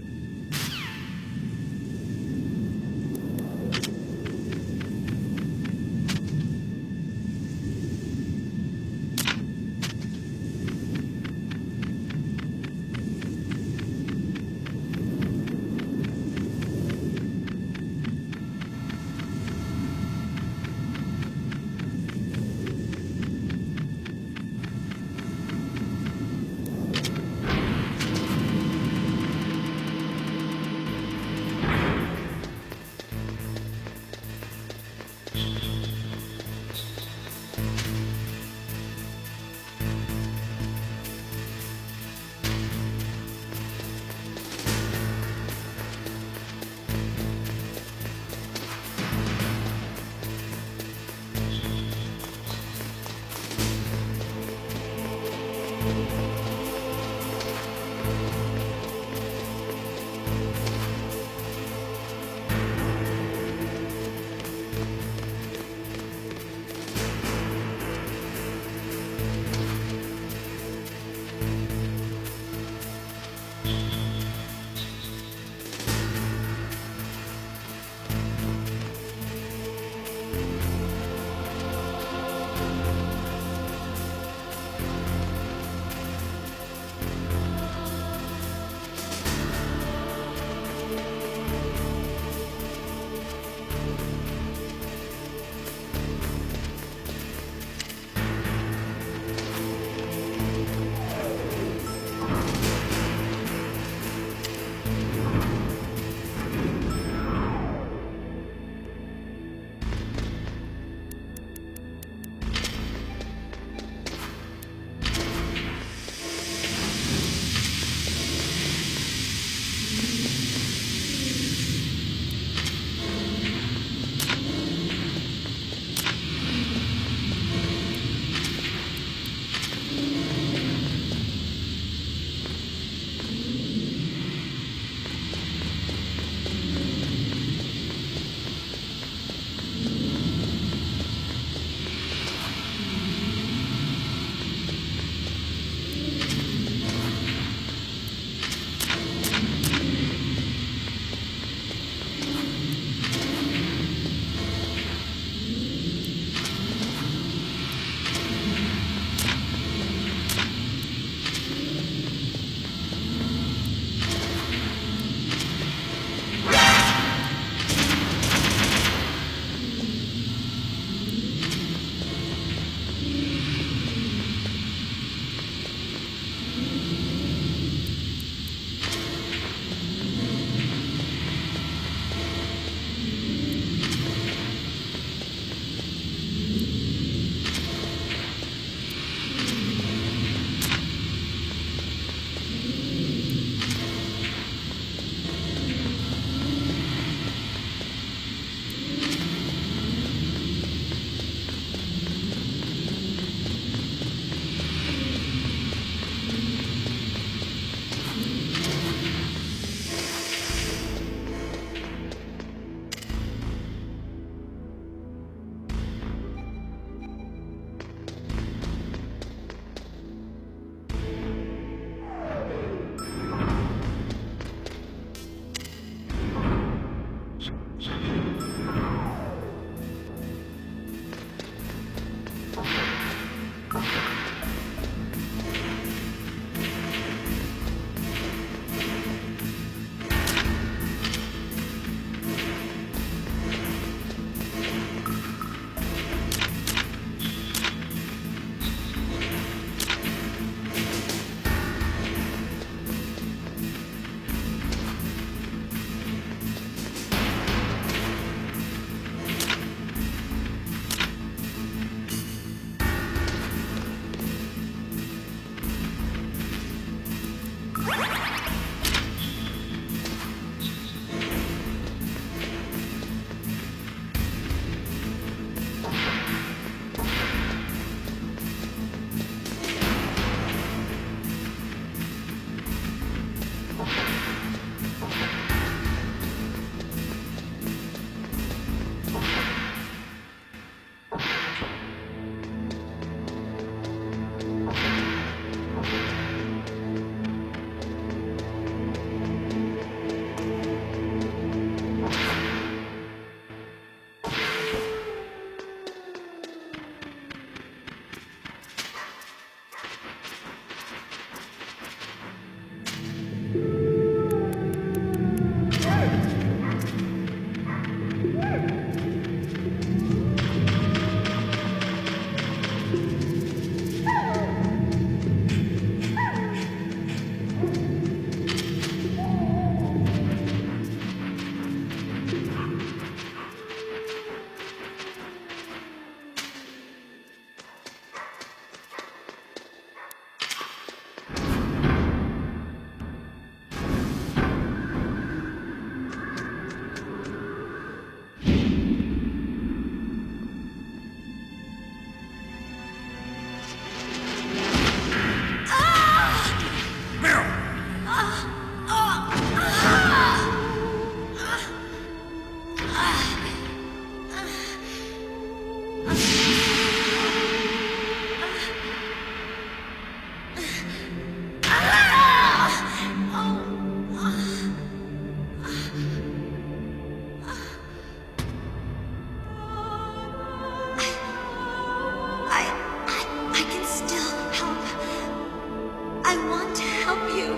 want to help you.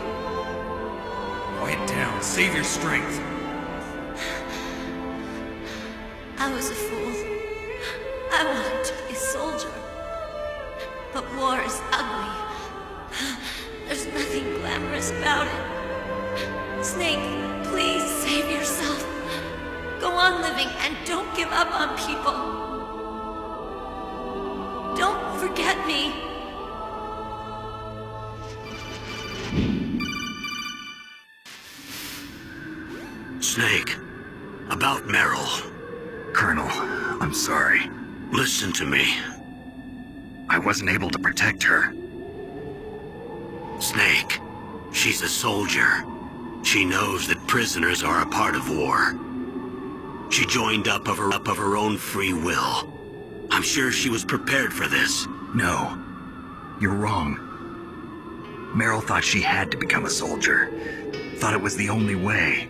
Quiet down. Save your strength. I was a fool. I wanted to be a soldier. But war is ugly. There's nothing glamorous about it. Snake, please save yourself. Go on living and don't give up on people. Don't forget me. Snake, about Meryl. Colonel, I'm sorry. Listen to me. I wasn't able to protect her. Snake, she's a soldier. She knows that prisoners are a part of war. She joined up of her own free will. I'm sure she was prepared for this. No, you're wrong. Meryl thought she had to become a soldier. Thought it was the only way.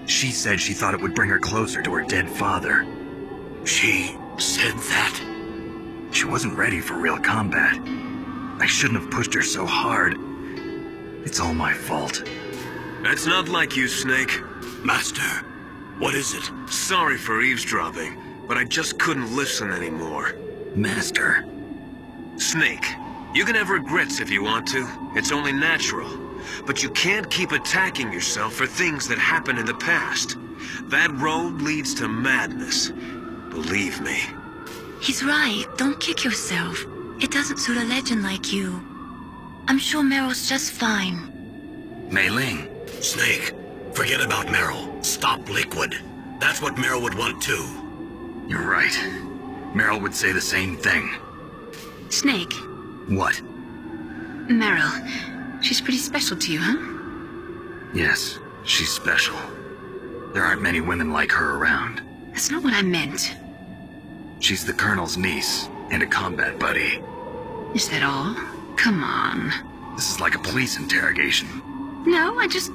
She said she thought it would bring her closer to her dead father. She said that? She wasn't ready for real combat. I shouldn't have pushed her so hard. It's all my fault. That's not like you, Snake. Master, what is it? Sorry for eavesdropping, but I just couldn't listen anymore. Master. Snake, you can have regrets if you want to. It's only natural. But you can't keep attacking yourself for things that happened in the past. That road leads to madness. Believe me. He's right. Don't kick yourself. It doesn't suit a legend like you. I'm sure Meryl's just fine. Mei Ling. Snake, forget about Meryl. Stop Liquid. That's what Meryl would want too. You're right. Meryl would say the same thing. Snake. What? Meryl. She's pretty special to you, huh? Yes, she's special. There aren't many women like her around. That's not what I meant. She's the Colonel's niece and a combat buddy. Is that all? Come on. This is like a police interrogation. No, I guess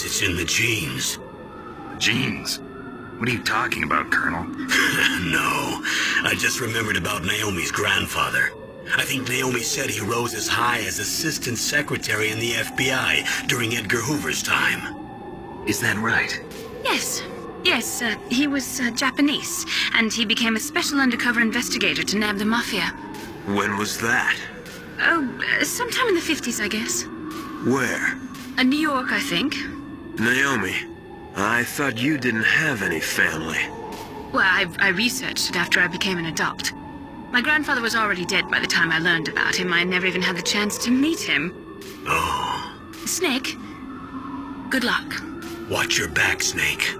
it's in the genes. Genes? What are you talking about, Colonel? No, I just remembered about Naomi's grandfather. I think Naomi said he rose as high as assistant secretary in the FBI during Edgar Hoover's time. Is that right? Yes. Yes, he was Japanese, and he became a special undercover investigator to nab the Mafia. When was that? Oh, sometime in the 50s, I guess. Where? New York, I think. Naomi, I thought you didn't have any family. Well, I researched it after I became an adult. My grandfather was already dead by the time I learned about him. I never even had the chance to meet him. Oh. Snake, good luck. Watch your back, Snake.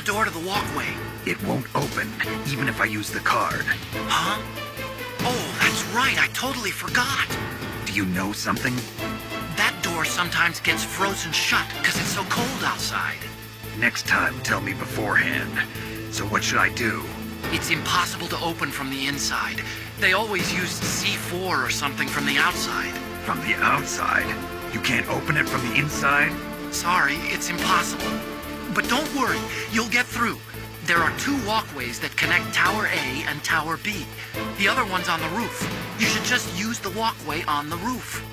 Door to the walkway. It won't open, even if I use the card. Huh? Oh, that's right. I totally forgot. Do you know something? That door sometimes gets frozen shut because it's so cold outside. Next time, tell me beforehand. So what should I do? It's impossible to open from the inside. They always used C4 or something from the outside. From the outside? You can't open it from the inside? Sorry, it's impossible. But don't worry, you'll get through. There are 2 walkways that connect Tower A and Tower B. The other one's on the roof. You should just use the walkway on the roof.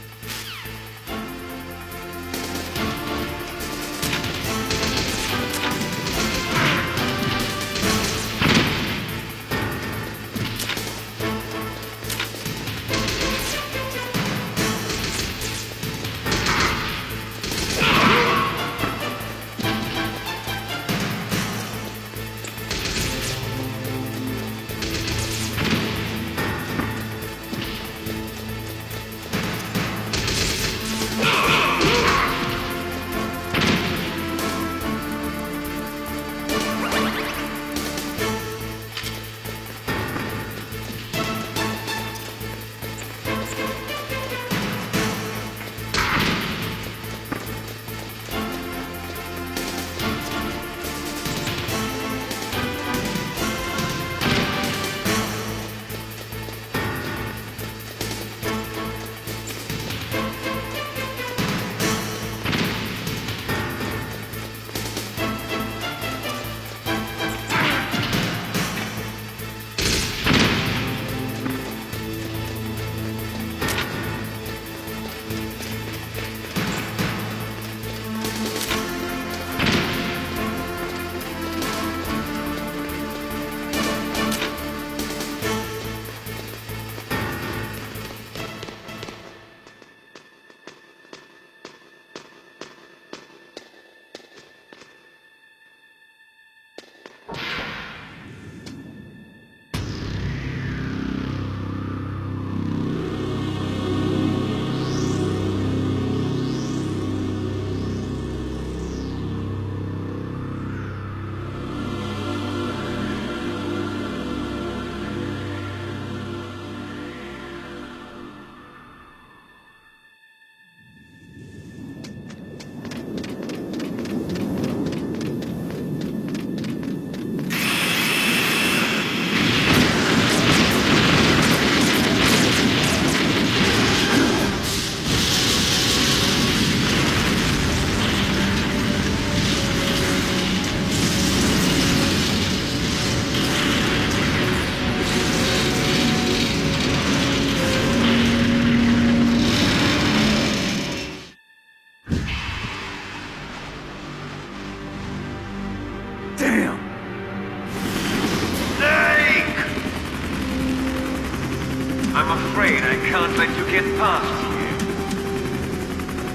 can't let you get past here.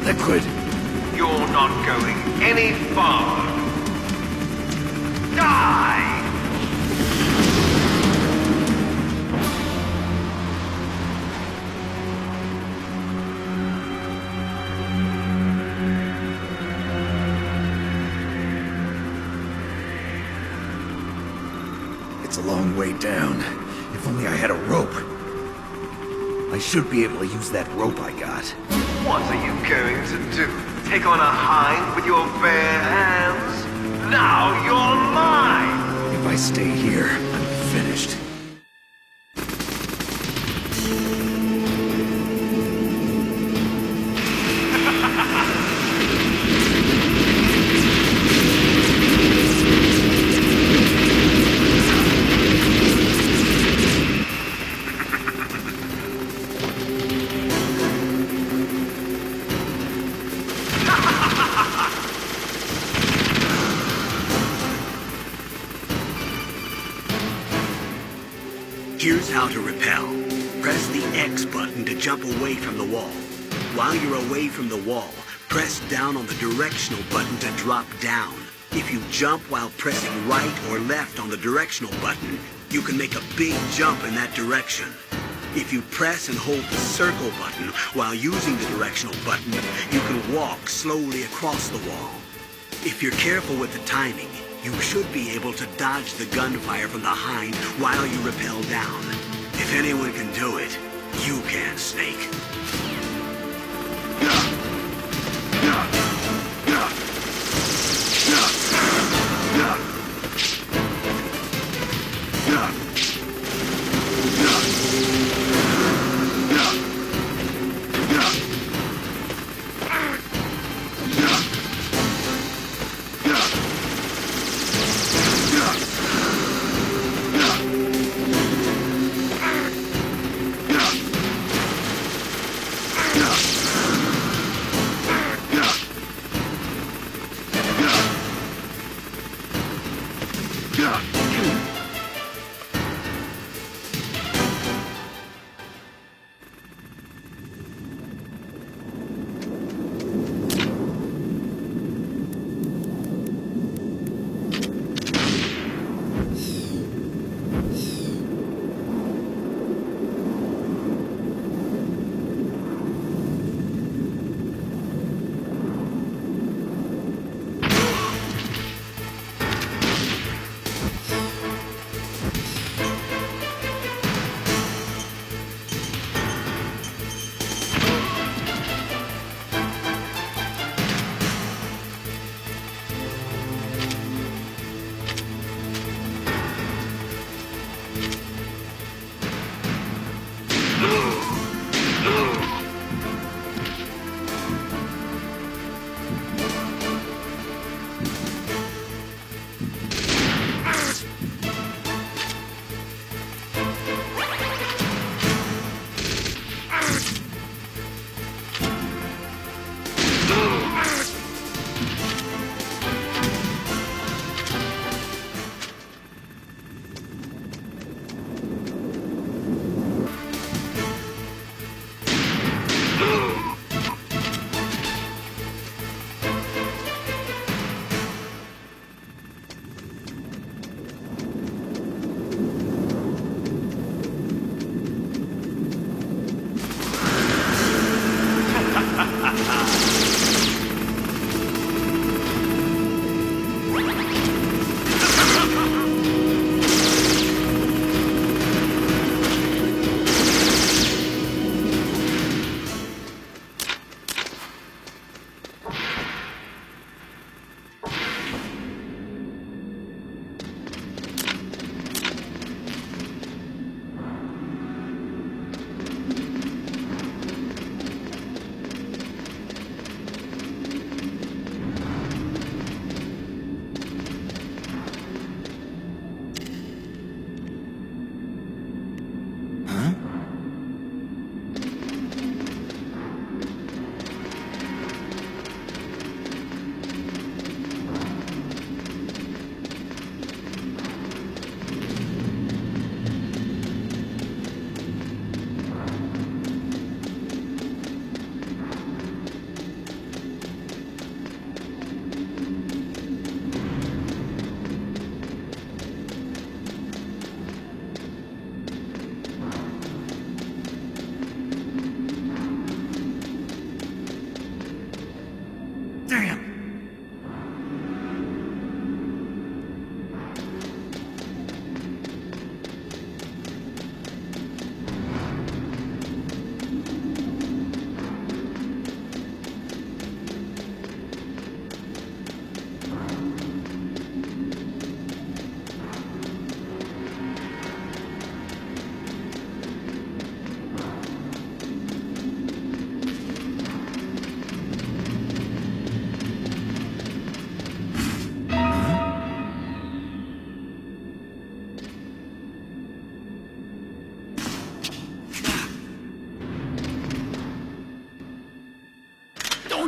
Liquid. You're not going any far. Die! It's a long way down. If only I had a rope. I should be able to use that rope I got. What are you going to do? Take on a hind with your bare hands? Now you're mine! If I stay here, I'm finished. Here's how to repel. Press the X button to jump away from the wall. While you're away from the wall, press down on the directional button to drop down. If you jump while pressing right or left on the directional button, you can make a big jump in that direction. If you press and hold the circle button while using the directional button, you can walk slowly across the wall. If you're careful with the timing, you should be able to dodge the gunfire from the hind while you rappel down. If anyone can do it, you can, Snake.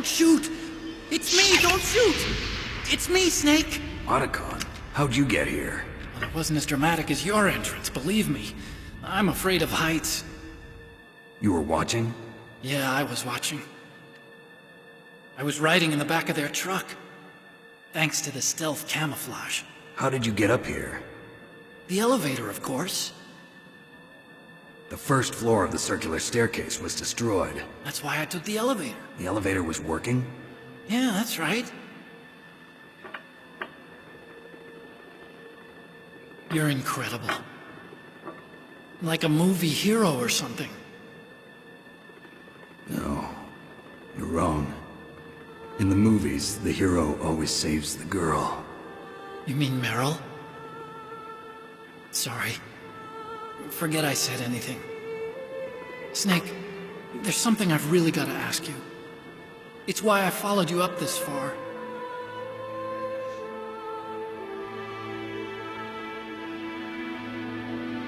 Don't shoot! It's me, don't shoot! It's me, Snake! Otacon, how'd you get here? Well, it wasn't as dramatic as your entrance, believe me. I'm afraid of heights. You were watching? Yeah, I was watching. I was riding in the back of their truck. Thanks to the stealth camouflage. How did you get up here? The elevator, of course. The first floor of the circular staircase was destroyed. That's why I took the elevator. The elevator was working? Yeah, that's right. You're incredible. Like a movie hero or something. No, you're wrong. In the movies, the hero always saves the girl. You mean Meryl? Sorry. Forget I said anything. Snake, there's something I've really got to ask you. It's why I followed you up this far.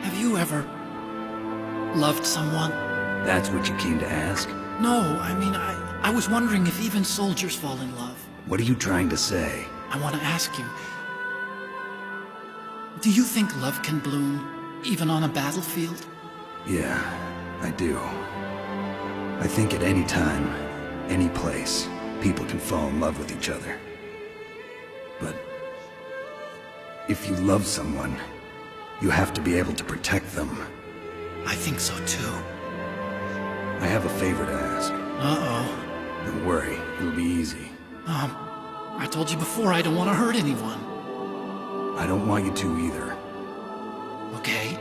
Have you ever loved someone? That's what you came to ask? No, I mean, I was wondering if even soldiers fall in love. What are you trying to say? I want to ask you, do you think love can bloom even on a battlefield? Yeah, I do. I think at any time, any place, people can fall in love with each other. But if you love someone, you have to be able to protect them. I think so too. I have a favor to ask. Uh-oh. Don't worry, it'll be easy. I told you before I don't want to hurt anyone. I don't want you to either. Okay.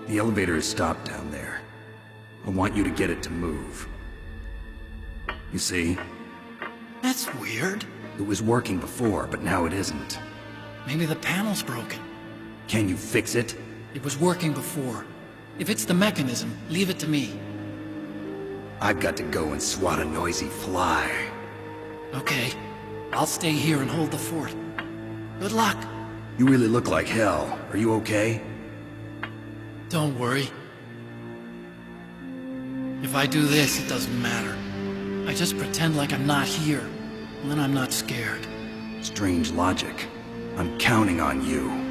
The elevator is stopped down there. I want you to get it to move. You see? That's weird. It was working before, but now it isn't. Maybe the panel's broken. Can you fix it? It was working before. If it's the mechanism, leave it to me. I've got to go and swat a noisy fly. Okay. I'll stay here and hold the fort. Good luck. You really look like hell. Are you okay? Don't worry. If I do this, it doesn't matter. I just pretend like I'm not here, and then I'm not scared. Strange logic. I'm counting on you.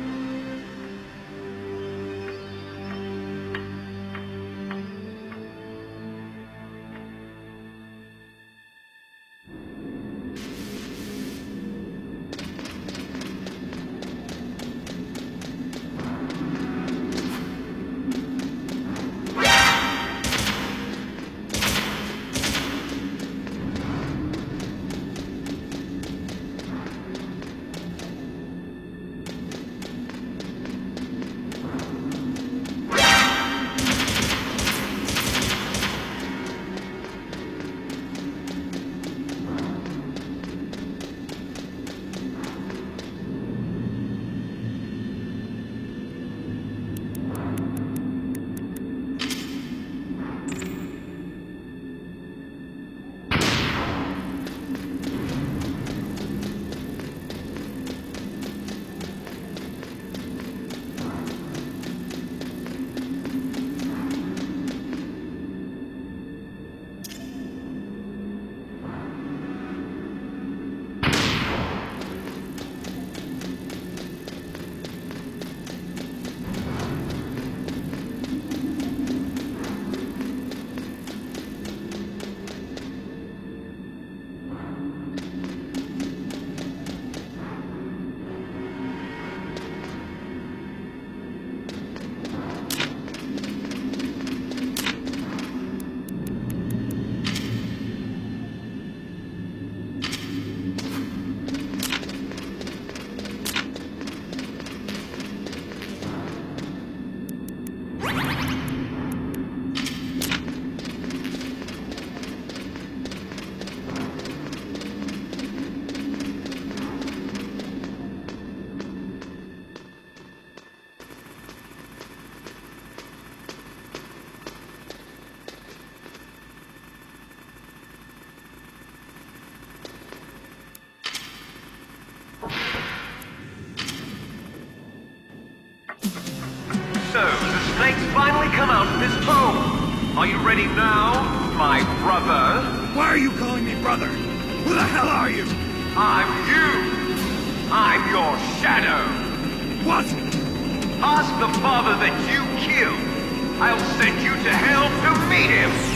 So, the snakes finally come out of this hole. Are you ready now, my brother? Why are you calling me brother? Who the hell are you? I'm you. I'm your shadow. What? Ask the father that you killed. I'll send you to hell to meet him.